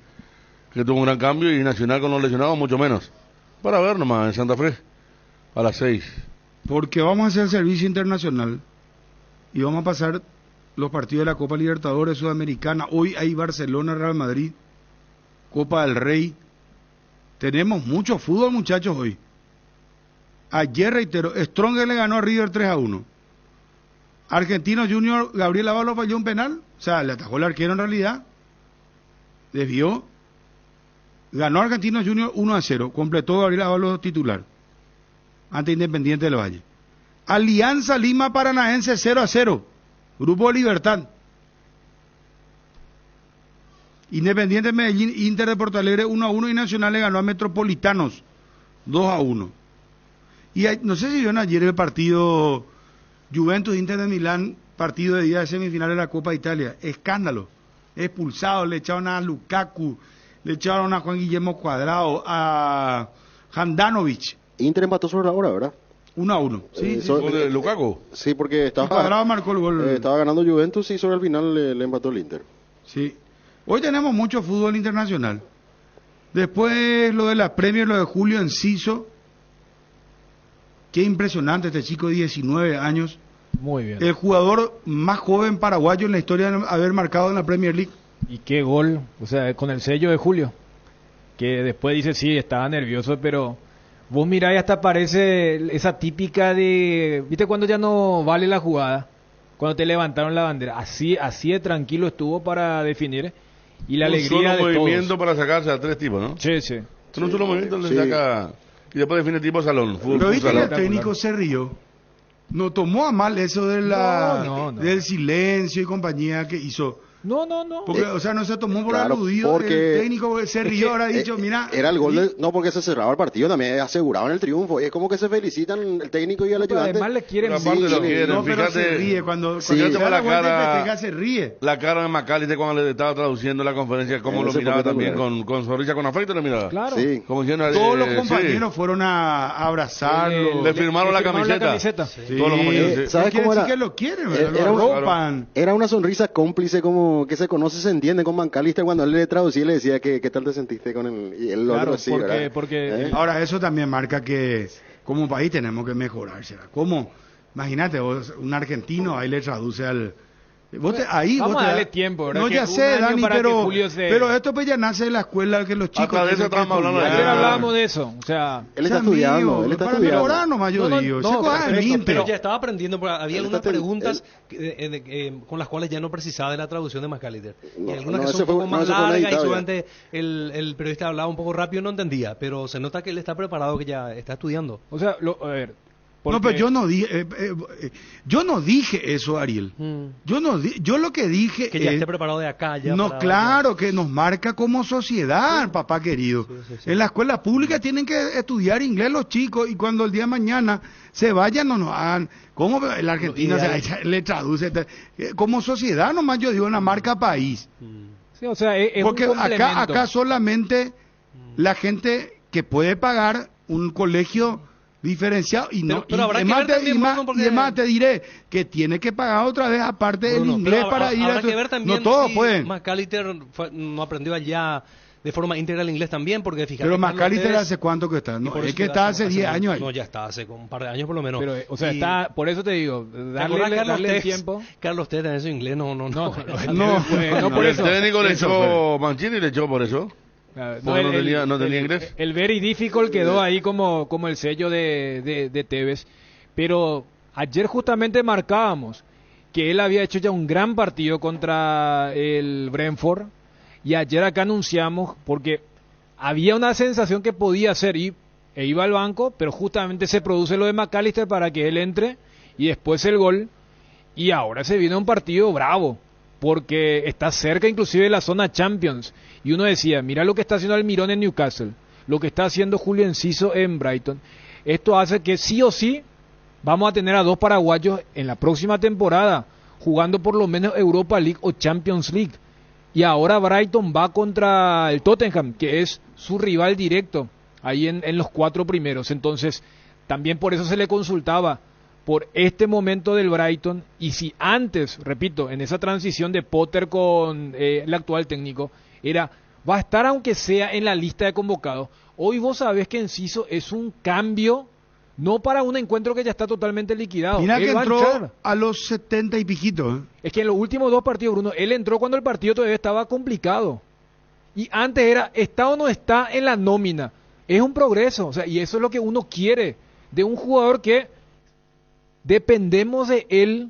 Speaker 3: que tuvo un gran cambio, y Nacional con los lesionados mucho menos. Para ver nomás en Santa Fe, a las 6.
Speaker 4: Porque vamos a hacer el servicio internacional y vamos a pasar los partidos de la Copa Libertadores Sudamericana. Hoy hay Barcelona-Real Madrid, Copa del Rey. Tenemos mucho fútbol, muchachos, hoy. Ayer, reitero, Stronger le ganó a River 3-1. Argentino Junior, Gabriel Ábalos falló un penal. O sea, le atajó el arquero en realidad. Desvió. Ganó Argentino Junior 1-0. Completó Gabriel Ábalos titular. Ante Independiente del Valle. Alianza Lima Paranaense 0-0. Grupo Libertad. Independiente Medellín, Inter de Porto Alegre 1-1, y Nacional le ganó a Metropolitanos 2-1. Y no sé si vieron ayer el partido Juventus Inter de Milán, partido de día de semifinal de la Copa de Italia. Escándalo. Expulsado, le echaron a Lukaku, le echaron a Juan Guillermo Cuadrado, a Handanovic.
Speaker 7: Inter empató sobre la hora, ¿verdad?
Speaker 4: 1-1. Sí,
Speaker 3: ¿De Lukaku?
Speaker 7: Sí, porque estaba,
Speaker 4: Cuadrado marcó el gol.
Speaker 7: Estaba ganando Juventus y sobre el final le empató el Inter.
Speaker 4: Sí. Hoy tenemos mucho fútbol internacional. Después lo de la Premier, lo de Julio Enciso. Qué impresionante este chico de 19 años.
Speaker 6: Muy bien.
Speaker 4: El jugador más joven paraguayo en la historia de haber marcado en la Premier League.
Speaker 6: Y qué gol, o sea, con el sello de Julio. Que después dice, sí, estaba nervioso, pero vos mirá y hasta parece esa típica de... ¿Viste cuando ya no vale la jugada? Cuando te levantaron la bandera. Así de tranquilo estuvo para definir. Y la alegría de todos.
Speaker 3: Un solo movimiento para sacarse a 3 tipos, ¿no?
Speaker 6: Sí, sí.
Speaker 3: Un solo movimiento le saca... Y después define tipo salón.
Speaker 4: Pero viste que el técnico se rió. No tomó a mal eso de del silencio y compañía que hizo.
Speaker 6: No.
Speaker 4: Porque, o sea, no se tomó por
Speaker 7: claro,
Speaker 4: aludido,
Speaker 7: porque-
Speaker 4: el técnico se rió, ahora ha dicho, mira...
Speaker 7: Era el gol no porque se cerraba el partido, también aseguraban el triunfo. Es como que se felicitan el técnico y el
Speaker 6: Pero
Speaker 7: ayudante.
Speaker 6: además le quieren
Speaker 3: Pero aparte
Speaker 6: mucho.
Speaker 3: lo quieren,
Speaker 4: No, pero
Speaker 3: fíjate,
Speaker 4: se ríe cuando
Speaker 7: Sí.
Speaker 4: se
Speaker 3: Fíjate
Speaker 4: da la
Speaker 3: la
Speaker 4: vuelta y
Speaker 3: cara-
Speaker 4: festeja, se ríe.
Speaker 3: La cara de McAllister cuando le estaba traduciendo la conferencia, cómo lo
Speaker 7: Ese
Speaker 3: miraba
Speaker 7: fue
Speaker 3: también
Speaker 7: espectacular.
Speaker 3: con sonrisa, con afecto le miraba.
Speaker 6: Claro.
Speaker 7: Sí.
Speaker 3: Como diciendo,
Speaker 4: Todos los
Speaker 3: sí.
Speaker 4: compañeros fueron a abrazarlo.
Speaker 3: Le firmaron la camiseta.
Speaker 4: Sí.
Speaker 3: Todos los compañeros, sí.
Speaker 7: ¿Sabes
Speaker 4: Quiere
Speaker 7: cómo
Speaker 4: decir
Speaker 7: era?
Speaker 4: que lo quieren, ¿verdad?
Speaker 7: Era
Speaker 4: Lo
Speaker 7: un-
Speaker 4: arropan.
Speaker 7: Era una sonrisa cómplice, como que se conoce, se entiende con McAllister cuando él le traducía y le decía que qué tal te sentiste con él. Y él lo
Speaker 6: Claro,
Speaker 7: otro sí, ¿verdad?
Speaker 6: porque
Speaker 4: Ahora, eso también marca que como país tenemos que mejorar. ¿Será? ¿Cómo? Imagínate, vos, un argentino ahí le traduce al... Ahí
Speaker 6: vamos
Speaker 4: vos
Speaker 6: a
Speaker 4: te
Speaker 6: darle
Speaker 4: da-
Speaker 6: tiempo, ¿verdad?
Speaker 4: No,
Speaker 6: Que
Speaker 4: ya
Speaker 6: un
Speaker 4: sé,
Speaker 6: año
Speaker 4: Dani,
Speaker 6: para que
Speaker 4: pero,
Speaker 6: Julio se-
Speaker 4: pero esto pues ya nace de la escuela que los chicos...
Speaker 3: Hasta de eso
Speaker 4: tienen que
Speaker 3: estábamos hablando
Speaker 4: estudiar.
Speaker 3: ayer.
Speaker 6: ayer hablábamos de eso. O sea,
Speaker 7: Él está
Speaker 4: Sea mío,
Speaker 7: estudiando, él está
Speaker 4: para
Speaker 7: estudiando.
Speaker 4: mejorar nomás yo digo. Esa cosa es
Speaker 5: perfecto,
Speaker 4: minte.
Speaker 5: pero ya estaba aprendiendo, porque había
Speaker 7: Él
Speaker 5: algunas
Speaker 7: está-
Speaker 5: preguntas con las cuales ya no precisaba de la traducción de McAllister. Y
Speaker 7: No,
Speaker 5: algunas
Speaker 7: no,
Speaker 5: que
Speaker 7: ese
Speaker 5: son un
Speaker 7: fue-
Speaker 5: poco
Speaker 7: no,
Speaker 5: más
Speaker 7: ese fue
Speaker 5: largas y
Speaker 7: editado ya.
Speaker 5: solamente el periodista hablaba un poco rápido, no entendía. Pero se nota que él está preparado, que ya está estudiando.
Speaker 6: o sea, a ver.
Speaker 4: No, pero yo no dije eso, Ariel. Yo lo que dije
Speaker 5: Que ya
Speaker 4: es...
Speaker 5: esté preparado de acá. Ya
Speaker 4: No,
Speaker 5: para-
Speaker 4: claro, que nos marca como sociedad, papá querido. En la escuela pública tienen que estudiar inglés los chicos y cuando el día de mañana se vayan no nos hagan... ¿Cómo la Argentina le traduce? Como sociedad nomás yo digo una marca país.
Speaker 6: Sí, o sea, es
Speaker 4: Porque
Speaker 6: un complemento.
Speaker 4: acá solamente la gente que puede pagar un colegio diferenciado y no
Speaker 5: Pero habrá
Speaker 4: y
Speaker 5: que
Speaker 4: más
Speaker 5: ver
Speaker 4: te-
Speaker 5: también,
Speaker 4: y más-
Speaker 5: Bruno, porque-
Speaker 4: y además te diré que tiene que pagar otra vez aparte del
Speaker 5: Bruno,
Speaker 4: inglés
Speaker 5: pero
Speaker 4: para ir a
Speaker 5: habrá que ver también
Speaker 4: no todos
Speaker 5: si
Speaker 4: pueden.
Speaker 5: McAllister no aprendió allá de forma íntegra el inglés también, porque fíjate.
Speaker 4: Pero
Speaker 5: Carlos
Speaker 4: McAllister
Speaker 5: Tevez-
Speaker 4: hace cuánto que está,
Speaker 5: y
Speaker 4: no,
Speaker 5: por
Speaker 4: es
Speaker 5: eso
Speaker 4: que está hace 10
Speaker 5: hace-
Speaker 4: años ahí.
Speaker 5: No, ya está hace como un par de años por lo menos.
Speaker 6: Pero, o sea,
Speaker 5: Y-
Speaker 6: está, por eso te digo,
Speaker 5: ¿te acordás,
Speaker 6: darle el
Speaker 5: Tevez?
Speaker 6: tiempo.
Speaker 5: Carlos Tevez en eso inglés no.
Speaker 6: No por eso.
Speaker 3: El técnico le
Speaker 4: Eso
Speaker 3: echó, Mancini le echó por eso.
Speaker 6: Ah,
Speaker 3: Porque no tenía inglés.
Speaker 6: El very difficult quedó ahí como el sello de Tevez. Pero ayer justamente marcábamos que él había hecho ya un gran partido contra el Brentford. Y ayer acá anunciamos, porque había una sensación que podía ser e iba al banco, pero justamente se produce lo de McAllister para que él entre y después el gol. Y ahora se viene un partido bravo, porque está cerca inclusive de la zona Champions. Y uno decía, mira lo que está haciendo Almirón en Newcastle, lo que está haciendo Julio Enciso en Brighton. Esto hace que sí o sí vamos a tener a dos paraguayos en la próxima temporada, jugando por lo menos Europa League o Champions League. Y ahora Brighton va contra el Tottenham, que es su rival directo, ahí en los 4 primeros. Entonces, también por eso se le consultaba por este momento del Brighton, y si antes, repito, en esa transición de Potter con el actual técnico, va a estar aunque sea en la lista de convocados. Hoy vos sabés que Enciso es un cambio, no para un encuentro que ya está totalmente liquidado.
Speaker 4: Mira
Speaker 6: Él
Speaker 4: que
Speaker 6: va a
Speaker 4: entró
Speaker 6: entrar.
Speaker 4: a los 70 y piquito.
Speaker 6: Es que en los últimos 2 partidos, Bruno, él entró cuando el partido todavía estaba complicado. Y antes era, ¿está o no está en la nómina? Es un progreso, o sea, y eso es lo que uno quiere de un jugador que dependemos de él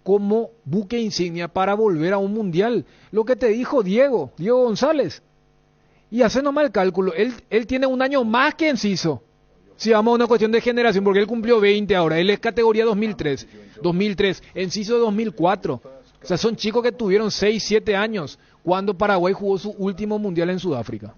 Speaker 6: como buque insignia para volver a un mundial. Lo que te dijo Diego González. Y hace nomás el cálculo, él tiene un año más que Enciso. Si vamos a una cuestión de generación, porque él cumplió 20 ahora, él es categoría 2003, Enciso 2004. O sea, son chicos que tuvieron 6, 7 años cuando Paraguay jugó su último mundial en Sudáfrica.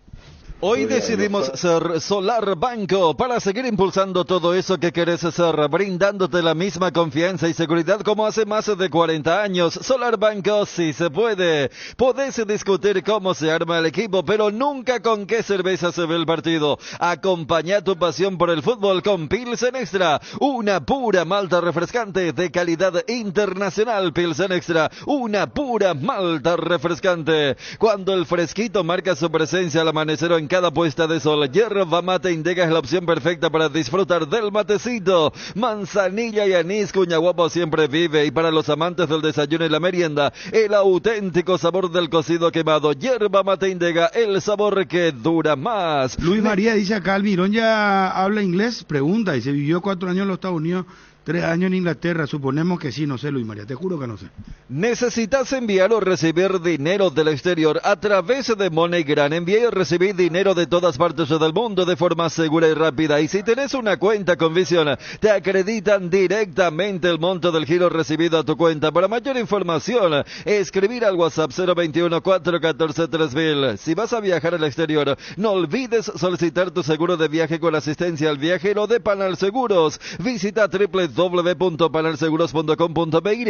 Speaker 10: Hoy decidimos ser Solar Banco para seguir impulsando todo eso que querés hacer, brindándote la misma confianza y seguridad como hace más de 40 años. Solar Banco sí se puede. Podés discutir cómo se arma el equipo, pero nunca con qué cerveza se ve el partido. Acompaña tu pasión por el fútbol con Pilsen Extra, una pura malta refrescante de calidad internacional. Pilsen Extra, una pura malta refrescante. Cuando el fresquito marca su presencia al amanecer o en cada puesta de sol, Yerba Mate Indega es la opción perfecta para disfrutar del matecito. Manzanilla y anís, Cuñaguapo siempre vive. Y para los amantes del desayuno y la merienda, el auténtico sabor del cocido quemado. Yerba Mate Indega, el sabor que dura más.
Speaker 4: Luis María dice acá, Almirón ya habla inglés, pregunta, y se vivió 4 años en los Estados Unidos, 3 años en Inglaterra, suponemos que sí, no sé, Luis María, te juro que no sé.
Speaker 10: ¿Necesitas enviar o recibir dinero del exterior a través de MoneyGram? Envía y recibir dinero de todas partes del mundo de forma segura y rápida. Y si tenés una cuenta con Visión, te acreditan directamente el monto del giro recibido a tu cuenta. Para mayor información, escribir al WhatsApp 021-414-3000. Si vas a viajar al exterior, no olvides solicitar tu seguro de viaje con asistencia al viajero de Panal Seguros. Visita www.panalseguros.com.py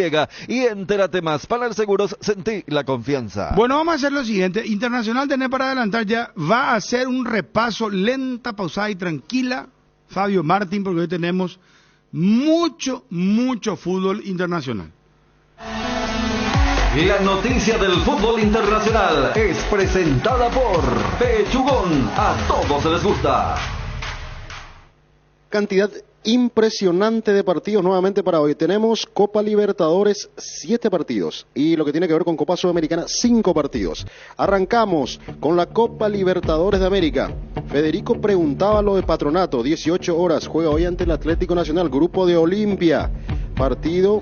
Speaker 10: y entérate más. Panal Seguros, sentí la confianza.
Speaker 4: Bueno, vamos a hacer lo siguiente. Internacional, tenés para adelantar ya. Va a hacer un repaso lenta, pausada y tranquila, Fabio Martín, porque hoy tenemos mucho fútbol internacional.
Speaker 10: La noticia del fútbol internacional es presentada por Pechugón. A todos les gusta.
Speaker 7: Cantidad impresionante de partidos nuevamente para hoy. Tenemos Copa Libertadores 7 partidos y lo que tiene que ver con Copa Sudamericana 5 partidos. Arrancamos con la Copa Libertadores de América. Federico preguntaba lo de Patronato. 18 horas juega hoy ante el Atlético Nacional, grupo de Olimpia. Partido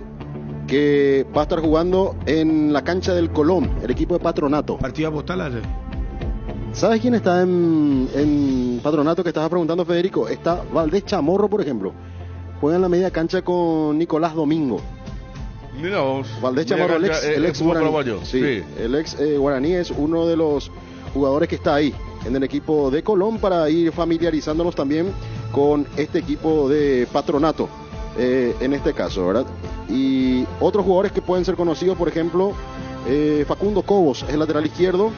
Speaker 7: que va a estar jugando en la cancha del Colón, el equipo de Patronato.
Speaker 4: Partido a postal.
Speaker 7: ¿Sabes quién está en Patronato que estabas preguntando, Federico? Está Valdés Chamorro, por ejemplo. Juega en la media cancha con Nicolás Domingo.
Speaker 3: Mira vos.
Speaker 7: Valdés Chamorro, el ex guaraní.
Speaker 3: Sí.
Speaker 7: El ex guaraní es uno de los jugadores que está ahí en el equipo de Colón para ir familiarizándonos también con este equipo de Patronato, en este caso, ¿verdad? Y otros jugadores que pueden ser conocidos, por ejemplo, Facundo Cobos es el lateral izquierdo.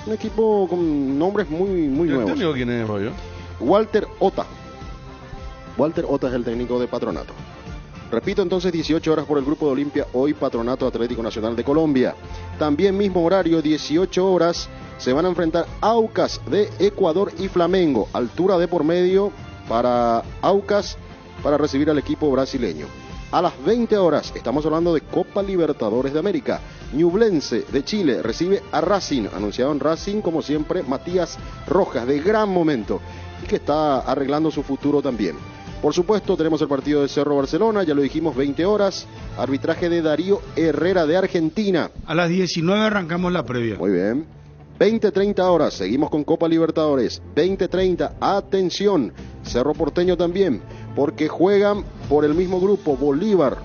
Speaker 7: Un equipo con nombres muy nuevos.
Speaker 3: ¿Quién es, Rollo?
Speaker 7: Walter Ota. Walter Ota es el técnico de Patronato. Repito entonces, 18 horas por el grupo de Olimpia, hoy Patronato Atlético Nacional de Colombia. También mismo horario, 18 horas, se van a enfrentar Aucas de Ecuador y Flamengo. Altura de por medio para Aucas para recibir al equipo brasileño. A las 20 horas, estamos hablando de Copa Libertadores de América. Ñublense de Chile recibe a Racing, anunciado en Racing, como siempre, Matías Rojas, de gran momento, y que está arreglando su futuro también. Por supuesto, tenemos el partido de Cerro Barcelona, ya lo dijimos, 20 horas, arbitraje de Darío Herrera de Argentina.
Speaker 4: A las 19 arrancamos la previa.
Speaker 7: Muy bien. 20-30 horas, seguimos con Copa Libertadores. 20-30, atención, Cerro Porteño también, porque juegan por el mismo grupo, Bolívar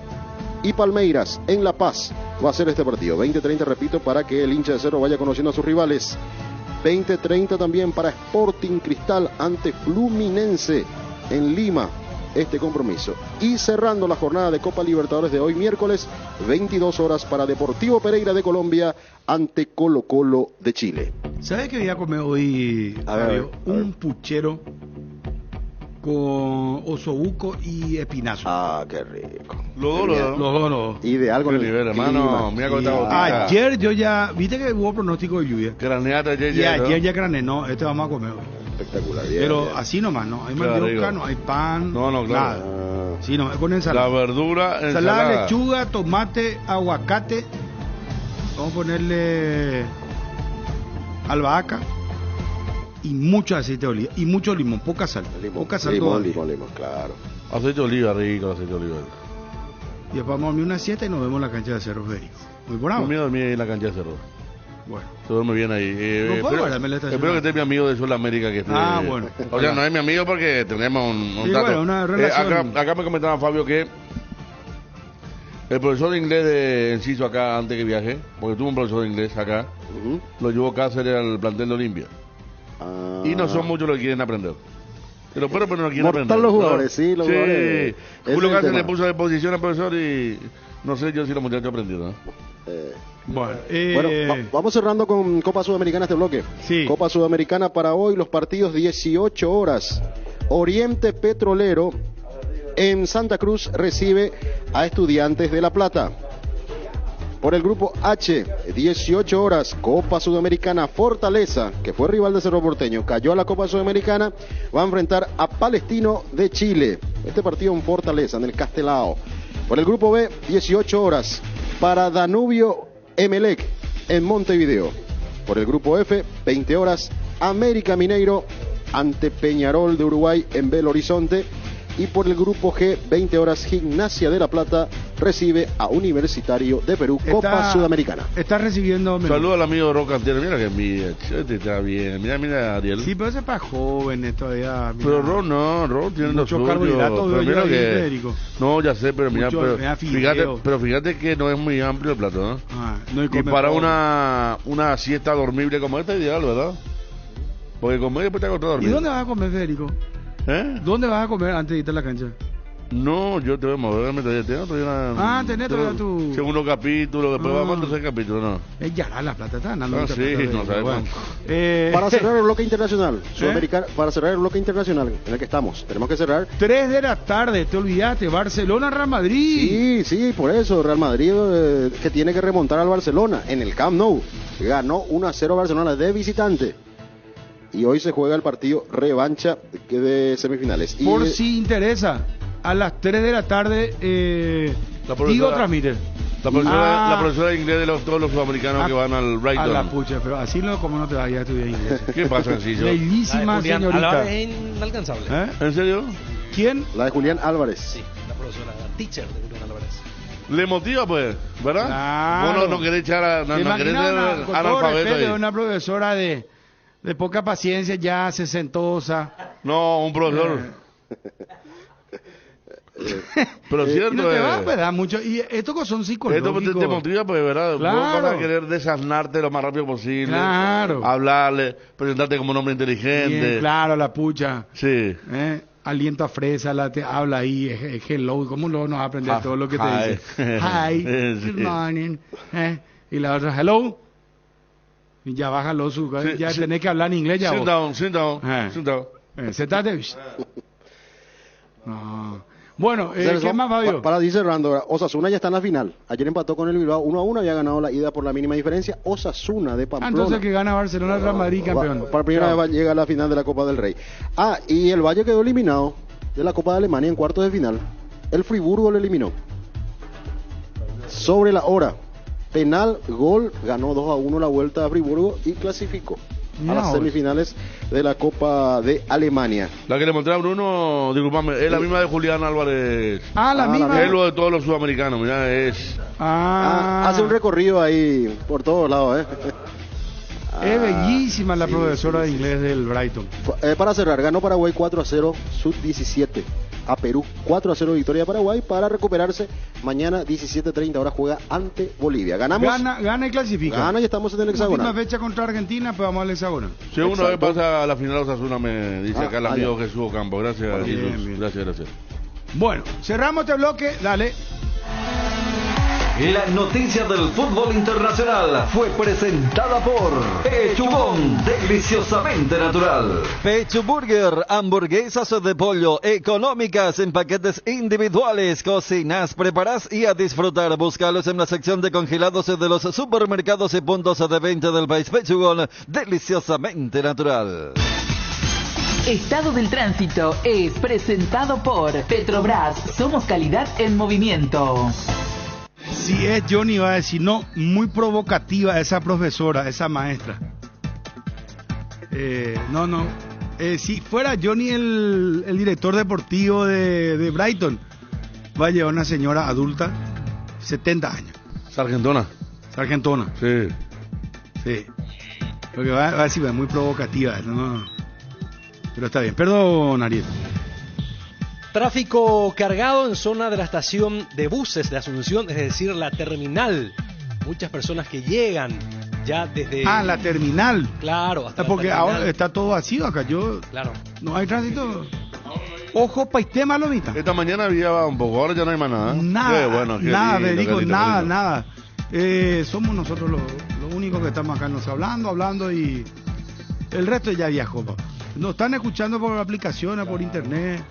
Speaker 7: y Palmeiras en La Paz. Va a ser este partido, 20-30, repito, para que el hincha de Cerro vaya conociendo a sus rivales. 20-30 también para Sporting Cristal ante Fluminense en Lima, este compromiso. Y cerrando la jornada de Copa Libertadores de hoy, miércoles, 22 horas para Deportivo Pereira de Colombia ante Colo Colo de Chile.
Speaker 4: ¿Sabes qué voy a comer hoy, Fabio? Un puchero con osobuco y espinazo.
Speaker 7: Ah, qué rico.
Speaker 3: Los
Speaker 7: dos. Ideal con el
Speaker 3: nivel, hermano.
Speaker 4: Ayer yo ya, viste que hubo pronóstico de lluvia.
Speaker 3: Graneaste ayer.
Speaker 4: Y ayer ya grané, no, este vamos a comer hoy.
Speaker 7: Espectacular. Bien,
Speaker 4: pero
Speaker 7: bien.
Speaker 4: Así nomás, ¿no? Hay mandioca, no hay pan.
Speaker 3: No, claro.
Speaker 4: Nada. Sí, no, con ensalada.
Speaker 3: La verdura,
Speaker 4: ensalada, lechuga, tomate, aguacate. Vamos a ponerle albahaca y mucho aceite de oliva y mucho limón, poca sal. Poca sal
Speaker 7: limón, claro.
Speaker 3: Aceite de oliva, rico, aceite de oliva.
Speaker 4: Y después vamos a dormir una siesta y nos vemos en la cancha de Cerro Federico. Muy por
Speaker 3: ahora. Dormí en la cancha de Cerro.
Speaker 4: Bueno.
Speaker 3: Se duerme bien ahí. Espero que esté mi amigo de Sudamérica.
Speaker 4: Bueno.
Speaker 3: O sea, no es mi amigo porque tenemos un trato.
Speaker 4: Bueno, una relación.
Speaker 3: Acá me comentaba Fabio que el profesor de inglés de Enciso acá, antes que viaje, porque tuvo un profesor de inglés acá, lo llevó Cáceres al plantel de Olimpia. Y no son muchos los que quieren aprender. Pero no quieren aprender.
Speaker 7: Los jugadores, sí, los jugadores.
Speaker 3: Julio Cáceres le puso de posición al profesor y no sé yo si los muchachos aprendieron.
Speaker 7: Vamos cerrando con Copa Sudamericana este bloque.
Speaker 4: Sí.
Speaker 7: Copa Sudamericana para hoy, los partidos 18 horas. Oriente Petrolero en Santa Cruz recibe a Estudiantes de La Plata. Por el grupo H, 18 horas, Copa Sudamericana, Fortaleza, que fue rival de Cerro Porteño, cayó a la Copa Sudamericana, va a enfrentar a Palestino de Chile. Este partido en Fortaleza, en el Castelao. Por el grupo B, 18 horas, para Danubio Emelec, en Montevideo. Por el grupo F, 20 horas, América Mineiro ante Peñarol de Uruguay en Belo Horizonte. Y por el grupo G, 20 horas, Gimnasia de La Plata recibe a Universitario de Perú, Copa Sudamericana.
Speaker 4: Está recibiendo...
Speaker 3: Saludos al amigo Roca Antier, mira que envidia, este está bien, mira Ariel.
Speaker 4: Sí, pero ese es para jóvenes todavía. Mira.
Speaker 3: Pero Ron tiene los
Speaker 4: mucho carbohidratos,
Speaker 3: pero mira que...
Speaker 4: Federico.
Speaker 3: No, ya sé, pero mira,
Speaker 4: Mucho,
Speaker 3: fíjate que no es muy amplio el plato, ¿no?
Speaker 4: No,
Speaker 3: y para una siesta dormible como esta, ideal, ¿verdad? Porque comer después te acostás a dormir.
Speaker 4: ¿Y dónde vas a comer, Federico? ¿Dónde vas a comer antes de irte a la cancha?
Speaker 3: No, yo te voy a moverme todavía. Tenés
Speaker 4: todavía tu...
Speaker 3: Segundo capítulo, después vamos al tercer capítulo, ¿no?
Speaker 4: Ya La Plata está ganando.
Speaker 3: No, sí, no sabemos.
Speaker 7: Para cerrar el bloque internacional, para cerrar el bloque internacional en el que estamos, tenemos que cerrar.
Speaker 4: 3 de la tarde, te olvidaste, Barcelona, Real Madrid.
Speaker 7: Sí, por eso, Real Madrid que tiene que remontar al Barcelona en el Camp Nou. Ganó 1-0 Barcelona de visitante. Y hoy se juega el partido revancha de semifinales.
Speaker 4: Por si interesa, a las 3 de la tarde, Tigo transmite.
Speaker 3: La profesora de inglés de todos los sudamericanos que van al Brighton.
Speaker 4: A la pucha, pero así no, como no te vayas a estudiar inglés.
Speaker 3: ¿Qué pasa, Sencillo?
Speaker 4: Bellísima señorita.
Speaker 5: Es inalcanzable.
Speaker 3: ¿En serio?
Speaker 7: ¿Quién? La de Julián Álvarez.
Speaker 5: Sí, la profesora, la teacher de Julián Álvarez.
Speaker 3: Le motiva, pues, ¿verdad?
Speaker 4: Claro.
Speaker 3: Vos no querés echar a querés ser analfabeto ahí.
Speaker 4: Una profesora de poca paciencia, ya sesentosa.
Speaker 3: No, un profesor. Pero cierto
Speaker 4: no te va, ¿verdad? Mucho. Y estos son psicológicos.
Speaker 3: Esto te motiva, pues, ¿verdad?
Speaker 4: Claro.
Speaker 3: Vos vas a querer desasnarte lo más rápido posible.
Speaker 4: Claro.
Speaker 3: Hablarle, presentarte como un hombre inteligente.
Speaker 4: Bien, claro, la pucha.
Speaker 3: Sí.
Speaker 4: Aliento a fresa, te habla ahí, hello. ¿Cómo luego nos va a aprender todo lo que te dice? Hi, good morning. Y la otra, hello. Y ya bájalo, ya tenés que hablar en inglés ya.
Speaker 3: Sit down.
Speaker 4: Sentate. No. Bueno, ¿qué más, Fabio?
Speaker 7: Para ir cerrando, Osasuna ya está en la final. Ayer empató con el Bilbao 1-1, había ganado la ida por la mínima diferencia. Osasuna de Pamplona.
Speaker 4: Entonces que gana Barcelona, Real Madrid, campeón.
Speaker 7: Para primera vez llega a la final de la Copa del Rey. Y el Valle quedó eliminado de la Copa de Alemania en cuartos de final. El Friburgo lo eliminó. Sobre la hora. Penal, gol, ganó 2-1 la vuelta a Friburgo y clasificó a las semifinales de la Copa de Alemania.
Speaker 3: La que le mostré a Bruno, disculpame, es la misma de Julián Álvarez.
Speaker 4: La misma.
Speaker 3: Es lo de todos los sudamericanos, mirá, es...
Speaker 7: hace un recorrido ahí por todos lados,
Speaker 4: Es bellísima la profesora de inglés del Brighton.
Speaker 7: Para cerrar, ganó Paraguay 4-0, sub-17 a Perú, 4-0 victoria de Paraguay para recuperarse. Mañana 17:30 horas juega ante Bolivia. Ganamos.
Speaker 4: Gana y clasifica.
Speaker 7: Gana y estamos en el hexagonal.
Speaker 4: Última fecha contra Argentina, pues vamos al hexagonal.
Speaker 3: Si una vez pasa a la final Osasuna, me dice acá el amigo Jesús Ocampo. Gracias, Jesús. Bien. Gracias.
Speaker 4: Bueno, cerramos este bloque. Dale.
Speaker 10: La noticia del fútbol internacional fue presentada por Pechugón, deliciosamente natural. Pechu Burger, hamburguesas de pollo económicas en paquetes individuales. Cocinas, preparas y a disfrutar. Búscalos en la sección de congelados de los supermercados y puntos de venta del país. Pechugón, deliciosamente natural.
Speaker 2: Estado del tránsito es presentado por Petrobras. Somos calidad en movimiento.
Speaker 4: Si es Johnny, va a decir, no, muy provocativa esa profesora, esa maestra. No. Si fuera Johnny el director deportivo de Brighton, va a llevar una señora adulta, 70 años.
Speaker 3: Sargentona.
Speaker 4: Sí. Porque va a decir, es muy provocativa, ¿no? Pero está bien. Perdón, Ariel.
Speaker 5: Tráfico cargado en zona de la estación de buses de Asunción, es decir, la terminal. Muchas personas que llegan ya desde...
Speaker 4: la terminal.
Speaker 5: Claro, hasta
Speaker 4: porque
Speaker 5: la terminal.
Speaker 4: Ahora está todo vacío acá.
Speaker 5: Claro.
Speaker 4: No hay tránsito. Ojo, Paistema, Lomita.
Speaker 3: Esta mañana había un poco, ahora ya no hay más nada.
Speaker 4: Nada, Federico, nada. Somos nosotros los únicos que estamos acá hablando y el resto ya viajó, papá. Nos están escuchando por aplicaciones, por internet.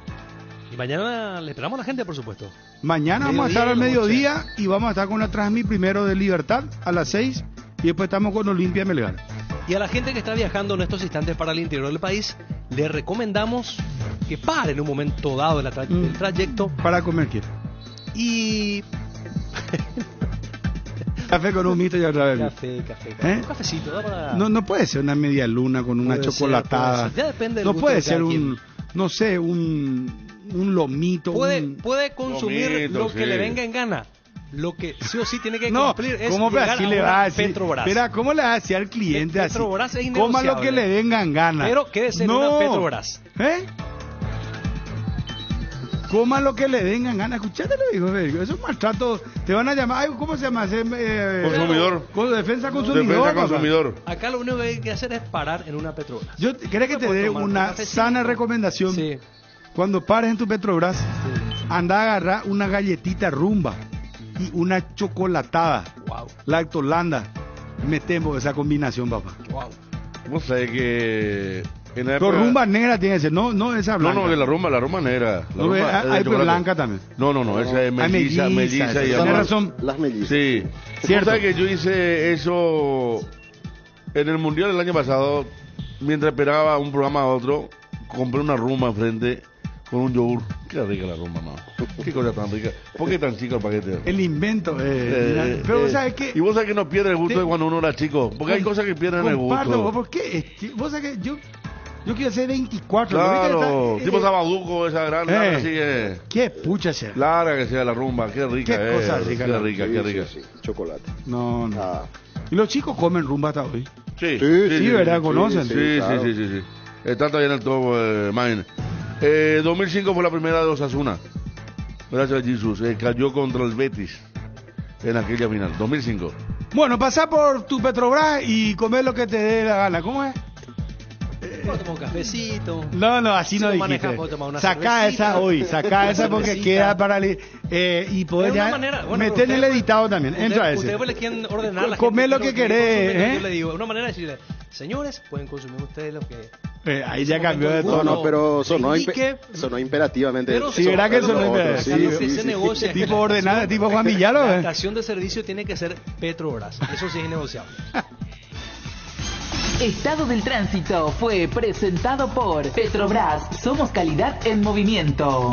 Speaker 5: Y mañana le esperamos a la gente, por supuesto.
Speaker 4: Mañana vamos a estar al mediodía y vamos a estar con la Transmi primero de Libertad a las 6 y después estamos con Olimpia Melgar.
Speaker 5: Y a la gente que está viajando en estos instantes para el interior del país, le recomendamos que pare en un momento dado del trayecto.
Speaker 4: Para comer, ¿quién?
Speaker 5: Y...
Speaker 4: Café con un mito y otra vez.
Speaker 5: Café. Un cafecito, ¿da para...
Speaker 4: No puede ser una media luna con una chocolatada.
Speaker 5: Ya depende del
Speaker 4: no
Speaker 5: gusto
Speaker 4: puede
Speaker 5: de
Speaker 4: ser
Speaker 5: cada quien.
Speaker 4: un lomito.
Speaker 5: Puede consumir
Speaker 3: Lomito,
Speaker 5: lo que
Speaker 3: sí.
Speaker 5: le venga en gana. Lo que sí o sí tiene que
Speaker 4: No,
Speaker 5: cumplir es
Speaker 4: ¿cómo
Speaker 5: llegar
Speaker 4: así
Speaker 5: a
Speaker 4: le
Speaker 5: una
Speaker 4: va a decir?
Speaker 5: Petrobras.
Speaker 4: Espera, ¿cómo le va a decir al cliente así?
Speaker 5: Petrobras es
Speaker 4: Coma lo que
Speaker 5: innegociable.
Speaker 4: le vengan ganas.
Speaker 5: Pero quédese en una Petrobras.
Speaker 4: ¿Eh? Coma lo que le vengan ganas. Escuchate lo digo, Sergio. Eso es maltrato. Te van a llamar, ay, ¿cómo se llama?
Speaker 3: Consumidor.
Speaker 4: Defensa consumidor.
Speaker 3: Defensa
Speaker 4: papá.
Speaker 3: consumidor.
Speaker 5: Acá lo único que hay que hacer es parar en una Petrobras.
Speaker 4: ¿Querés que te dé
Speaker 5: tomar un
Speaker 4: una
Speaker 5: cafecito?
Speaker 4: sana recomendación?
Speaker 5: Sí.
Speaker 4: Cuando pares en tu Petrobras, anda a agarrar una galletita Rumba y una chocolatada.
Speaker 5: Wow.
Speaker 4: Lactolanda. Metemos esa combinación, papá.
Speaker 5: Wow.
Speaker 3: Vos sabés que en la
Speaker 4: Con
Speaker 3: época-
Speaker 4: rumba negra tiene que ser, no esa
Speaker 3: No,
Speaker 4: blanca.
Speaker 3: no, que la rumba negra. La
Speaker 4: No,
Speaker 3: rumba
Speaker 4: hay
Speaker 3: es de
Speaker 4: pero
Speaker 3: chocolate.
Speaker 4: blanca también.
Speaker 3: No, esa es
Speaker 4: Hay
Speaker 3: melliza y
Speaker 4: Tienes
Speaker 3: amor.
Speaker 4: razón.
Speaker 7: Las mellizas.
Speaker 3: Sí.
Speaker 4: Cierto.
Speaker 3: Vos sabés que yo hice eso en el Mundial del año pasado, mientras esperaba un programa a otro, compré una rumba enfrente con un yogur. Qué rica la rumba, no. Qué cosa tan rica. ¿Por qué tan chico el paquete?
Speaker 4: El invento. Pero vos sabés que...
Speaker 3: Y vos sabés que no pierde el gusto de cuando uno era chico. Porque hay cosas que pierden el
Speaker 4: Comparto,
Speaker 3: gusto.
Speaker 4: vos, ¿por qué? Vos sabés que yo quiero hacer 24. ¿no?
Speaker 3: Claro,
Speaker 4: ¿Viste?
Speaker 3: tipo sabaduco, esa gran larga así que...
Speaker 4: Qué pucha sea.
Speaker 3: Larga que sea la rumba, qué rica
Speaker 4: Qué cosa
Speaker 3: es.
Speaker 4: rica
Speaker 3: Qué
Speaker 4: la-
Speaker 3: rica, qué rica.
Speaker 7: Sí, chocolate.
Speaker 4: No.
Speaker 7: Ah.
Speaker 4: Y los chicos comen rumba hasta hoy.
Speaker 3: Sí,
Speaker 4: Sí, ¿verdad? ¿Conocen?
Speaker 3: Sí,
Speaker 7: claro.
Speaker 3: sí. Está todavía en el top, Mine. 2005 fue la primera de Osasuna. Gracias a Jesús. Cayó contra el Betis en aquella final. 2005.
Speaker 4: Bueno, pasá por tu Petrobras y comer lo que te dé la gana. ¿Cómo es?
Speaker 5: Puedo tomar un cafecito.
Speaker 4: No, así
Speaker 5: Si
Speaker 4: no
Speaker 5: lo
Speaker 4: dijiste.
Speaker 5: manejas, puedo tomar una
Speaker 4: Sacá
Speaker 5: cervecita.
Speaker 4: esa hoy, sacá esa porque
Speaker 5: Cervecita.
Speaker 4: queda para... y poder
Speaker 5: Es una
Speaker 4: ya
Speaker 5: manera, bueno,
Speaker 4: meter en el
Speaker 5: usted-
Speaker 4: editado también. Entra
Speaker 5: Ustedes
Speaker 4: ese.
Speaker 5: pues le quieren ordenar a la
Speaker 4: Comé
Speaker 5: gente
Speaker 4: lo que
Speaker 5: quiere
Speaker 4: querés,
Speaker 5: consumir.
Speaker 4: ¿eh?
Speaker 5: Yo le digo, una manera de decirle, señores, pueden consumir ustedes lo que...
Speaker 4: Ahí ya cambió de
Speaker 7: No,
Speaker 4: tono.
Speaker 7: no, pero sonó,
Speaker 5: Indique-
Speaker 7: sonó imperativamente.
Speaker 5: Pero
Speaker 4: Sí, ¿verdad que sonó
Speaker 7: Otro,
Speaker 4: imperativamente?
Speaker 7: sí,
Speaker 5: Acá lo que
Speaker 7: sí,
Speaker 5: se
Speaker 7: sí.
Speaker 5: negocia es
Speaker 4: Tipo
Speaker 5: que
Speaker 4: ordenada, tipo Juan Villalo,
Speaker 5: la
Speaker 4: ¿eh?
Speaker 5: estación de servicio tiene que ser Petrobras. Eso sí es innegociable.
Speaker 2: Estado del Tránsito fue presentado por Petrobras. Somos calidad en movimiento.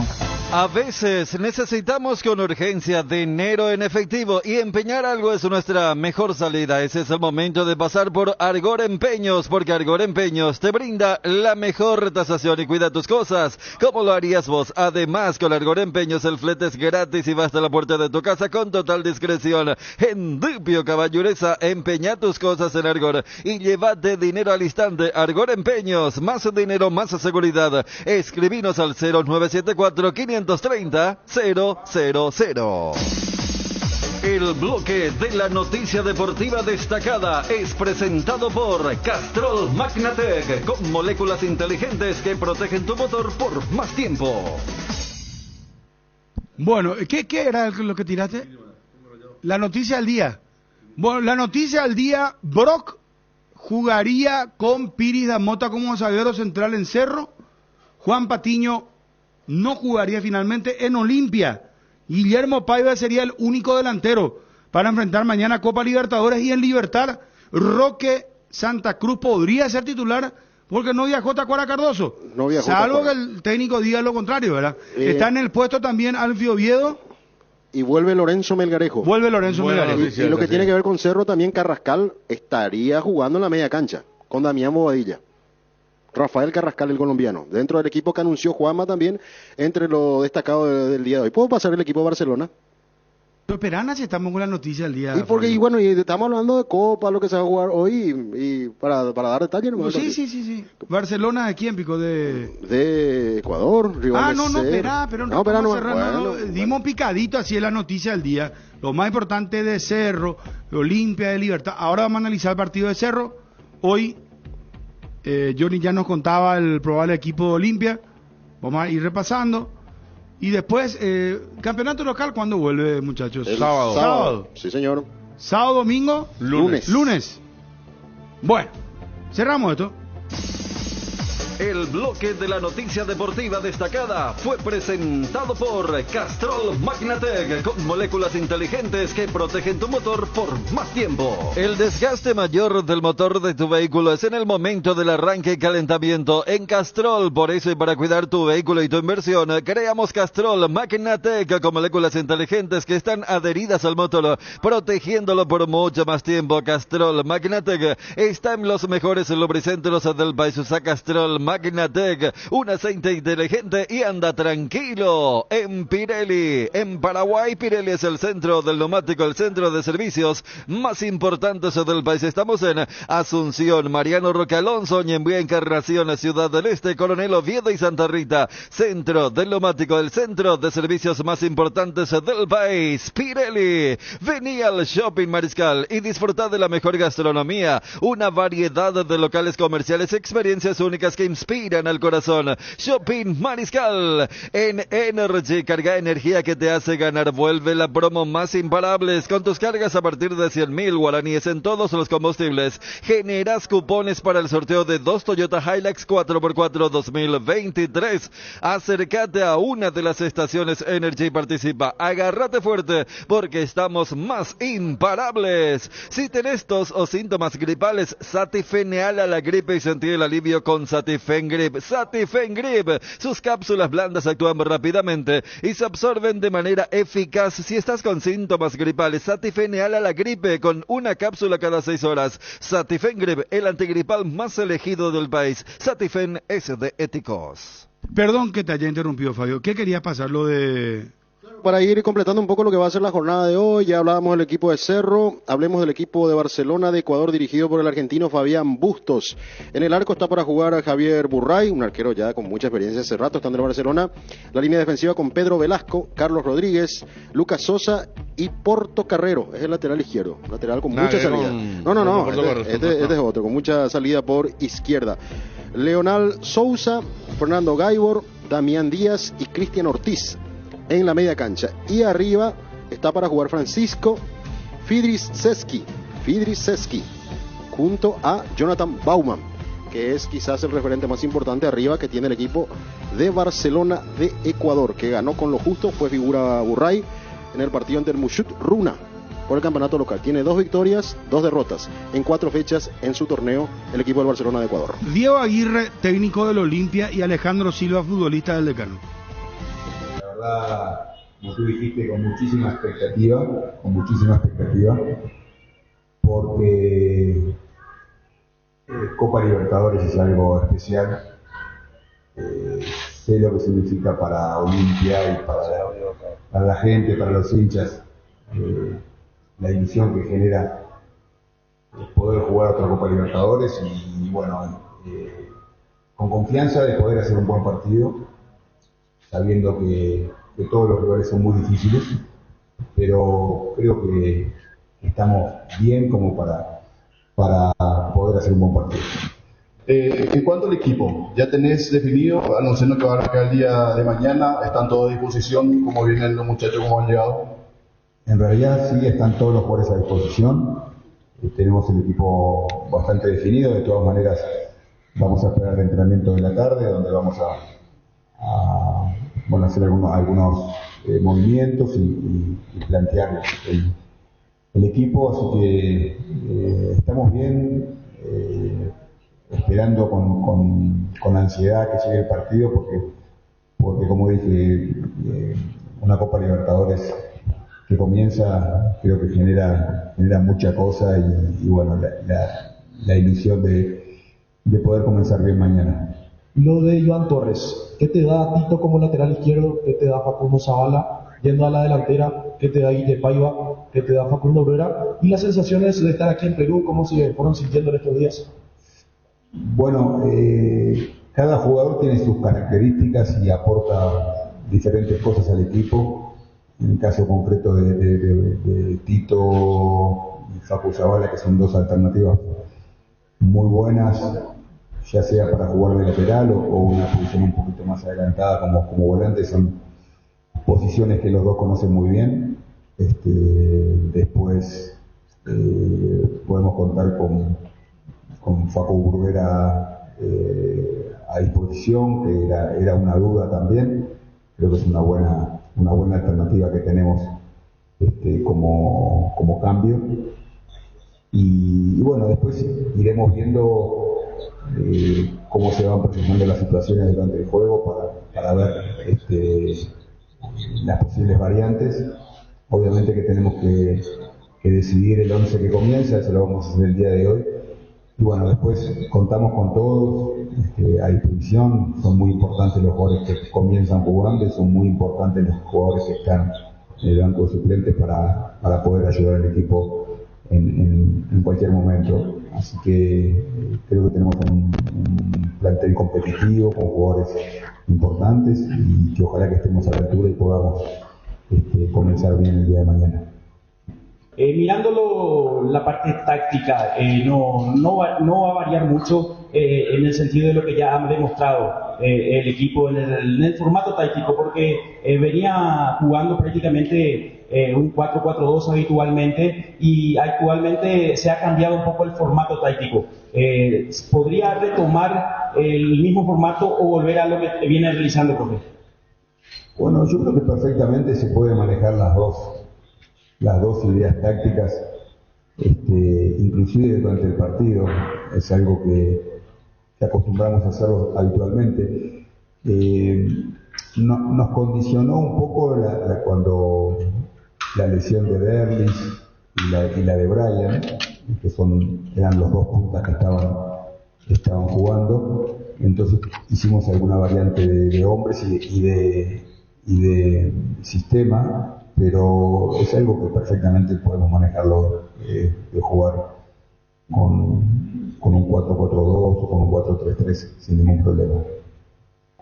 Speaker 10: A veces necesitamos con urgencia dinero en efectivo y empeñar algo es nuestra mejor salida. Ese es el momento de pasar por Argor Empeños, porque Argor Empeños te brinda la mejor tasación y cuida tus cosas. ¿Cómo lo harías vos? Además, con Argor Empeños el flete es gratis y va hasta la puerta de tu casa con total discreción. En Dupio Caballureza, empeña tus cosas en Argor y llévate dinero al instante. Argor Empeños, más dinero, más seguridad. Escribinos al 0974 530 000. El bloque de la noticia deportiva destacada es presentado por Castrol Magnatec, con moléculas inteligentes que protegen tu motor por más tiempo.
Speaker 4: Bueno, ¿qué era lo que tiraste? La noticia del día. Bueno, la noticia del día, Brock jugaría con Piris da Mota como zaguero central en Cerro. Juan Patiño no jugaría finalmente en Olimpia. Guillermo Paiva sería el único delantero para enfrentar mañana Copa Libertadores. Y en Libertad, Roque Santa Cruz podría ser titular porque no viajó Tacuara Cardoso.
Speaker 7: No viajó
Speaker 4: salvo
Speaker 7: Tacuara.
Speaker 4: que el técnico diga lo contrario, ¿verdad?
Speaker 7: Eh,
Speaker 4: Está en el puesto también Alfio Oviedo.
Speaker 7: Y vuelve Lorenzo Melgarejo.
Speaker 4: Vuelve Lorenzo
Speaker 3: Buena
Speaker 4: Melgarejo.
Speaker 3: noticia.
Speaker 7: Y lo que
Speaker 3: Sí.
Speaker 7: tiene que ver con Cerro, también Carrascal estaría jugando en la media cancha con Damián Bobadilla. Rafael Carrascal, el colombiano, dentro del equipo que anunció Juanma también, entre lo destacado del día de hoy. ¿Puedo pasar el equipo de Barcelona?
Speaker 4: Pero Perana, si estamos con la noticia del día.
Speaker 7: Y porque,
Speaker 4: Fabio.
Speaker 7: y bueno, y estamos hablando de Copa, lo que se va a jugar hoy, y para dar detalles. ¿no?
Speaker 4: Sí. ¿Barcelona de quién, Pico?
Speaker 7: De Ecuador, rival
Speaker 4: No,
Speaker 7: de
Speaker 4: espera, pero no,
Speaker 7: espera,
Speaker 4: vamos
Speaker 7: no,
Speaker 4: a cerrar, no,
Speaker 7: bueno,
Speaker 4: dimos picadito así en la noticia del día. Lo más importante de Cerro, de Olimpia, de Libertad. Ahora vamos a analizar el partido de Cerro. Hoy, Johnny ya nos contaba el probable equipo de Olimpia. Vamos a ir repasando. Y después, campeonato local, ¿cuándo vuelve, muchachos?
Speaker 7: el
Speaker 4: Sábado.
Speaker 7: Sí, señor.
Speaker 4: Sábado, domingo.
Speaker 7: Lunes.
Speaker 4: Bueno, cerramos esto.
Speaker 10: El bloque de la noticia deportiva destacada fue presentado por Castrol Magnatec, con moléculas inteligentes que protegen tu motor por más tiempo. El desgaste mayor del motor de tu vehículo es en el momento del arranque y calentamiento. En Castrol, por eso y para cuidar tu vehículo y tu inversión, creamos Castrol Magnatec con moléculas inteligentes que están adheridas al motor, protegiéndolo por mucho más tiempo. Castrol Magnatec está en los mejores lubricentros del país. Usa Castrol Magnatec Magnatec, un aceite inteligente y anda tranquilo. En Pirelli, en Paraguay, Pirelli es el centro del neumático, el centro de servicios más importantes del país. Estamos en Asunción, Mariano Roque Alonso, Ñembuía, Encarnación, Ciudad del Este, Coronel Oviedo y Santa Rita. Centro del neumático, el centro de servicios más importantes del país. Pirelli, vení al Shopping Mariscal y disfruta de la mejor gastronomía, una variedad de locales comerciales, experiencias únicas que inspiran al corazón. Shopping Mariscal. En Energy, carga energía que te hace ganar. Vuelve la promo más imparables con tus cargas a partir de 100.000 guaraníes en todos los combustibles. Generas cupones para el sorteo de 2 Toyota Hilux 4x4 2023. Acércate a una de las estaciones Energy y participa. Agárrate fuerte porque estamos más imparables. Si tenés tos o síntomas gripales, Satifeneal a la gripe y sentí el alivio con Satifengrip. Satifengrip. Sus cápsulas blandas actúan rápidamente y se absorben de manera eficaz. Si estás con síntomas gripales, Satifeneal a la gripe con una cápsula cada 6 horas. Satifengrip, el antigripal más elegido del país. Satifen es de Éticos.
Speaker 4: Perdón que te haya interrumpido, Fabio. ¿Qué querías pasar lo de...?
Speaker 7: Para ir completando un poco lo que va a ser la jornada de hoy, ya hablábamos del equipo de Cerro, hablemos del equipo de Barcelona de Ecuador dirigido por el argentino Fabián Bustos. En el arco está para jugar a Javier Burray, un arquero ya con mucha experiencia hace rato, estando en Barcelona. La línea defensiva con Pedro Velasco, Carlos Rodríguez, Lucas Sosa y Porto Carrero, es el lateral izquierdo, lateral con mucha salida. No, este es otro, con mucha salida por izquierda. Leonel Sousa, Fernando Gaibor, Damián Díaz y Cristian Ortiz en la media cancha. Y arriba está para jugar Francisco Fidriseski, junto a Jonathan Baumann, que es quizás el referente más importante arriba que tiene el equipo de Barcelona de Ecuador, que ganó con lo justo, fue figura Burray en el partido ante el Mushut Runa por el campeonato local. Tiene 2 victorias, 2 derrotas en 4 fechas en su torneo el equipo del Barcelona de Ecuador.
Speaker 4: Diego Aguirre, técnico del Olimpia, y Alejandro Silva, futbolista del Decano.
Speaker 16: Como tú dijiste, con muchísima expectativa, porque Copa Libertadores es algo especial. Sé lo que significa para Olimpia y para la gente, para los hinchas, la ilusión que genera poder jugar otra Copa Libertadores y bueno, con confianza de poder hacer un buen partido, sabiendo que todos los rivales son muy difíciles, pero creo que estamos bien como para poder hacer un buen partido.
Speaker 17: En cuanto al equipo, ¿ya tenés definido, anunciando que van a arrancar el día de mañana? ¿Están todos a disposición? ¿Cómo vienen los muchachos? ¿Cómo han llegado?
Speaker 16: En realidad sí, están todos los jugadores a disposición. Tenemos el equipo bastante definido. De todas maneras, vamos a esperar el entrenamiento de la tarde, donde vamos a hacer algunos movimientos y plantear el equipo, así que estamos bien, esperando con ansiedad que llegue el partido, porque como dije, una Copa Libertadores que comienza creo que genera mucha cosa y bueno, la ilusión de poder comenzar bien mañana.
Speaker 18: Lo de Iván Torres, ¿qué te da Tito como lateral izquierdo? ¿Qué te da Facundo Zavala yendo a la delantera? ¿Qué te da Guille Paiva? ¿Qué te da Facundo Obrera? Y las sensaciones de estar aquí en Perú, ¿cómo se fueron sintiendo en estos días?
Speaker 16: Bueno, cada jugador tiene sus características y aporta diferentes cosas al equipo. En el caso concreto de Tito y Facu Zavala, que son 2 alternativas muy buenas, ya sea para jugar de lateral o una posición un poquito más adelantada como volante, son posiciones que los dos conocen muy bien. Después podemos contar con Facu Bruguera a disposición, que era una duda también. Creo que es una buena alternativa que tenemos como cambio. Y bueno, después iremos viendo cómo se van presentando las situaciones durante el juego para ver las posibles variantes. Obviamente que tenemos que decidir el 11 que comienza, eso lo vamos a hacer el día de hoy, bueno, después contamos con todos a disposición. Son muy importantes los jugadores que comienzan jugando y son muy importantes los jugadores que están en el banco de suplentes para poder ayudar al equipo en cualquier momento. Así que creo que tenemos un plantel competitivo con jugadores importantes y que ojalá que estemos a la altura y podamos comenzar bien el día de mañana.
Speaker 19: Mirándolo la parte táctica, no va a variar mucho en el sentido de lo que ya han demostrado el equipo en el formato táctico, porque venía jugando prácticamente un 4-4-2 habitualmente y actualmente se ha cambiado un poco el formato táctico. ¿Podría retomar el mismo formato o volver a lo que viene realizando, profe?
Speaker 16: Bueno, yo creo que perfectamente se puede manejar las dos ideas tácticas, inclusive durante el partido. Es algo que acostumbramos a hacerlo habitualmente. Nos condicionó un poco cuando la lesión de Derlis y la de Brian, que eran los dos puntas que estaban jugando. Entonces hicimos alguna variante de hombres y de sistema, pero es algo que perfectamente podemos manejarlo, de jugar con un 4-4-2 o con un 4-3-3 sin ningún problema.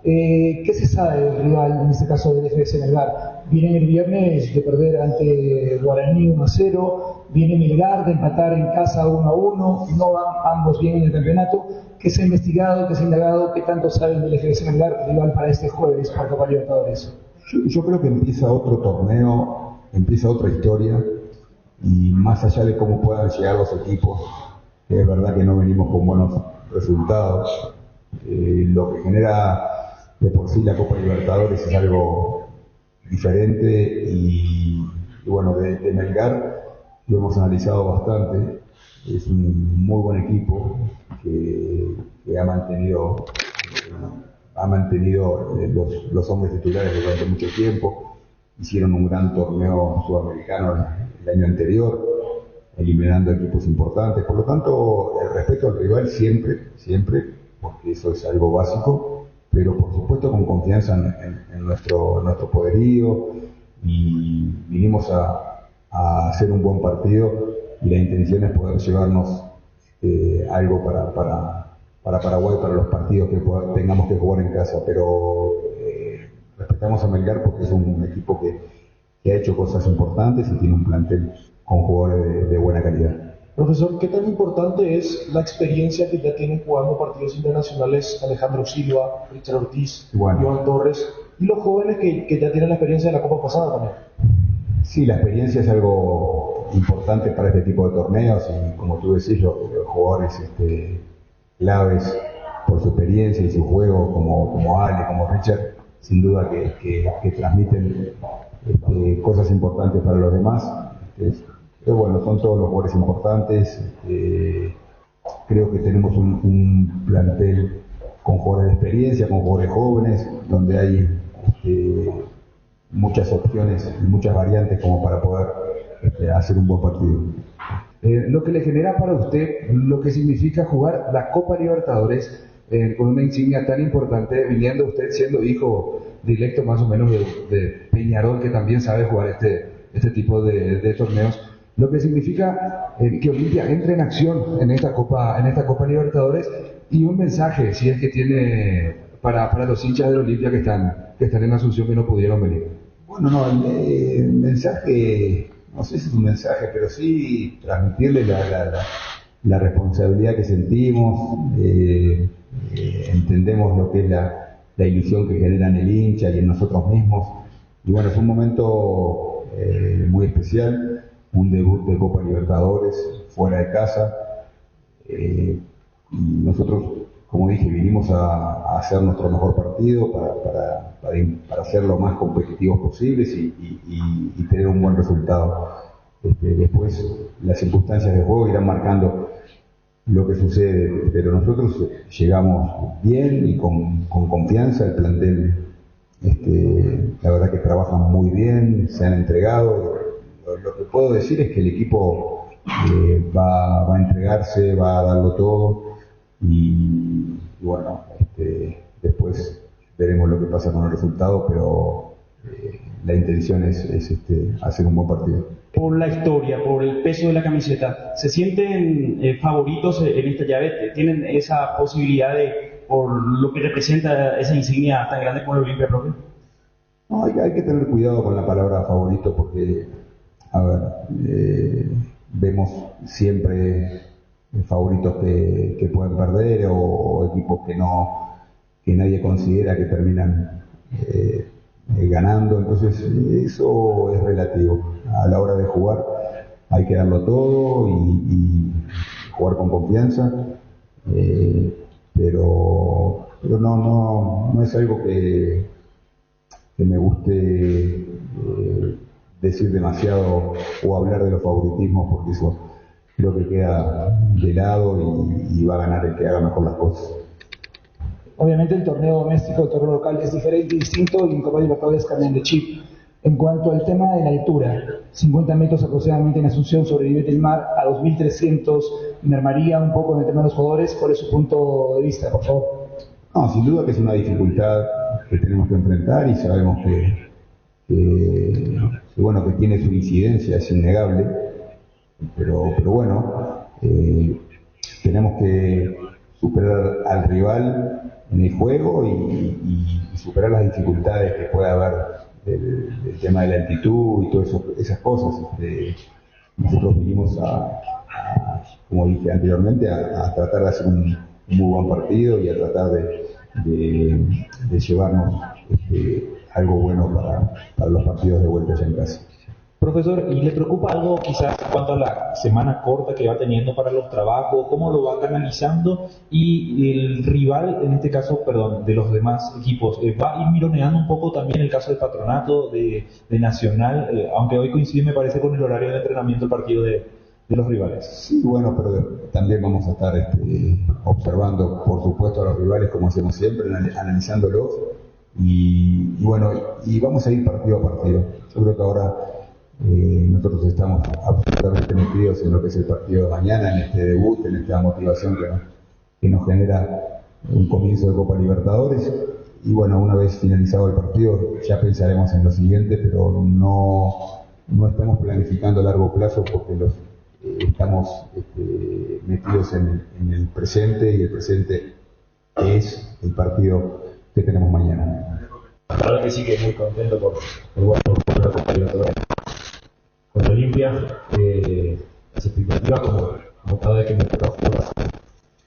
Speaker 18: ¿Qué se sabe del rival, en este caso del FS Melgar? Viene el viernes de perder ante Guaraní 1-0, viene Melgar de empatar en casa 1-1, no van ambos bien en el campeonato. ¿Qué se ha investigado, qué se ha indagado, qué tanto saben del FS Melgar, rival para este jueves por Copa Libertadores?
Speaker 16: Yo creo que empieza otro torneo, empieza otra historia, y más allá de cómo puedan llegar los equipos, que es verdad que no venimos con buenos resultados, lo que genera de por sí la Copa Libertadores es algo diferente y bueno, de Melgar lo hemos analizado bastante. Es un muy buen equipo que ha mantenido los hombres titulares durante mucho tiempo. Hicieron un gran torneo sudamericano el año anterior, eliminando equipos importantes. Por lo tanto, el respeto al rival siempre, porque eso es algo básico, pero por supuesto con confianza en nuestro poderío, y vinimos a hacer un buen partido, y la intención es poder llevarnos algo para Paraguay, para los partidos que tengamos que jugar en casa. Pero respetamos a Melgar porque es un equipo que ha hecho cosas importantes y tiene un plantel con jugadores de buena calidad.
Speaker 18: Profesor, ¿qué tan importante es la experiencia que ya tienen jugando partidos internacionales Alejandro Silva, Richard Ortiz, Iván Torres, y los jóvenes que ya tienen la experiencia de la Copa pasada también?
Speaker 16: Sí, la experiencia es algo importante para este tipo de torneos, y como tú decís, los jugadores claves por su experiencia y su juego, como Ale, como Richard, sin duda que transmiten cosas importantes para los demás. Pero bueno, son todos los jugadores importantes. Creo que tenemos un plantel con jugadores de experiencia, con jugadores jóvenes, donde hay muchas opciones y muchas variantes como para poder hacer un buen partido.
Speaker 18: Lo que le genera para usted, lo que significa jugar la Copa Libertadores con una insignia tan importante, viniendo usted siendo hijo directo más o menos de Peñarol, que también sabe jugar este tipo de torneos, lo que significa que Olimpia entre en acción en esta Copa Libertadores, y un mensaje, si es que tiene, para los hinchas de Olimpia que están en Asunción, que no pudieron venir.
Speaker 16: Bueno, no, el mensaje, no sé si es un mensaje, pero sí transmitirle la responsabilidad que sentimos. Entendemos lo que es la ilusión que genera en el hincha y en nosotros mismos. Y bueno, es un momento muy especial, un debut de Copa Libertadores fuera de casa. Y nosotros, como dije, vinimos a hacer nuestro mejor partido para ser lo más competitivos posibles y tener un buen resultado. Después las circunstancias de juego irán marcando lo que sucede, pero nosotros llegamos bien y con confianza. El plantel, la verdad que trabajan muy bien, se han entregado. Lo que puedo decir es que el equipo va a entregarse, va a darlo todo y bueno, después veremos lo que pasa con el resultado, pero la intención es hacer un buen partido.
Speaker 19: Por la historia, por el peso de la camiseta, ¿se sienten favoritos en esta llave? ¿Tienen esa posibilidad por lo que representa esa insignia tan grande como el Olimpia, profe?
Speaker 16: No, hay que tener cuidado con la palabra favorito porque, a ver, vemos siempre favoritos que pueden perder o equipos que nadie considera que terminan ganando, entonces eso es relativo. A la hora de jugar hay que darlo todo y jugar con confianza, pero no es algo que me guste decir demasiado o hablar de los favoritismos, porque eso creo que queda de lado y va a ganar el que haga mejor las cosas.
Speaker 20: Obviamente el torneo doméstico, el torneo local es diferente y distinto y en Copa Libertadores cambian de chip. En cuanto al tema de la altura, 50 metros aproximadamente en Asunción sobre el nivel del mar, a 2.300 mermaría un poco en el tema de los jugadores. ¿Cuál es su punto de vista, por favor?
Speaker 16: No, sin duda que es una dificultad que tenemos que enfrentar y sabemos que tiene su incidencia, es innegable, pero bueno, tenemos que superar al rival en el juego y superar las dificultades que pueda haber del tema de la altitud y todas esas cosas. Nosotros vinimos como dije anteriormente, a tratar de hacer un muy buen partido y a tratar de llevarnos algo bueno para los partidos de vuelta allá en casa.
Speaker 19: Profesor, ¿y le preocupa algo quizás en cuanto a la semana corta que va teniendo para los trabajos? ¿Cómo lo va canalizando? Y el rival, en este caso, de los demás equipos, ¿va a ir mironeando un poco también el caso de Patronato, de Nacional? Aunque hoy coincide, me parece, con el horario de entrenamiento del partido de los rivales.
Speaker 16: Sí, bueno, pero también vamos a estar observando, por supuesto, a los rivales, como hacemos siempre, analizándolos. Y vamos a ir partido a partido. Yo creo que ahora nosotros estamos absolutamente metidos en lo que es el partido de mañana, en este debut, en esta motivación que nos genera un comienzo de Copa Libertadores. Y bueno, una vez finalizado el partido ya pensaremos en lo siguiente, pero no estamos planificando a largo plazo porque estamos metidos en el presente, y el presente es el partido que tenemos mañana.
Speaker 21: La verdad que sí, que muy contento por jugar por la Copa Libertadores con Olimpia. Las expectativas, como cada vez que me toca jugar,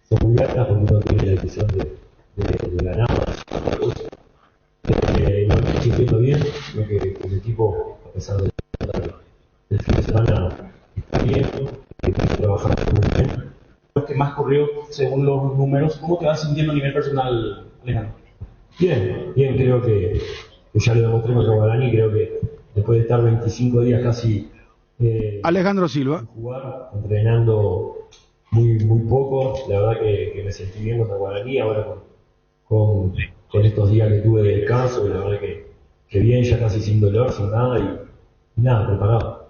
Speaker 21: son muy altas porque uno tiene la decisión de ganar. Lo estoy sintiendo bien, creo que el equipo, a pesar del fin de semana, está bien, está trabajando muy bien.
Speaker 19: Lo que más corrió según los números, ¿cómo te vas sintiendo a nivel personal, Alejandro?
Speaker 21: Bien, creo que ya lo demostré contra Guaraní, creo que después de estar 25 días casi
Speaker 4: Alejandro Silva
Speaker 21: jugar, entrenando muy poco, la verdad que me sentí bien contra Guaraní, ahora con estos días que tuve de descanso, la verdad que bien, ya casi sin dolor, sin nada y nada, preparado.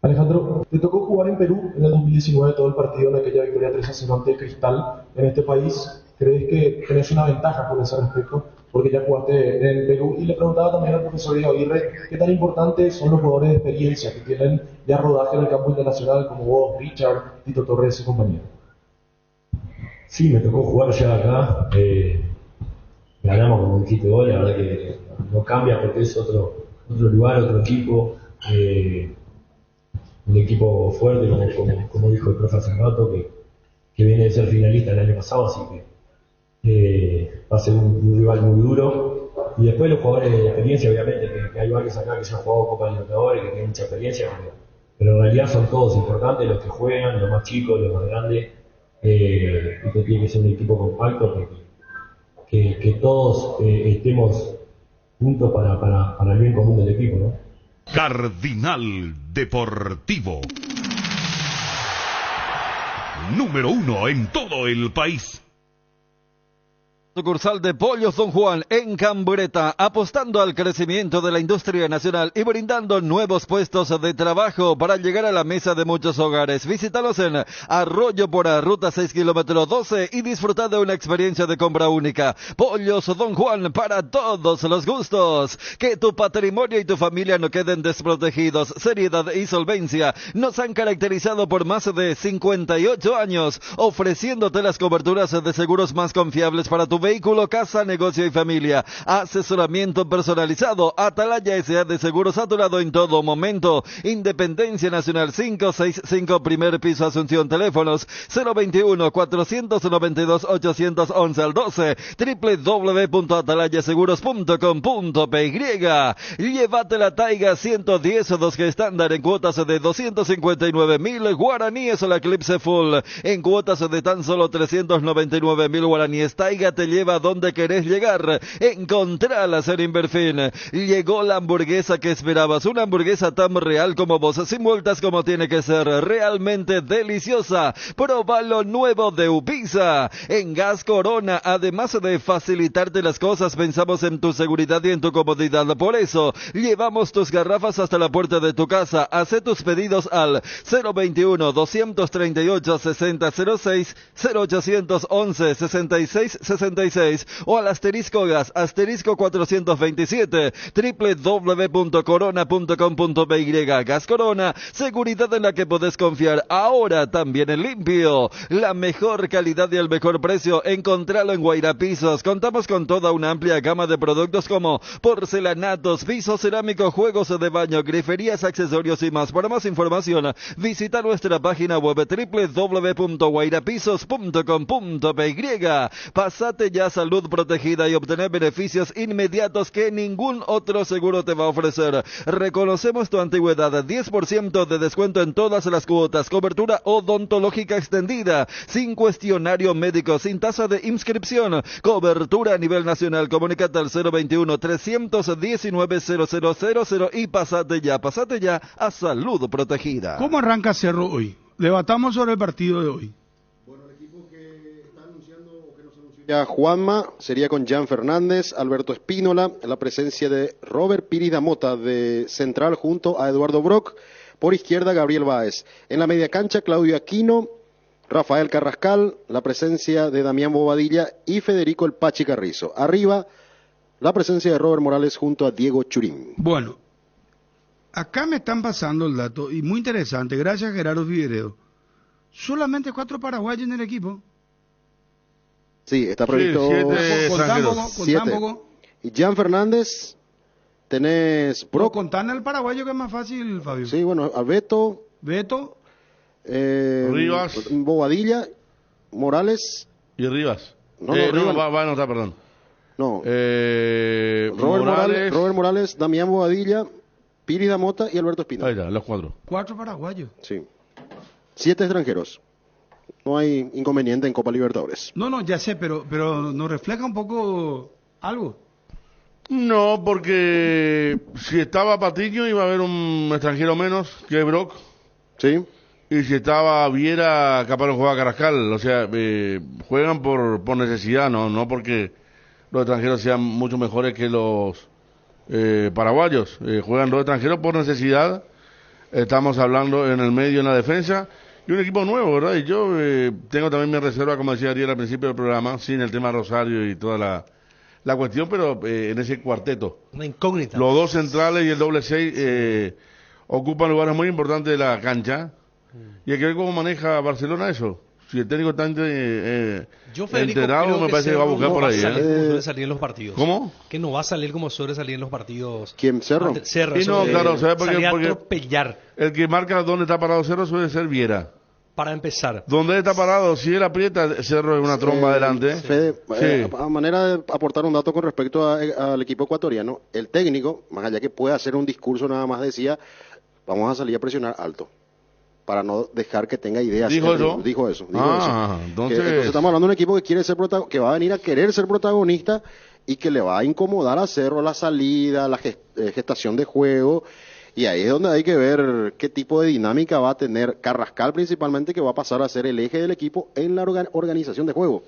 Speaker 18: Alejandro, te tocó jugar en Perú en el 2019 todo el partido en aquella victoria 3-0 ante Cristal en este país. ¿Crees que tenés una ventaja por ese respecto? Porque ya jugaste en Perú. Y le preguntaba también al profesor Diego Aguirre qué tan importantes son los jugadores de experiencia que tienen ya rodaje en el campo internacional, como vos, Richard, Tito Torres y compañía.
Speaker 21: Sí, me tocó jugar ya acá. Ganamos, como dijiste vos, la verdad que no cambia porque es otro lugar, otro equipo. Un equipo fuerte, como dijo el profe hace rato, que viene de ser finalista el año pasado, así que va a ser un rival muy duro. Y después los jugadores de experiencia, obviamente, que hay varios acá que ya han jugado Copa Libertadores, que tienen mucha experiencia, pero en realidad son todos importantes, los que juegan, los más chicos, los más grandes. Esto tiene que ser un equipo compacto, que todos estemos juntos para el bien común del equipo, ¿no?
Speaker 12: Cardinal Deportivo. Número 1 en todo el país.
Speaker 10: Sucursal de Pollos Don Juan en Cambreta, apostando al crecimiento de la industria nacional y brindando nuevos puestos de trabajo para llegar a la mesa de muchos hogares. Visítalos en Arroyo Porá, ruta 6 kilómetro 12 y disfruta de una experiencia de compra única. Pollos Don Juan para todos los gustos. Que tu patrimonio y tu familia no queden desprotegidos. Seriedad y solvencia nos han caracterizado por más de 58 años, ofreciéndote las coberturas de seguros más confiables para tu vehículo, casa, negocio y familia. Asesoramiento personalizado. Atalaya S.A. de Seguros a tu lado en todo momento. Independencia Nacional 565, primer piso, Asunción. Teléfonos 021-492-811 al 12, www.atalayaseguros.com.py. Llévate la Taiga 110 2G estándar en cuotas de 259.000 guaraníes o la Eclipse Full en cuotas de tan solo 399.000 guaraníes. Taiga te lleva donde querés llegar. Encontralas en Inverfin. Llegó la hamburguesa que esperabas, una hamburguesa tan real como vos, sin vueltas como tiene que ser, realmente deliciosa. Proba lo nuevo de Upisa. En Gas Corona, además de facilitarte las cosas, pensamos en tu seguridad y en tu comodidad. Por eso, llevamos tus garrafas hasta la puerta de tu casa. Haz tus pedidos al 021-238-6006, 0811-6666 o al asterisco gas, asterisco 427, www.corona.com.py. Gas Corona, seguridad en la que podés confiar, ahora también en limpio. La mejor calidad y el mejor precio, encontralo en Guaira Pisos. Contamos con toda una amplia gama de productos como porcelanatos, pisos cerámicos, juegos de baño, griferías, accesorios y más. Para más información, visita nuestra página web www.guairapisos.com.py. Pasate ya Salud Protegida y obtener beneficios inmediatos que ningún otro seguro te va a ofrecer. Reconocemos tu antigüedad, 10% de descuento en todas las cuotas, cobertura odontológica extendida, sin cuestionario médico, sin tasa de inscripción, cobertura a nivel nacional. Comunícate al 021-319-0000 y pasate ya a Salud Protegida.
Speaker 4: ¿Cómo arranca Cerro hoy? Debatamos sobre el partido de hoy.
Speaker 7: Ya Juanma sería con Jan Fernández, Alberto Espínola, la presencia de Robert Piris da Mota de central junto a Eduardo Brock, por izquierda Gabriel Báez, en la media cancha Claudio Aquino, Rafael Carrascal, la presencia de Damián Bobadilla y Federico El Pachi Carrizo. Arriba la presencia de Robert Morales junto a Diego Churín.
Speaker 4: Bueno, acá me están pasando el dato y muy interesante, gracias Gerardo Figueredo. Solamente 4 paraguayos en el equipo.
Speaker 7: Sí, está previsto 7. Y Jan Fernández, tenés
Speaker 4: Brock. Contana el paraguayo que es más fácil, Fabio.
Speaker 7: Sí, bueno, a Beto,
Speaker 3: Rivas,
Speaker 7: Bobadilla, Morales
Speaker 3: y Rivas.
Speaker 7: Rivas.
Speaker 3: Va a anotar, perdón.
Speaker 7: No.
Speaker 3: Robert
Speaker 7: Morales, Damián Bobadilla, Piris da Mota y Alberto Espino.
Speaker 3: Ahí está, los 4.
Speaker 4: 4 paraguayos.
Speaker 7: Sí. 7 extranjeros. No hay inconveniente en Copa Libertadores.
Speaker 4: No, ya sé, pero nos refleja un poco algo.
Speaker 3: No, porque si estaba Patiño iba a haber un extranjero menos que Brock.
Speaker 7: Sí.
Speaker 3: Y si estaba Viera, capaz lo jugaba Carrascal. O sea, juegan por necesidad, no porque los extranjeros sean mucho mejores que los paraguayos. Juegan los extranjeros por necesidad. Estamos hablando en el medio, en la defensa. Y un equipo nuevo, ¿verdad? Y yo tengo también mi reserva, como decía Ariel al principio del programa, sin el tema Rosario y toda la cuestión, pero en ese cuarteto.
Speaker 5: Una incógnita.
Speaker 3: Los 2 centrales y el doble 6 ocupan lugares muy importantes de la cancha. Y hay que ver cómo maneja Barcelona eso. Si el técnico está enterado, me parece que va a buscar por ahí.
Speaker 5: Como suele salir en los partidos.
Speaker 3: ¿Cómo?
Speaker 5: Que no va a salir como suele salir en los partidos.
Speaker 7: ¿Quién? ¿Cerro?
Speaker 5: Cerro.
Speaker 3: Y no, claro, ¿sabes por qué? Porque
Speaker 5: atropellar.
Speaker 3: El que marca dónde está parado Cerro suele ser Viera.
Speaker 5: Para empezar.
Speaker 3: ¿Dónde está parado? Si él aprieta, Cerro es una tromba adelante.
Speaker 7: Fede, a manera de aportar un dato con respecto al equipo ecuatoriano, el técnico, más allá que pueda hacer un discurso, nada más decía, vamos a salir a presionar alto, para no dejar que tenga ideas.
Speaker 3: ¿Dijo eso?
Speaker 7: Dijo eso.
Speaker 3: Entonces
Speaker 7: estamos hablando de un equipo que quiere ser que va a venir a querer ser protagonista y que le va a incomodar a Cerro la salida, la gestación de juego. Y ahí es donde hay que ver qué tipo de dinámica va a tener Carrascal principalmente, que va a pasar a ser el eje del equipo en la organización de juego.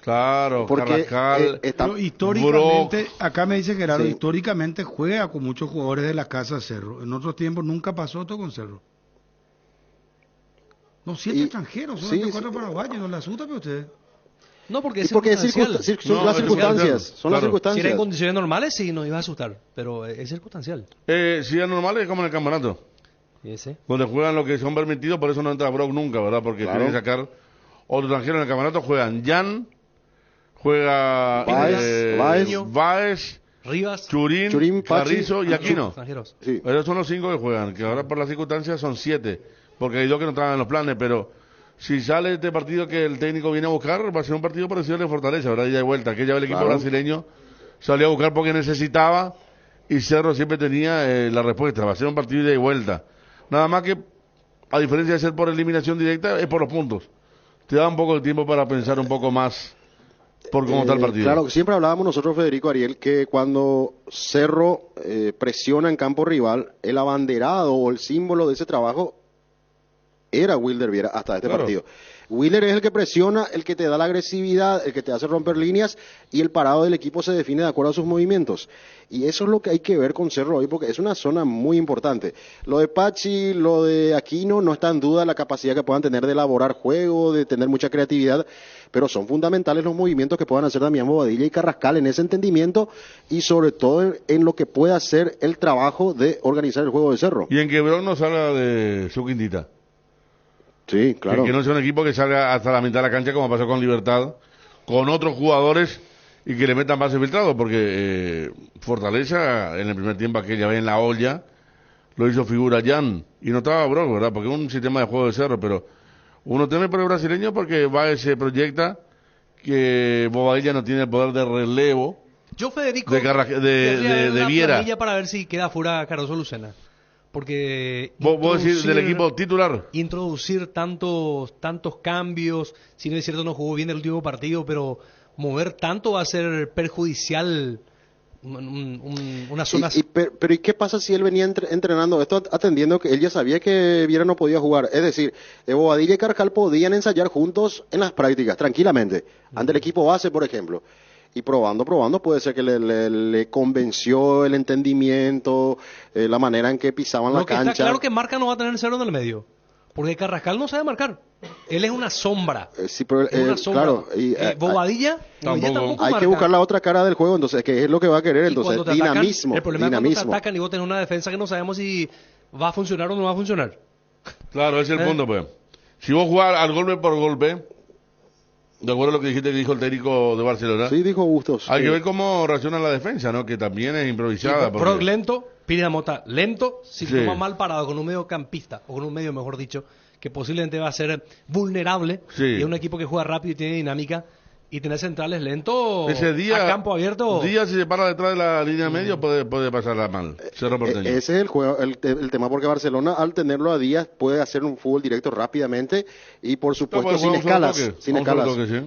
Speaker 3: Claro,
Speaker 7: Porque
Speaker 3: Carrascal,
Speaker 4: Pero históricamente,
Speaker 3: Brock.
Speaker 4: acá me dice Gerardo,
Speaker 7: Sí.
Speaker 4: históricamente juega con muchos jugadores de la casa Cerro. En otros tiempos nunca pasó esto con Cerro. No, 7 extranjeros, solamente 4 paraguayos, no le asusta a usted.
Speaker 5: No, porque
Speaker 7: Y
Speaker 5: es
Speaker 7: porque
Speaker 5: circunstancial.
Speaker 7: son las circunstancias, son las
Speaker 5: Si
Speaker 7: circunstancias.
Speaker 5: era en condiciones normales, sí nos iba a asustar, pero es circunstancial.
Speaker 3: Si es normal, es como en el campeonato.
Speaker 5: Ese.
Speaker 3: Donde juegan lo que son permitidos, por eso no entra Brock nunca, ¿verdad? Porque
Speaker 7: Claro.
Speaker 3: tienen que sacar otro extranjero en el campeonato. Juegan Jan, juega Baez,
Speaker 5: Rivas,
Speaker 3: Churín,
Speaker 7: Pachi,
Speaker 3: Carrizo y Aquino.
Speaker 5: Extranjeros.
Speaker 7: Sí.
Speaker 3: Esos son los 5 que juegan, que ahora por las circunstancias son 7, porque hay 2 que no estaban en los planes, pero si sale este partido que el técnico viene a buscar, va a ser un partido parecido al de Fortaleza, ¿verdad? Ida y vuelta, que ya el equipo
Speaker 7: Claro.
Speaker 3: brasileño salió a buscar porque necesitaba y Cerro siempre tenía la respuesta, va a ser un partido de ida y vuelta. Nada más que, a diferencia de ser por eliminación directa, es por los puntos. Te da un poco de tiempo para pensar un poco más por cómo está el partido.
Speaker 7: Claro, siempre hablábamos nosotros, Federico Ariel, que cuando Cerro presiona en campo rival, el abanderado o el símbolo de ese trabajo era Wilder Viera hasta este
Speaker 3: Claro.
Speaker 7: partido. Wilder es el que presiona, el que te da la agresividad, el que te hace romper líneas y el parado del equipo se define de acuerdo a sus movimientos. Y eso es lo que hay que ver con Cerro hoy porque es una zona muy importante. Lo de Pachi, lo de Aquino, no está en duda la capacidad que puedan tener de elaborar juego, de tener mucha creatividad, pero son fundamentales los movimientos que puedan hacer Damián Bobadilla y Carrascal en ese entendimiento y sobre todo en lo que pueda hacer el trabajo de organizar el juego de Cerro.
Speaker 3: Y en que Brock no salga de su quintita.
Speaker 7: Sí, claro.
Speaker 3: Que no sea un equipo que salga hasta la mitad de la cancha como pasó con Libertad, con otros jugadores y que le metan pases filtrados, porque Fortaleza en el primer tiempo aquella vez en la olla lo hizo figura Jan y no estaba Brock, ¿verdad? Porque es un sistema de juego de Cerro, pero uno teme por el brasileño porque se proyecta que Bobadilla no tiene el poder de relevo
Speaker 5: Yo, Federico,
Speaker 3: de
Speaker 5: una
Speaker 3: Viera.
Speaker 5: planilla para ver si queda fuera Cardoso Lucena. Porque
Speaker 3: ¿Vos decís del equipo titular?
Speaker 5: introducir tantos cambios, si no es cierto no jugó bien el último partido, pero mover tanto va a ser perjudicial una zona.
Speaker 7: Pero ¿y qué pasa si él venía entrenando esto atendiendo que él ya sabía que Viera no podía jugar? Es decir, Bobadilla y Carrascal podían ensayar juntos en las prácticas, tranquilamente, ante el equipo base, por ejemplo. Y probando, puede ser que le convenció el entendimiento, la manera en que pisaban la cancha.
Speaker 5: Está claro que Marca no va a tener cero en el medio, porque Carrascal no sabe marcar. Él es una sombra.
Speaker 7: Sí, pero,
Speaker 5: Es una sombra.
Speaker 7: claro, y,
Speaker 5: Bobadilla tampoco
Speaker 7: hay
Speaker 5: marca.
Speaker 7: que buscar la otra cara del juego, entonces, que es lo que va a querer,
Speaker 5: Y
Speaker 7: entonces,
Speaker 5: cuando te atacan,
Speaker 7: dinamismo.
Speaker 5: el problema es cuando te
Speaker 7: dinamismo.
Speaker 5: atacan y vos tenés una defensa que no sabemos si va a funcionar o no va a funcionar.
Speaker 3: Claro, ese es el punto, pues. Si vos jugás al golpe por golpe, de acuerdo a lo que dijiste que dijo el técnico de Barcelona.
Speaker 7: Sí, dijo Bustos.
Speaker 3: Hay
Speaker 7: sí.
Speaker 3: que ver cómo reacciona la defensa, ¿no? Que también es improvisada.
Speaker 5: Brock
Speaker 3: porque-
Speaker 5: lento, Pirinamota lento, si
Speaker 3: Sí.
Speaker 5: toma mal parado con un mediocampista, o con un medio, mejor dicho, que posiblemente va a ser vulnerable,
Speaker 3: Sí.
Speaker 5: y es un equipo que juega rápido y tiene dinámica, y tener centrales lentos
Speaker 3: Ese día,
Speaker 5: a campo abierto.
Speaker 3: Día si se para detrás de la línea medio puede pasarla mal. Cerro Porteño.
Speaker 7: Ese es el juego, el tema, porque Barcelona, al tenerlo a Díaz, puede hacer un fútbol directo rápidamente y, por supuesto,
Speaker 3: Pues,
Speaker 7: sin
Speaker 3: vamos a un
Speaker 7: escalas.
Speaker 3: toque.
Speaker 7: Sin
Speaker 3: Vamos a un
Speaker 7: escalas.
Speaker 3: toque, sí.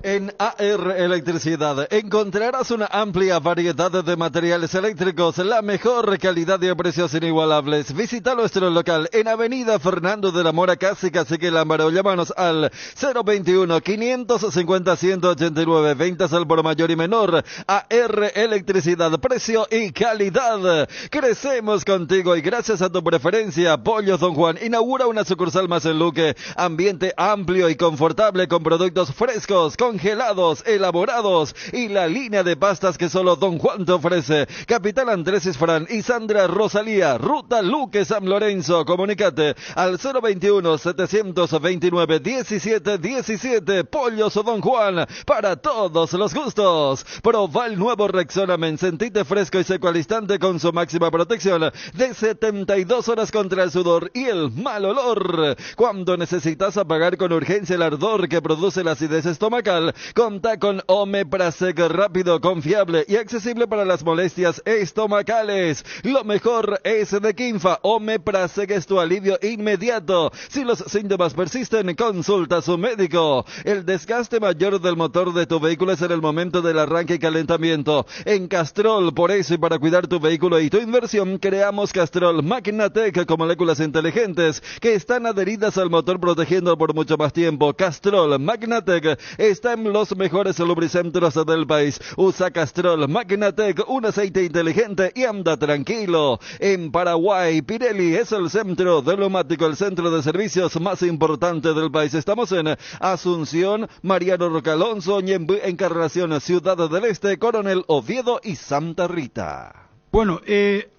Speaker 10: En AR Electricidad encontrarás una amplia variedad de materiales eléctricos, la mejor calidad y precios inigualables. Visita nuestro local en Avenida Fernando de la Mora, casi Cacique Lámbaro. Llámanos al 021-550-189. Ventas al por mayor y menor. AR Electricidad, precio y calidad. Crecemos contigo y gracias a tu preferencia. Pollos Don Juan inaugura una sucursal más en Luque. Ambiente amplio y confortable con productos frescos, congelados, elaborados y la línea de pastas que solo Don Juan te ofrece. Capitán Andrés Isfrán y Sandra Rosalía, Ruta Luque San Lorenzo. Comunícate al 021-729-1717. Pollos Don Juan, para todos los gustos. Proba el nuevo Rexona, sentite fresco y seco al instante con su máxima protección de 72 horas contra el sudor y el mal olor. Cuando necesitas apagar con urgencia el ardor que produce la acidez estomacal, contá con Omeprazec, rápido, confiable y accesible para las molestias estomacales. Lo mejor es de Quinfa. Omeprazec es tu alivio inmediato. Si los síntomas persisten, consulta a su médico. El desgaste mayor del motor de tu vehículo es en el momento del arranque y calentamiento. En Castrol, por eso y para cuidar tu vehículo y tu inversión, creamos Castrol Magnatec con moléculas inteligentes que están adheridas al motor protegiendo por mucho más tiempo. Castrol Magnatec está SEM, los mejores lubricentros del país. Usa Castrol, Magnatec, un aceite inteligente y anda tranquilo. En Paraguay, Pirelli es el centro de neumático, el centro de servicios más importante del país. Estamos en Asunción, Mariano Roca Alonso, Ñemby, Encarnación, Ciudad del Este, Coronel Oviedo y Santa Rita.
Speaker 4: Bueno,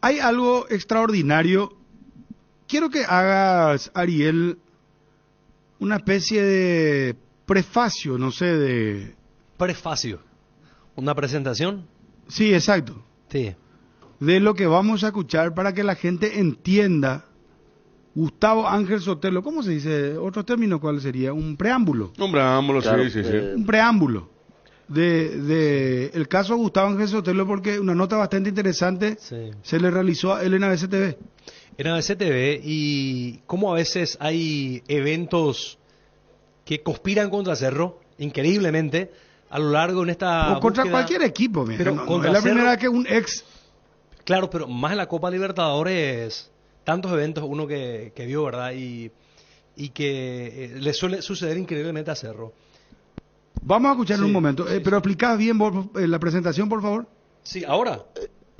Speaker 4: hay algo extraordinario. Quiero que hagas, Ariel, una especie de prefacio, no sé, de...
Speaker 5: Prefacio. ¿Una presentación?
Speaker 4: Sí, exacto.
Speaker 5: Sí.
Speaker 4: De lo que vamos a escuchar para que la gente entienda. Gustavo Ángel Sotelo, ¿cómo se dice? ¿Otro término cuál sería? Un preámbulo.
Speaker 3: Un preámbulo,
Speaker 4: Claro,
Speaker 3: sí.
Speaker 4: Un preámbulo de el caso Gustavo Ángel Sotelo, porque una nota bastante interesante se le realizó a él en ABC TV.
Speaker 5: En ABC TV, y cómo a veces hay eventos que conspiran contra Cerro, increíblemente, a lo largo de esta
Speaker 4: O contra
Speaker 5: búsqueda.
Speaker 4: cualquier equipo, mira,
Speaker 5: Pero
Speaker 4: no
Speaker 5: contra
Speaker 4: es la
Speaker 5: Cerro-
Speaker 4: primera vez que un ex...
Speaker 5: Claro, pero más en la Copa Libertadores, tantos eventos uno que vio, ¿verdad? Y que le suele suceder increíblemente a Cerro.
Speaker 4: Vamos a escuchar en un momento, pero explicás bien vos, la presentación, por favor.
Speaker 5: Sí, ahora.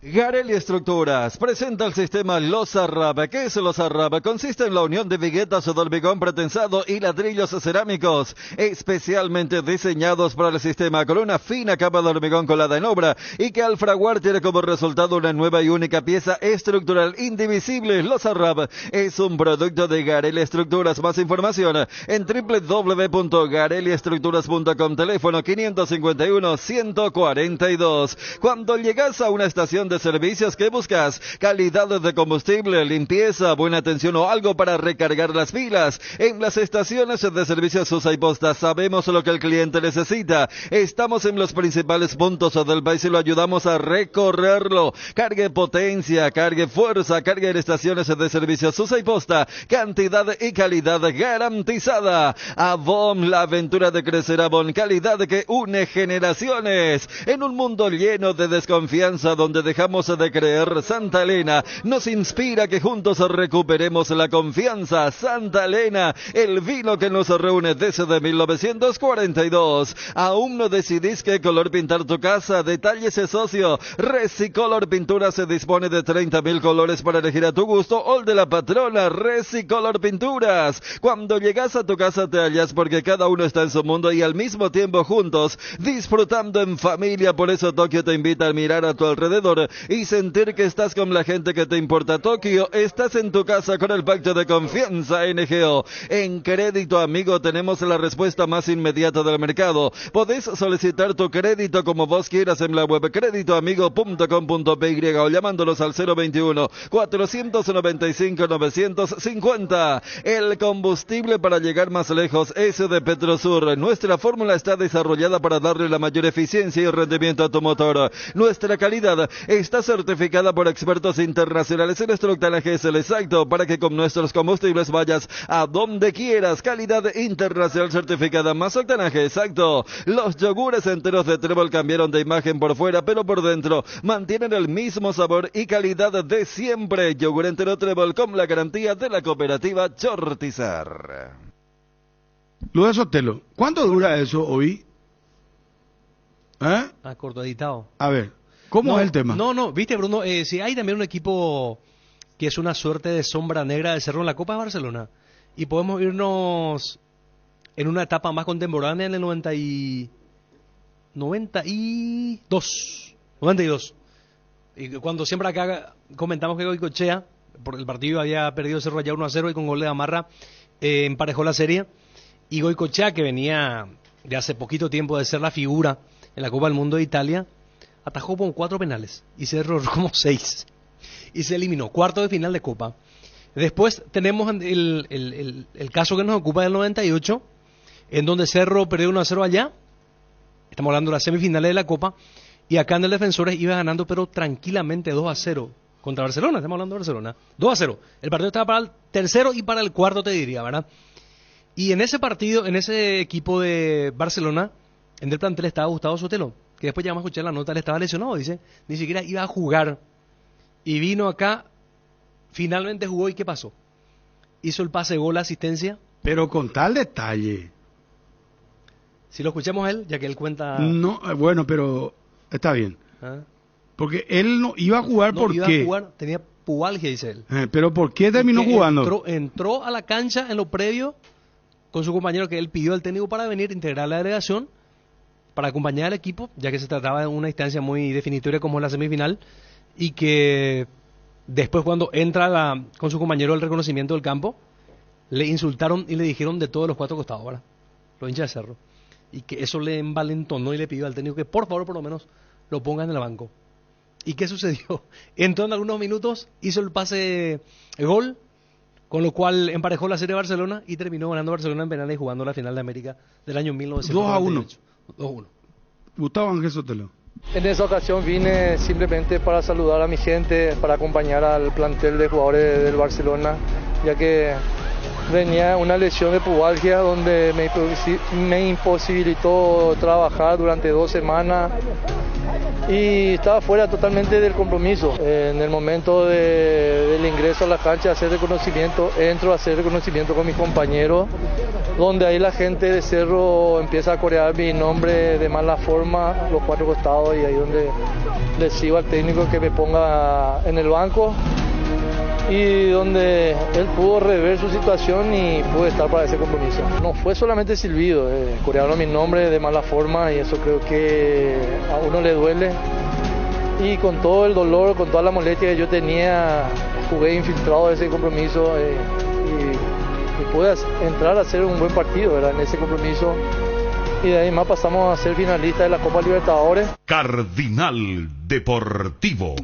Speaker 10: Garelli Estructuras presenta el sistema Losarrab. ¿Qué es Losarrab? Consiste en la unión de viguetas de hormigón pretensado y ladrillos cerámicos, especialmente diseñados para el sistema, con una fina capa de hormigón colada en obra y que al fraguar tiene como resultado una nueva y única pieza estructural indivisible. Losarrab es un producto de Garelli Estructuras. Más información en www.garelliestructuras.com, teléfono 551-142. Cuando llegas a una estación de servicios, ¿qué buscas? Calidad de combustible, limpieza, buena atención o algo para recargar las pilas. En las estaciones de servicios Usa y Posta sabemos lo que el cliente necesita. Estamos en los principales puntos del país y lo ayudamos a recorrerlo. Cargue potencia, cargue fuerza, cargue en estaciones de servicios Usa y Posta. Cantidad y calidad garantizada. Avon, la aventura de crecer. Avon, calidad que une generaciones. En un mundo lleno de desconfianza donde dejamos de creer, Santa Elena nos inspira que juntos recuperemos la confianza. Santa Elena, el vino que nos reúne desde 1942. ¿Aún no decidís qué color pintar tu casa? Detalles socio. Resicolor Pintura se dispone de 30.000 colores para elegir a tu gusto, o el de la patrona. Resicolor Pinturas. Cuando llegas a tu casa te hallas porque cada uno está en su mundo y al mismo tiempo juntos, disfrutando en familia. Por eso Tokio te invita a mirar a tu alrededor y sentir que estás con la gente que te importa. Tokio, estás en tu casa con el pacto de confianza NGO. En Crédito Amigo tenemos la respuesta más inmediata del mercado. Podés solicitar tu crédito como vos quieras en la web creditoamigo.com.py o llamándolos al 021-495-950. El combustible para llegar más lejos es de Petrosur. Nuestra fórmula está desarrollada para darle la mayor eficiencia y rendimiento a tu motor. Nuestra calidad está certificada por expertos internacionales y nuestro octanaje es el exacto para que con nuestros combustibles vayas a donde quieras. Calidad internacional certificada más octanaje exacto. Los yogures enteros de Trébol cambiaron de imagen por fuera, pero por dentro mantienen el mismo sabor y calidad de siempre. Yogur entero Trébol con la garantía de la cooperativa Chortizar.
Speaker 4: Luis Sotelo, ¿cuánto dura eso hoy?
Speaker 5: Acordaditado.
Speaker 4: A ver, ¿cómo es el tema?
Speaker 5: No, viste, Bruno, si hay también un equipo que es una suerte de sombra negra de Cerro en la Copa de Barcelona, y podemos irnos en una etapa más contemporánea en el 92. Y cuando siempre acá comentamos que Goicoechea, por el partido había perdido Cerro allá 1-0 y con gol de Gamarra emparejó la serie, y Goicoechea, que venía de hace poquito tiempo de ser la figura en la Copa del Mundo de Italia, atajó con 4 penales y Cerro como 6 y se eliminó, cuarto de final de Copa. Después tenemos el caso que nos ocupa del 98, en donde Cerro perdió 1-0 allá, estamos hablando de las semifinales de la Copa, y acá en el Defensores iba ganando pero tranquilamente 2-0 contra Barcelona, estamos hablando de Barcelona, 2-0, el partido estaba para el tercero y para el cuarto, te diría, ¿verdad? Y en ese partido, en ese equipo de Barcelona, en el plantel estaba Gustavo Sotelo, que después ya vamos a escuchar la nota, él estaba lesionado, dice, ni siquiera iba a jugar, y vino acá, finalmente jugó, ¿y qué pasó? Hizo el pase, gol, asistencia.
Speaker 4: Pero con tal detalle.
Speaker 5: Si lo escuchamos a él, ya que él cuenta...
Speaker 4: No, bueno, pero está bien. Porque él no iba a jugar, ¿por
Speaker 5: iba
Speaker 4: qué?
Speaker 5: A jugar, tenía pubalgia, dice él.
Speaker 4: Pero ¿por qué terminó jugando?
Speaker 5: Entró a la cancha en lo previo con su compañero, que él pidió al técnico para venir a integrar la delegación, para acompañar al equipo, ya que se trataba de una instancia muy definitoria como la semifinal, y que después, cuando entra con su compañero al reconocimiento del campo, le insultaron y le dijeron de todos los 4 costados, ¿verdad? Los hinchas de Cerro. Y que eso le envalentonó y le pidió al técnico que por favor, por lo menos, lo pongan en el banco. ¿Y qué sucedió? Entró en algunos minutos, hizo el pase, el gol, con lo cual emparejó la serie de Barcelona y terminó ganando Barcelona en penales y jugando la final de América del año 1998. 2-1.
Speaker 4: Gustavo Ángel Sotelo.
Speaker 1: En esa ocasión vine simplemente para saludar a mi gente, para acompañar al plantel de jugadores del Barcelona, ya que venía una lesión de pubalgia donde me imposibilitó trabajar durante 2 semanas y estaba fuera totalmente del compromiso. En el momento del ingreso a la cancha a hacer reconocimiento, entro a hacer reconocimiento con mis compañeros, donde ahí la gente de Cerro empieza a corear mi nombre de mala forma, los 4 costados, y ahí donde le sigo al técnico que me ponga en el banco, y donde él pudo rever su situación y pude estar para ese compromiso. No fue solamente silbido, corearon mi nombre de mala forma y eso creo que a uno le duele. Y con todo el dolor, con toda la molestia que yo tenía, jugué infiltrado de ese compromiso y pude entrar a hacer un buen partido, ¿verdad?, en ese compromiso. Y de ahí más pasamos a ser finalistas de la Copa Libertadores.
Speaker 12: Cardinal Deportivo.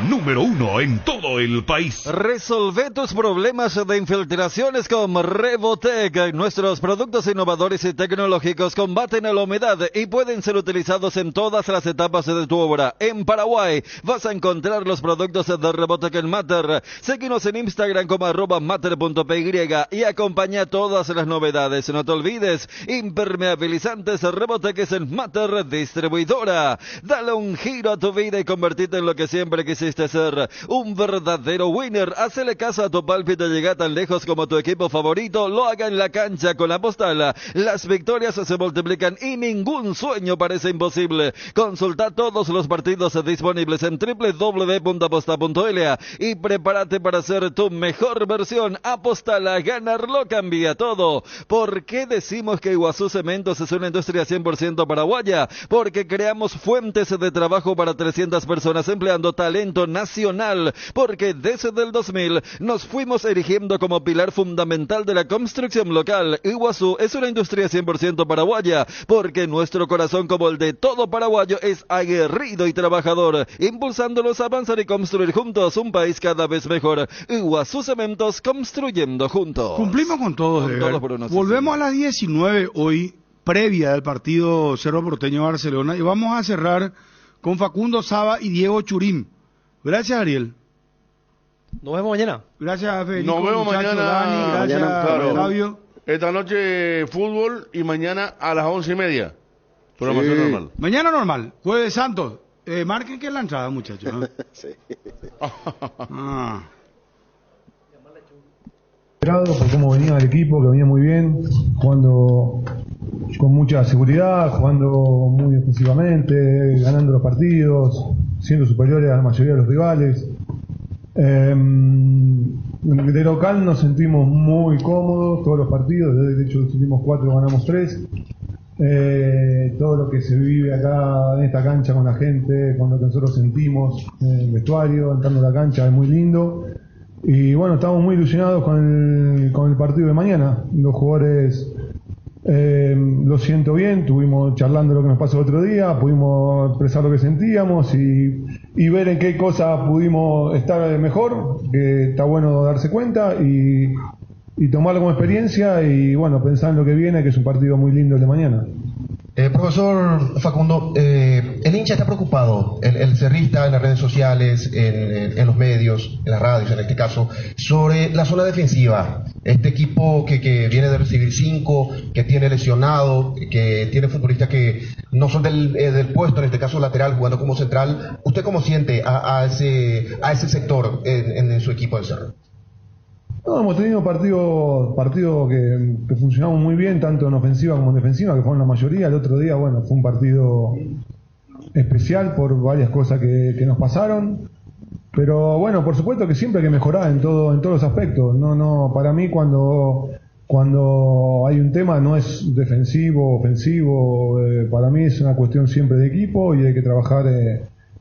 Speaker 12: Número 1 en todo el país.
Speaker 10: Resolve tus problemas de infiltraciones con Revotec. Nuestros productos innovadores y tecnológicos combaten a la humedad y pueden ser utilizados en todas las etapas de tu obra. En Paraguay vas a encontrar los productos de Revotec en Mater. Síguenos en Instagram como @mater.py y acompaña todas las novedades. No te olvides, impermeabilizantes Revotec es en Mater Distribuidora. Dale un giro a tu vida y convertirte en lo que siempre quisiste ser, un verdadero winner. Hacele caso a tu pálpito y llega tan lejos como tu equipo favorito lo haga en la cancha con Apostal. Las victorias se multiplican y ningún sueño parece imposible. Consulta todos los partidos disponibles en www.apostal.la y prepárate para ser tu mejor versión. Apostal, a ganarlo cambia todo. ¿Por qué decimos que Iguazú Cementos es una industria 100% paraguaya? Porque creamos fuentes de trabajo para 300 personas empleando talento nacional, porque desde el 2000 nos fuimos erigiendo como pilar fundamental de la construcción local. Iguazú es una industria 100% paraguaya, porque nuestro corazón, como el de todo paraguayo, es aguerrido y trabajador, impulsándolos a avanzar y construir juntos un país cada vez mejor. Iguazú Cementos, construyendo juntos.
Speaker 4: Cumplimos con todos. Volvemos a las 19 hoy, previa del partido Cerro Porteño-Barcelona, y vamos a cerrar con Facundo Saba y Diego Churín. Gracias, Ariel.
Speaker 5: Nos vemos mañana.
Speaker 4: Gracias, Federico.
Speaker 3: Nos vemos mañana.
Speaker 4: Dani, gracias,
Speaker 3: claro.
Speaker 4: Fabio.
Speaker 3: Esta noche fútbol y mañana a las 11:30. Programación normal.
Speaker 4: Mañana normal. Jueves Santos. Marquen que es la entrada, muchachos.
Speaker 7: Sí.
Speaker 22: Por cómo venía el equipo, que venía muy bien, jugando con mucha seguridad, jugando muy ofensivamente, ganando los partidos, siendo superiores a la mayoría de los rivales. De local nos sentimos muy cómodos todos los partidos, de hecho los últimos 4 ganamos 3. Todo lo que se vive acá en esta cancha con la gente, con lo que nosotros sentimos en el vestuario, entrando a la cancha, es muy lindo. Y bueno, estamos muy ilusionados con el partido de mañana. Los jugadores lo siento bien, estuvimos charlando lo que nos pasó el otro día, pudimos expresar lo que sentíamos y ver en qué cosas pudimos estar mejor, que está bueno darse cuenta y tomarlo como experiencia y bueno, pensar en lo que viene, que es un partido muy lindo el de mañana.
Speaker 23: Profesor Facundo, el hincha está preocupado, el cerrista en las redes sociales, en los medios, en las radios en este caso, sobre la zona defensiva. Este equipo que viene de recibir 5, que tiene lesionado, que tiene futbolistas que no son del puesto, en este caso lateral, jugando como central. ¿Usted cómo siente a ese sector en su equipo del Cerro?
Speaker 22: No, hemos tenido partidos que funcionamos muy bien, tanto en ofensiva como en defensiva, que fueron la mayoría. El otro día, bueno, fue un partido especial por varias cosas que nos pasaron. Pero bueno, por supuesto que siempre hay que mejorar en todos los aspectos. No, para mí cuando hay un tema no es defensivo, ofensivo, para mí es una cuestión siempre de equipo y hay que trabajar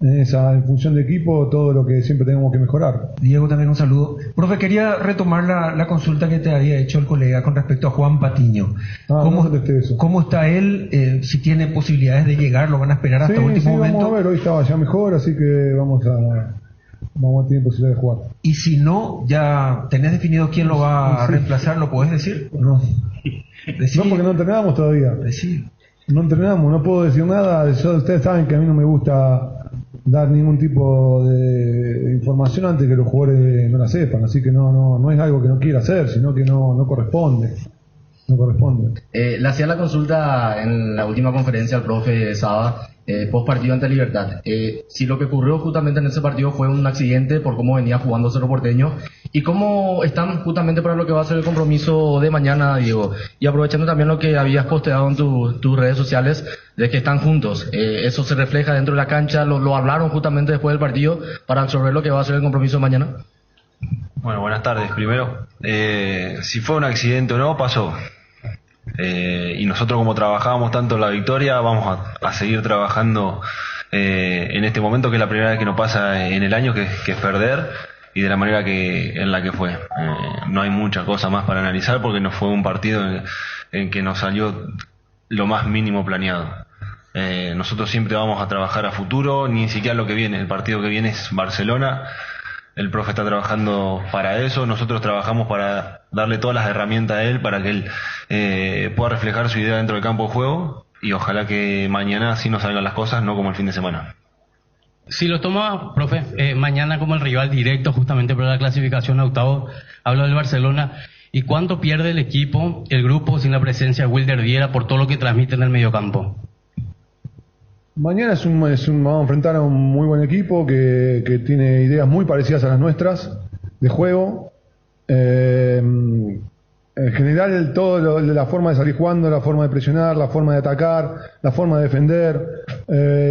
Speaker 22: en función de equipo todo lo que siempre tenemos que mejorar.
Speaker 9: Diego, también un saludo. Profe, quería retomar la consulta que te había hecho el colega con respecto a Juan Patiño. ¿Cómo está él? Si tiene posibilidades de llegar, ¿lo van a esperar hasta último momento?
Speaker 22: Vamos a ver, hoy estaba ya mejor, así que vamos a tener posibilidad de jugar.
Speaker 9: Y si no, ¿ya tenés definido quién lo va a reemplazar? ¿Lo podés decir?
Speaker 22: No. No, porque no entrenamos todavía. No entrenamos, no puedo decir nada. Ustedes saben que a mí no me gusta dar ningún tipo de información antes que los jugadores no la sepan, así que no es algo que no quiera hacer, sino que no corresponde.
Speaker 11: Le hacía la consulta en la última conferencia al profe Saba, post partido ante Libertad. Si lo que ocurrió justamente en ese partido fue un accidente por cómo venía jugando Cerro Porteño y cómo están justamente para lo que va a ser el compromiso de mañana, Diego. Y aprovechando también lo que habías posteado en tus redes sociales de que están juntos. ¿Eso se refleja dentro de la cancha? ¿Lo hablaron justamente después del partido para absorber lo que va a ser el compromiso de mañana?
Speaker 13: Bueno, buenas tardes. Primero, si fue un accidente o no, pasó. Y nosotros, como trabajábamos tanto en la victoria, vamos a seguir trabajando en este momento, que es la primera vez que nos pasa en el año, que es perder, y de la manera en la que fue. No hay mucha cosa más para analizar, porque no fue un partido en que nos salió lo más mínimo planeado. Nosotros siempre vamos a trabajar a futuro, ni siquiera lo que viene. El partido que viene es Barcelona. El profe está trabajando para eso, nosotros trabajamos para darle todas las herramientas a él para que él pueda reflejar su idea dentro del campo de juego, y ojalá que mañana sí nos salgan las cosas, no como el fin de semana.
Speaker 24: Si lo toma, profe, mañana como el rival directo justamente para la clasificación a octavo, hablo del Barcelona, ¿y cuánto pierde el equipo, el grupo, sin la presencia de Wilder Viera por todo lo que transmite en el mediocampo?
Speaker 22: Mañana vamos a enfrentar a un muy buen equipo que tiene ideas muy parecidas a las nuestras de juego. En general, la forma de salir jugando, la forma de presionar, la forma de atacar, la forma de defender.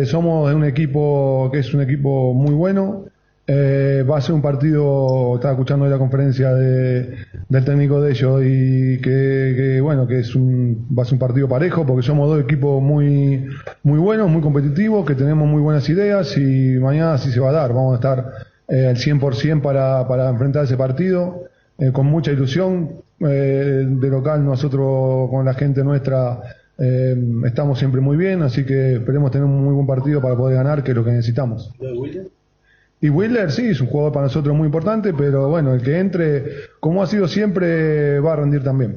Speaker 22: Somos un equipo que es un equipo muy bueno. Va a ser un partido, estaba escuchando hoy la conferencia del técnico de ellos, y que va a ser un partido parejo, porque somos dos equipos muy buenos, muy competitivos, que tenemos muy buenas ideas, y mañana sí se va a dar. Vamos a estar al 100% para enfrentar ese partido, con mucha ilusión. De local, nosotros con la gente nuestra estamos siempre muy bien, así que esperemos tener un muy buen partido para poder ganar, que es lo que necesitamos. Y Wilder sí, es un jugador para nosotros muy importante, pero bueno, el que entre, como ha sido siempre, va a rendir también.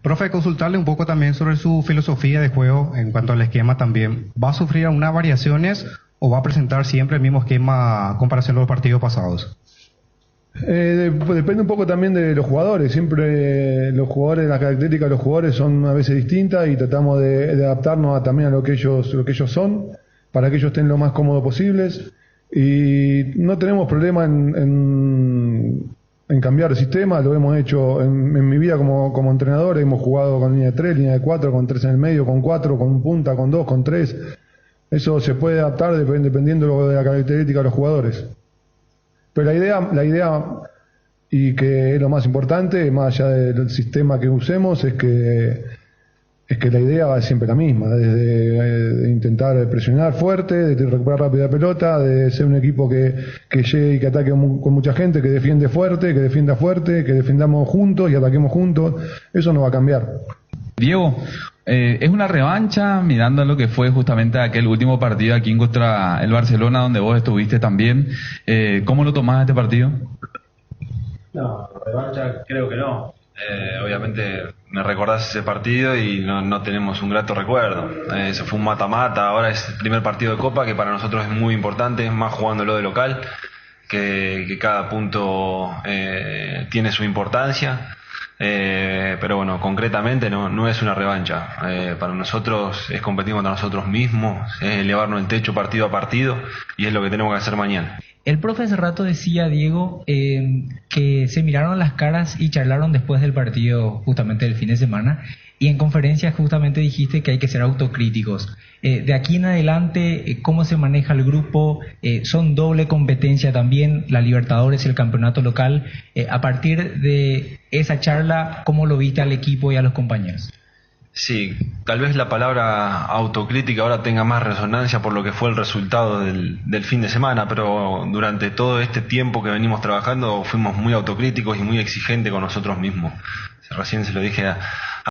Speaker 25: Profe, consultarle un poco también sobre su filosofía de juego en cuanto al esquema también. ¿Va a sufrir algunas variaciones o va a presentar siempre el mismo esquema a comparación a los partidos pasados?
Speaker 22: Depende un poco también de los jugadores. Siempre los jugadores, las características de los jugadores son a veces distintas, y tratamos de adaptarnos también a lo que ellos son, para que ellos estén lo más cómodos posibles. Y no tenemos problema en cambiar de sistema. Lo hemos hecho en mi vida como entrenador. Hemos jugado con línea de 3, línea de 4, con 3 en el medio, con 4, con punta, con 2, con 3. Eso se puede adaptar dependiendo de la característica de los jugadores. Pero la idea, y que es lo más importante, más allá del sistema que usemos, es que la idea va siempre la misma, de intentar presionar fuerte, de recuperar rápido la pelota, de ser un equipo que llegue y que ataque con mucha gente, que defiende fuerte, que defienda fuerte, que defendamos juntos y ataquemos juntos. Eso no va a cambiar.
Speaker 26: Diego, es una revancha mirando a lo que fue justamente aquel último partido aquí contra el Barcelona, donde vos estuviste también. ¿Cómo lo tomás este partido?
Speaker 13: No, revancha creo que no. Obviamente me recordás ese partido y no tenemos un grato recuerdo. Se fue un mata-mata, ahora es el primer partido de Copa, que para nosotros es muy importante, más jugándolo de local, que cada punto tiene su importancia. Pero bueno, concretamente no es una revancha. Para nosotros es competir contra nosotros mismos, es elevarnos el techo partido a partido, y es lo que tenemos que hacer mañana.
Speaker 2: El profe hace rato decía, Diego, que se miraron las caras y charlaron después del partido justamente del fin de semana, y en conferencia justamente dijiste que hay que ser autocríticos. De aquí en adelante, ¿cómo se maneja el grupo? Son doble competencia también, la Libertadores y el campeonato local. A partir de esa charla, ¿cómo lo viste al equipo y a los compañeros?
Speaker 13: Sí, tal vez la palabra autocrítica ahora tenga más resonancia por lo que fue el resultado del fin de semana, pero durante todo este tiempo que venimos trabajando fuimos muy autocríticos y muy exigentes con nosotros mismos. Recién se lo dije